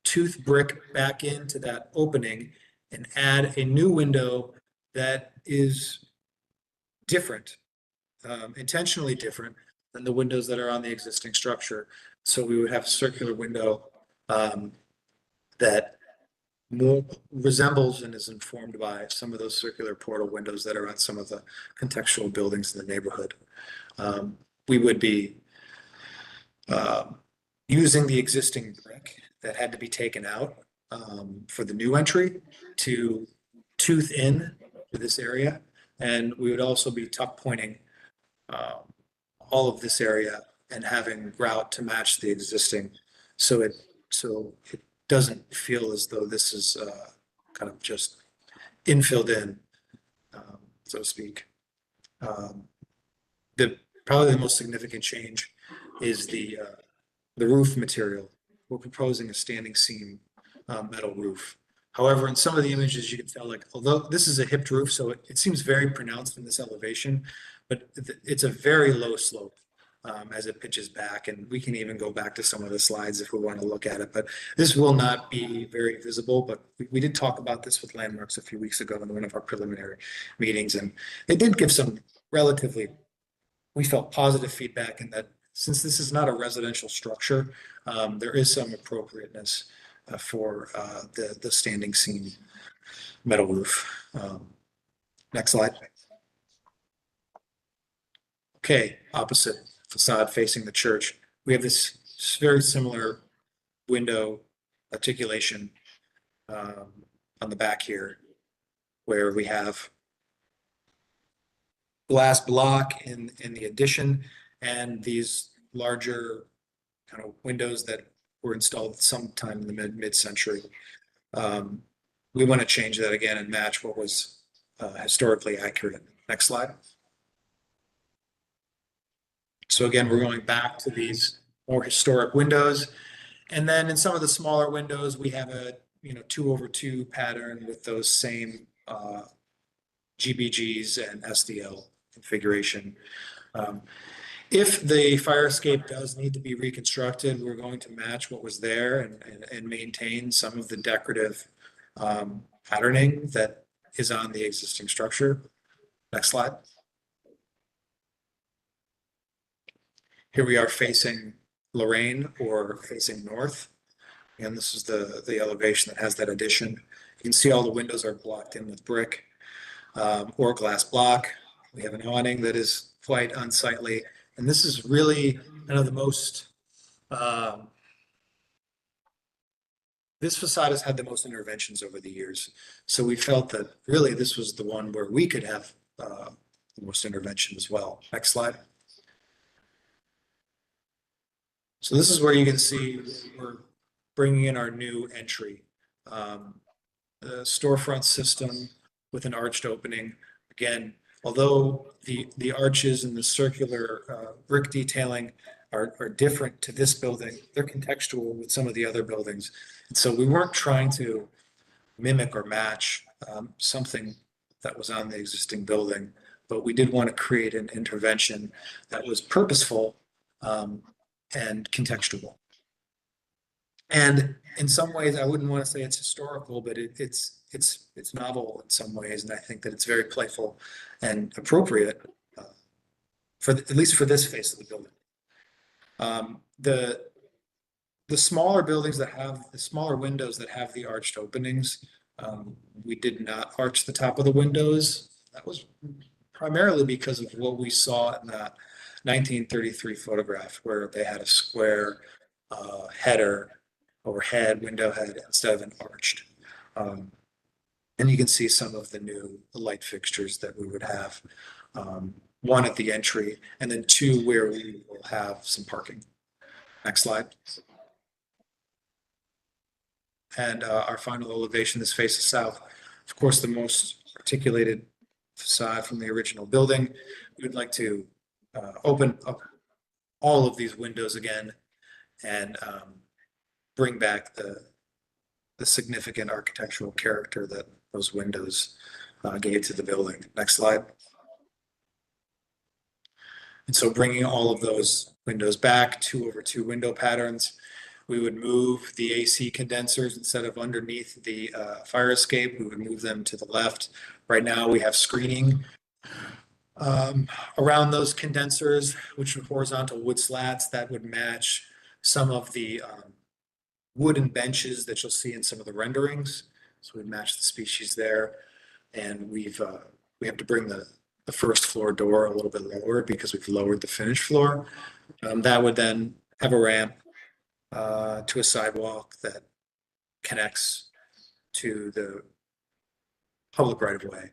tooth brick back into that opening and add a new window that is different, intentionally different than the windows that are on the existing structure. So we would have a circular window that more resembles and is informed by some of those circular portal windows that are on some of the contextual buildings in the neighborhood. We would be using the existing brick that had to be taken out for the new entry to tooth in to this area. And we would also be tuck pointing all of this area and having grout to match the existing. So it doesn't feel as though this is kind of just infilled in, so to speak. Probably the most significant change is the roof material. We're proposing a standing seam metal roof. However, in some of the images, you can tell, like, although this is a hipped roof, so it seems very pronounced in this elevation, but it's a very low slope as it pitches back. And we can even go back to some of the slides if we want to look at it, but this will not be very visible. But we did talk about this with Landmarks a few weeks ago in one of our preliminary meetings, and they did give some relatively, we felt, positive feedback in that since this is not a residential structure, there is some appropriateness for the standing seam metal roof. Next slide. Okay, opposite facade facing the church. We have this very similar window articulation on the back here, where we have glass block in the addition and these larger kind of windows that were installed sometime in the mid-century. We want to change that again and match what was historically accurate. Next slide. So again, we're going back to these more historic windows. And then in some of the smaller windows, we have a 2/2 pattern with those same GBGs and SDL configuration. If the fire escape does need to be reconstructed, we're going to match what was there and maintain some of the decorative patterning that is on the existing structure. Next slide. Here we are facing Lorraine, or facing north. And this is the elevation that has that addition. You can see all the windows are blocked in with brick or glass block. We have an awning that is quite unsightly. And this is really one of the most, this facade has had the most interventions over the years. So we felt that really this was the one where we could have the most intervention as well. Next slide. So this is where you can see we're bringing in our new entry. The storefront system with an arched opening. Again, although the arches and the circular brick detailing are different to this building, they're contextual with some of the other buildings. And so we weren't trying to mimic or match something that was on the existing building, but we did want to create an intervention that was purposeful and contextual. And in some ways, I wouldn't want to say it's historical, but it's novel in some ways, and I think that it's very playful and appropriate at least for this face of the building. The smaller buildings that have the smaller windows that have the arched openings, we did not arch the top of the windows. That was primarily because of what we saw in that 1933 photograph, where they had a square header overhead, window head, instead of an arched. And you can see some of the new light fixtures that we would have. One at the entry, and then two where we will have some parking. Next slide. And our final elevation is faces south. Of course, the most articulated facade from the original building. We would like to open up all of these windows again and bring back the significant architectural character that those windows gave to the building. Next slide. And so bringing all of those windows back, 2/2 window patterns, we would move the AC condensers instead of underneath the fire escape. We would move them to the left. Right now we have screening around those condensers, which are horizontal wood slats that would match some of the wooden benches that you'll see in some of the renderings. So we match the species there. And we have to bring the first floor door a little bit lower because we've lowered the finished floor. That would then have a ramp to a sidewalk that connects to the public right of way.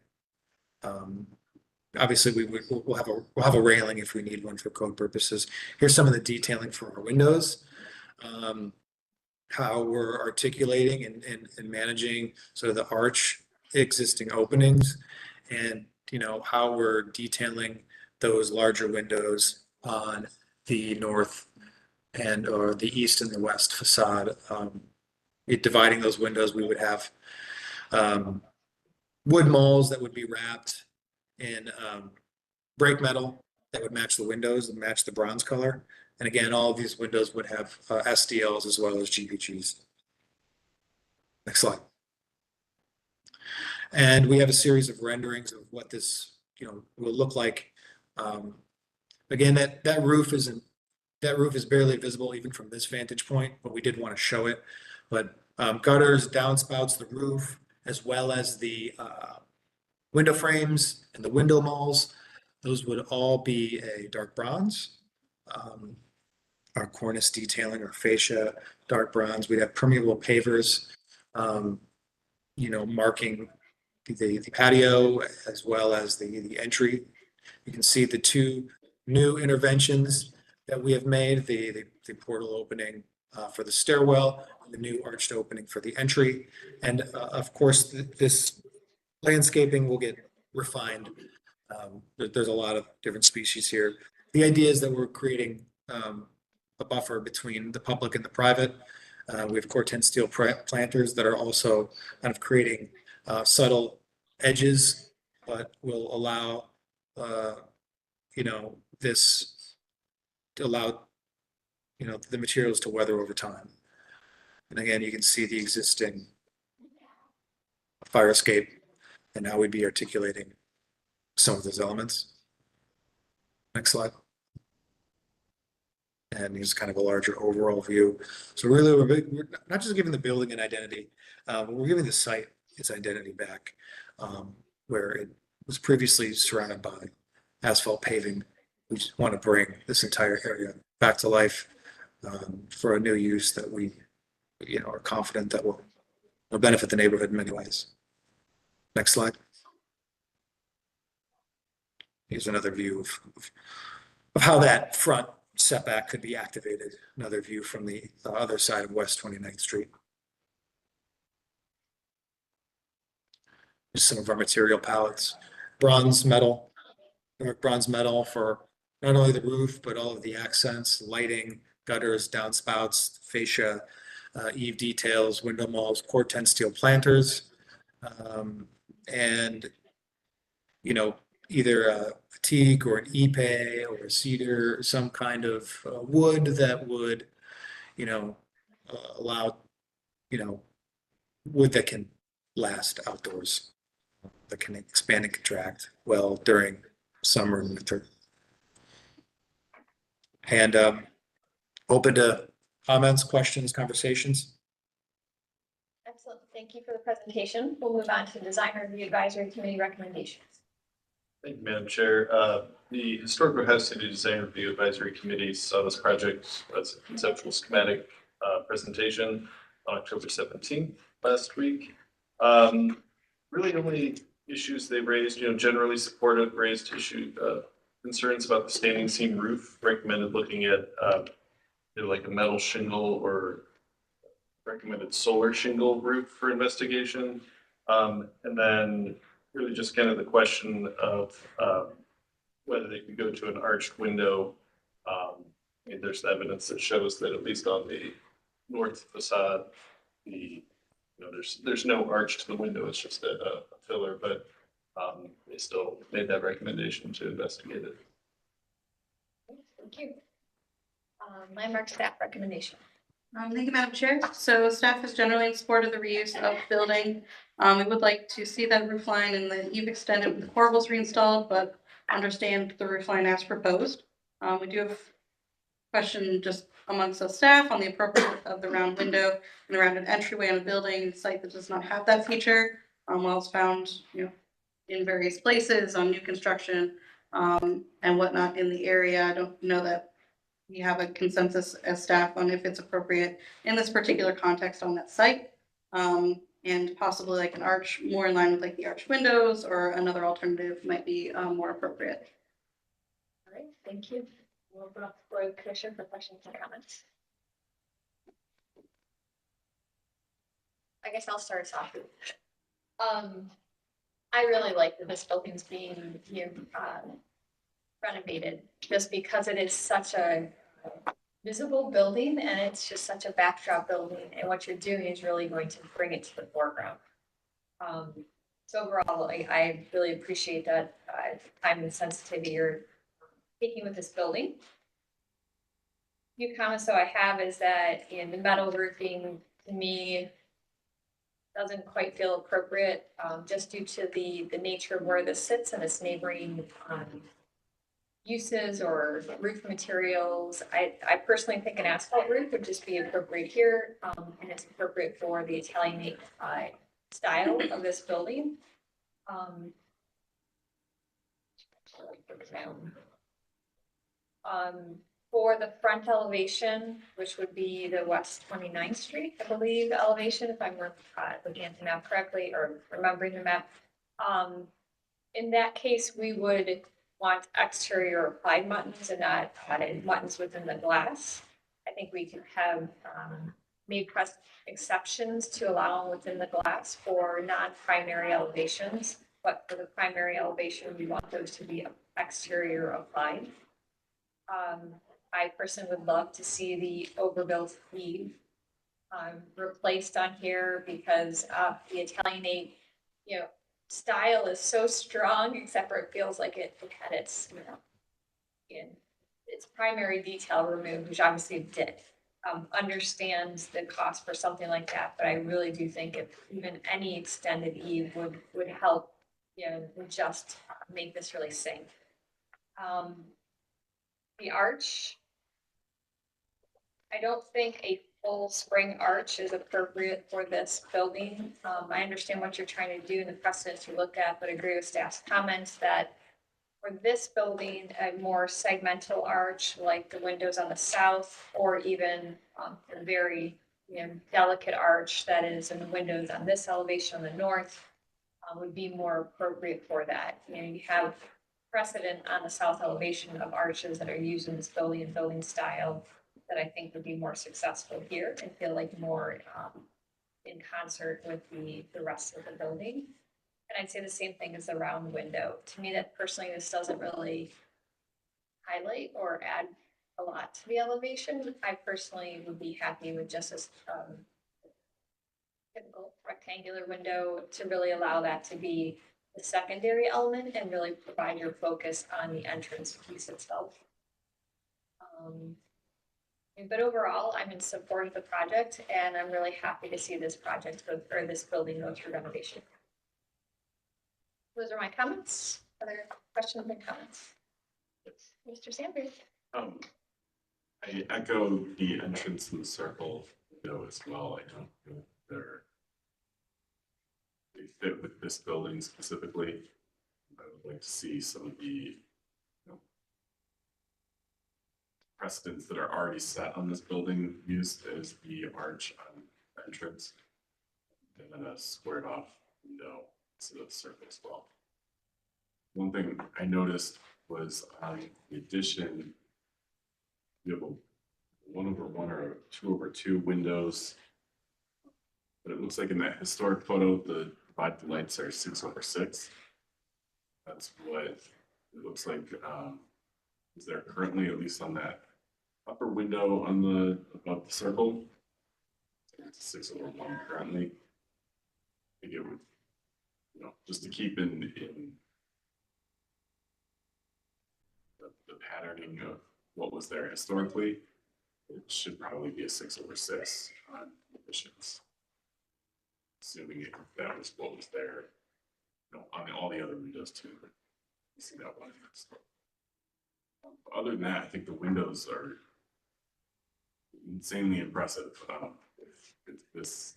Obviously, we'll have a railing if we need one for code purposes. Here's some of the detailing for our windows. How we're articulating and managing sort of the arch existing openings, and how we're detailing those larger windows on the north and or the east and the west facade. Dividing those windows, we would have wood moldings that would be wrapped in brake metal that would match the windows and match the bronze color. And again, all of these windows would have SDLs as well as GPGs. Next slide. And we have a series of renderings of what this will look like. Again, that roof is barely visible even from this vantage point, but we did want to show it. But gutters, downspouts, the roof, as well as the window frames and the window malls, those would all be a dark bronze. Our cornice detailing, our fascia, dark bronze. We'd have permeable pavers, marking the patio as well as the entry. You can see the two new interventions that we have made, the portal opening for the stairwell, and the new arched opening for the entry. And of course, this landscaping will get refined. There's a lot of different species here. The idea is that we're creating a buffer between the public and the private. We have Corten steel planters that are also kind of creating subtle edges, but will allow the materials to weather over time. And again, you can see the existing fire escape and how we'd be articulating some of those elements. Next slide. And here's kind of a larger overall view. So really, we're not just giving the building an identity, but we're giving the site its identity back, where it was previously surrounded by asphalt paving. We just want to bring this entire area back to life for a new use that we, are confident that will benefit the neighborhood in many ways. Next slide. Here's another view of how that front setback could be activated. Another view from the other side of West 29th Street. Just some of our material palettes, bronze metal for not only the roof, but all of the accents, lighting, gutters, downspouts, fascia, eave details, window malls, core 10 steel planters, and, you know, either a teak or an ipe or a cedar, some kind of wood that would, you know, allow, you know, wood that can last outdoors, that can expand and contract well during summer and winter. And open to comments, questions, conversations. Excellent. Thank you for the presentation. We'll move on to Design Review Advisory Committee recommendations. Thank you, Madam Chair. The Historic Row House City Design Review Advisory Committee saw this project as a conceptual schematic presentation on October 17th last week. Really only issues they raised, you know, generally supportive, raised concerns about the standing seam roof, recommended looking at either like a metal shingle or recommended solar shingle roof for investigation. And then really just kind of the question of whether they could go to an arched window. I mean, there's evidence that shows that at least on the north facade, there's no arch to the window. It's just a filler, but they still made that recommendation to investigate it. Thank you. Landmark staff recommendation. Thank you, Madam Chair. So staff is generally in support of the reuse of the building. We would like to see that roof line and the eave extended with the corbels reinstalled, but understand the roof line as proposed. We do have question just amongst the staff on the appropriate of the round window and around an entryway on a building site that does not have that feature. While it's found, you know, in various places on new construction and whatnot in the area. I don't know that we have a consensus as staff on if it's appropriate in this particular context on that site. And possibly like an arch more in line with like the arch windows or another alternative might be more appropriate. All right, thank you. We'll open up for the commission for questions and comments. I guess I'll start us off. I really like that this building's being renovated just because it is such a visible building and it's just such a backdrop building, and what you're doing is really going to bring it to the foreground. So overall, I really appreciate that time and sensitivity you're taking with this building. A few comments though I have is that in the metal roofing, to me, doesn't quite feel appropriate, just due to the nature of where this sits and its neighboring uses or roof materials. I personally think an asphalt roof would just be appropriate here, and it's appropriate for the Italianate style of this building. For the front elevation, which would be the West 29th Street, I believe, elevation, if I'm looking at the map correctly or remembering the map. In that case, we would want exterior applied muttons and not added muttons within the glass. I think we could have made exceptions to allow within the glass for non-primary elevations, but for the primary elevation, we want those to be exterior applied. I personally would love to see the overbuilt eave replaced on here because the Italianate, style is so strong, except for it feels like it had its, in its primary detail removed, which obviously it did. Understands the cost for something like that, but I really do think if even any extended eave would help, just make this really sing. The arch, I don't think a full spring arch is appropriate for this building. I understand what you're trying to do and the precedents you look at, but agree with staff's comments that for this building, a more segmental arch like the windows on the south, or even a very delicate arch that is in the windows on this elevation on the north, would be more appropriate for that. You have precedent on the south elevation of arches that are used in this building and building style that I think would be more successful here and feel like more in concert with the rest of the building. And I'd say the same thing as the round window. To me, that personally, this doesn't really highlight or add a lot to the elevation. I personally would be happy with just this typical rectangular window to really allow that to be the secondary element and really provide your focus on the entrance piece itself. But overall, I'm in support of the project and I'm really happy to see this project go, or this building go through renovation. Those are my comments. Other questions and comments? Mr. Sandberg. I echo the entrance in the circle window as well. I don't know if they fit with this building specifically. I would like to see some of the precedents that are already set on this building used as the arch on the entrance, and then a squared off window instead of the circle as well. One thing I noticed was on the addition, you have a 1/1 or 2/2 windows, but it looks like in that historic photo, the divided lights are 6/6. That's what it looks like. Is there currently, at least on that upper window on the above the circle? It's 6/1 currently. I think it would, just to keep in the patterning of what was there historically, it should probably be a 6/6 on additions. Assuming that was what was there, on all the other windows too. You see that one. Other than that, I think the windows are insanely impressive. If this,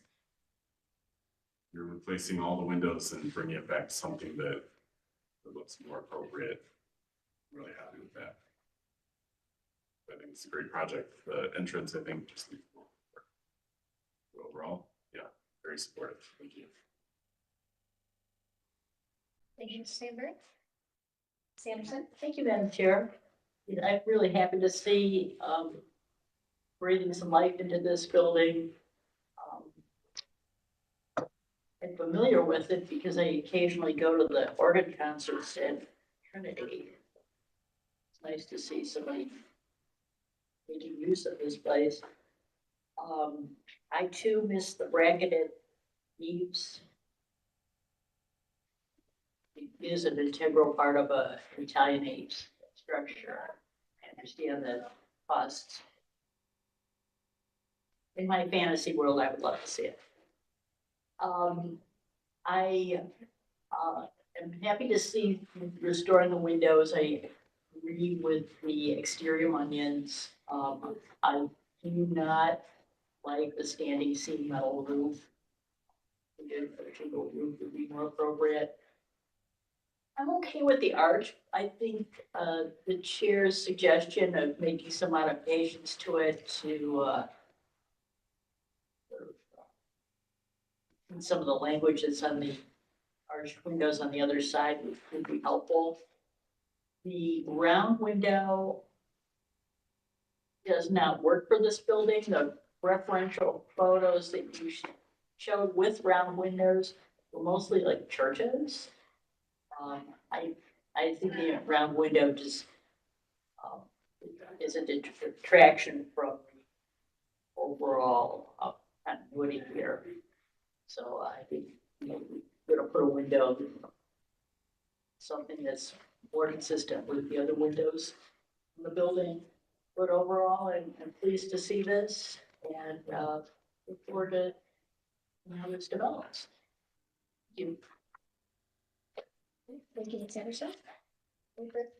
you're replacing all the windows and bringing it back to something that looks more appropriate. I'm really happy with that. I think it's a great project. The entrance, I think, just overall, yeah, very supportive. Thank you. Thank you, Mr. Sandberg. Sanderson. Thank you, Madam Chair. I'm really happy to see breathing some life into this building. I'm familiar with it because I occasionally go to the organ concerts at Trinity. It's nice to see somebody making use of this place. I too miss the bracketed eaves. It is an integral part of a Italianate structure. I understand the costs. In my fantasy world, I would love to see it. I am happy to see restoring the windows. I agree with the exterior onions. I do not like the standing seam metal roof. A shingle roof would be more appropriate. I'm okay with the arch. I think the chair's suggestion of making some modifications to it to some of the language that's on the arched windows on the other side would be helpful. The round window does not work for this building. The referential photos that you showed with round windows were mostly like churches. I think the round window just is a detraction from the overall continuity here. So I think we're gonna put a window, something that's more consistent with the other windows in the building. But overall, I'm pleased to see this and look forward to how this develops. Thank you. Thank you, Ms. Anderson.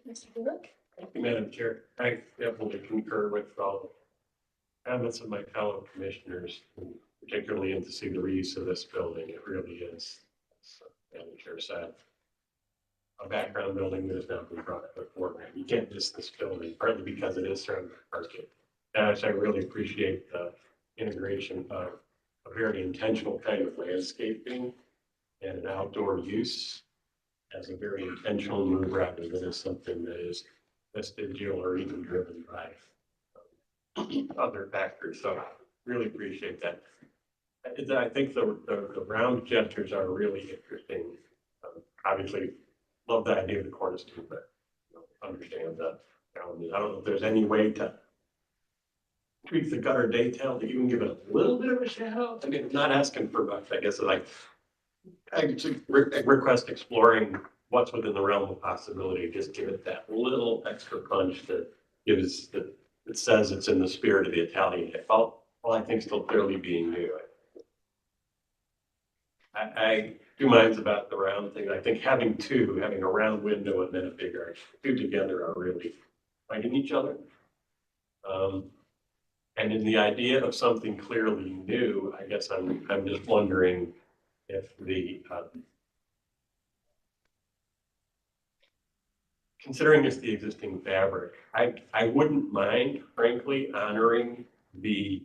Mr. Bullock. Thank you, Madam Chair. I definitely concur with all the comments of my fellow commissioners, particularly in to see the reuse of this building. It really is, as Madam Chair said, a background building that has now been brought to the foreground. You can't miss this building, partly because it is surrounded by parking. And I really appreciate the integration of a very intentional kind of landscaping and an outdoor use as a very intentional move rather than as something that is vestigial or even driven by other factors. So really appreciate that. I think the round gestures are really interesting. Obviously, love the idea of the cornerstone, but understand that challenges. I don't know if there's any way to tweak the gutter detail to even give it a little bit of a shadow. I mean, I'm not asking for much. I guess like I just request exploring what's within the realm of possibility. Just give it that little extra punch that gives that it says it's in the spirit of the Italian. All I think still clearly being new. I do minds about the round thing. I think having a round window and then a big arch, two together are really fighting each other. And in the idea of something clearly new, I guess I'm just wondering if the considering it's the existing fabric, I wouldn't mind, frankly, honoring the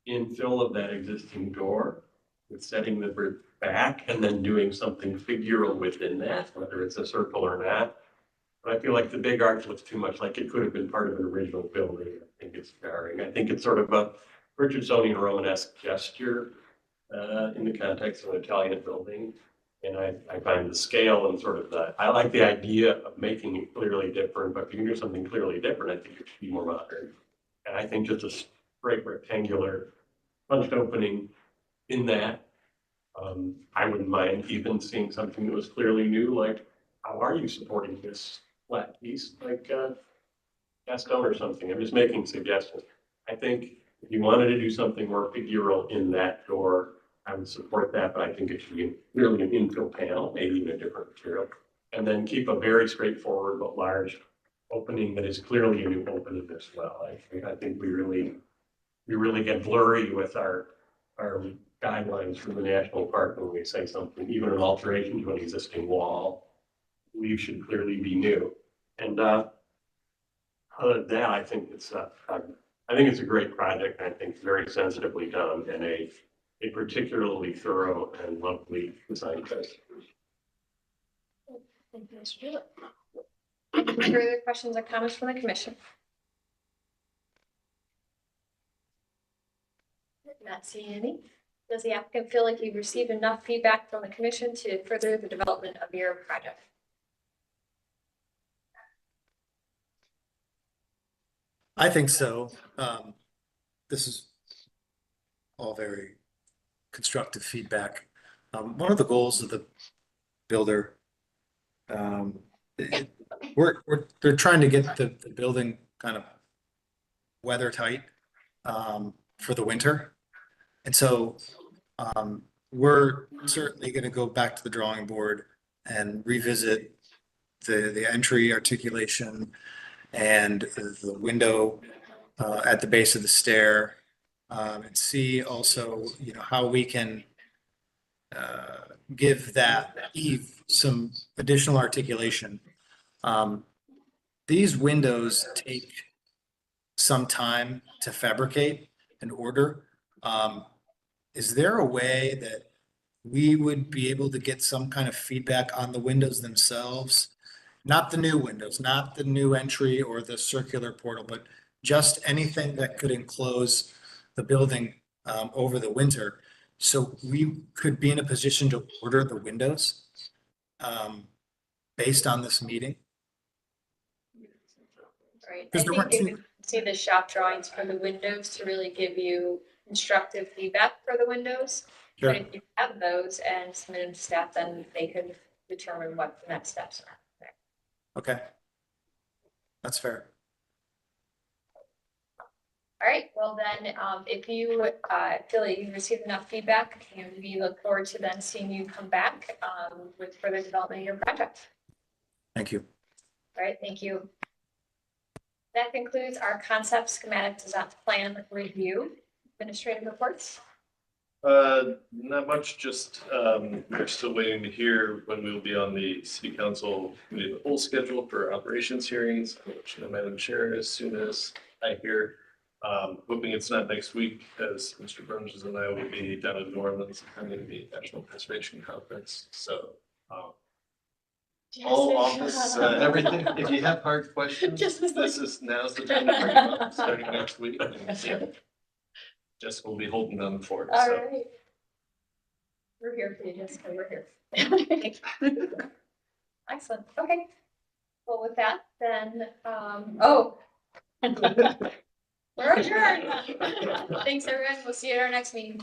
infill of that existing door with setting the brick back and then doing something figural within that, whether it's a circle or not. But I feel like the big arch looks too much like it could have been part of an original building. I think it's jarring. I think it's sort of a Richardsonian Romanesque gesture in the context of an Italian building. And I find the scale and sort of I like the idea of making it clearly different, but if you can do something clearly different, I think it should be more modern. And I think just a straight rectangular punched opening in that, I wouldn't mind even seeing something that was clearly new, like, how are you supporting this flat piece, like Gaston or something? I'm just making suggestions. I think if you wanted to do something more figural in that door, I would support that, but I think it should be really an infill panel, maybe even a different material. And then keep a very straightforward but large opening that is clearly a new opening as well. I think we really get blurry with our guidelines from the national park when we say something, even an alteration to an existing wall, we should clearly be new. And other than that, I think it's a great project. I think it's very sensitively done and a particularly thorough and lovely design choice. Thank you, Mr. Julep. Any further questions or comments from the commission? Not seeing any. Does the applicant feel like you've received enough feedback from the commission to further the development of your project? I think so. This is all very constructive feedback. One of the goals of the builder, they're trying to get the building kind of weather tight for the winter. And so we're certainly going to go back to the drawing board and revisit the entry articulation and the window at the base of the stair, and see also, how we can give that eave some additional articulation. These windows take some time to fabricate and order. Is there a way that we would be able to get some kind of feedback on the windows themselves? Not the new windows, not the new entry or the circular portal, but just anything that could enclose the building over the winter. So we could be in a position to order the windows based on this meeting. Right. I Because there think weren't you two. could see the shop drawings for the windows to really give you constructive feedback for the windows. Sure. But if you have those and submit them to staff, then they could determine what the next steps are. Okay. That's fair. All right, well then, if you feel like you've received enough feedback, we look forward to then seeing you come back with further development of your project. Thank you. All right, thank you. That concludes our concept schematic design plan review. Administrative reports. Not much, just we're still waiting to hear when we will be on the city council committee of the whole schedule for operations hearings. I'll let you know, Madam Chair, as soon as I hear. Hoping it's not next week, as Mr. Burns and I will be down in New Orleans attending the National Conservation Conference. So all office, everything. If you have hard questions, now's the time to bring them up, starting next week. Yeah. Jessica will be holding down the fort. All so. right. We're here for you, Jessica, we're here. Excellent, okay. Well, with that, then, we're adjourned. Thanks, everyone. We'll see you at our next meeting.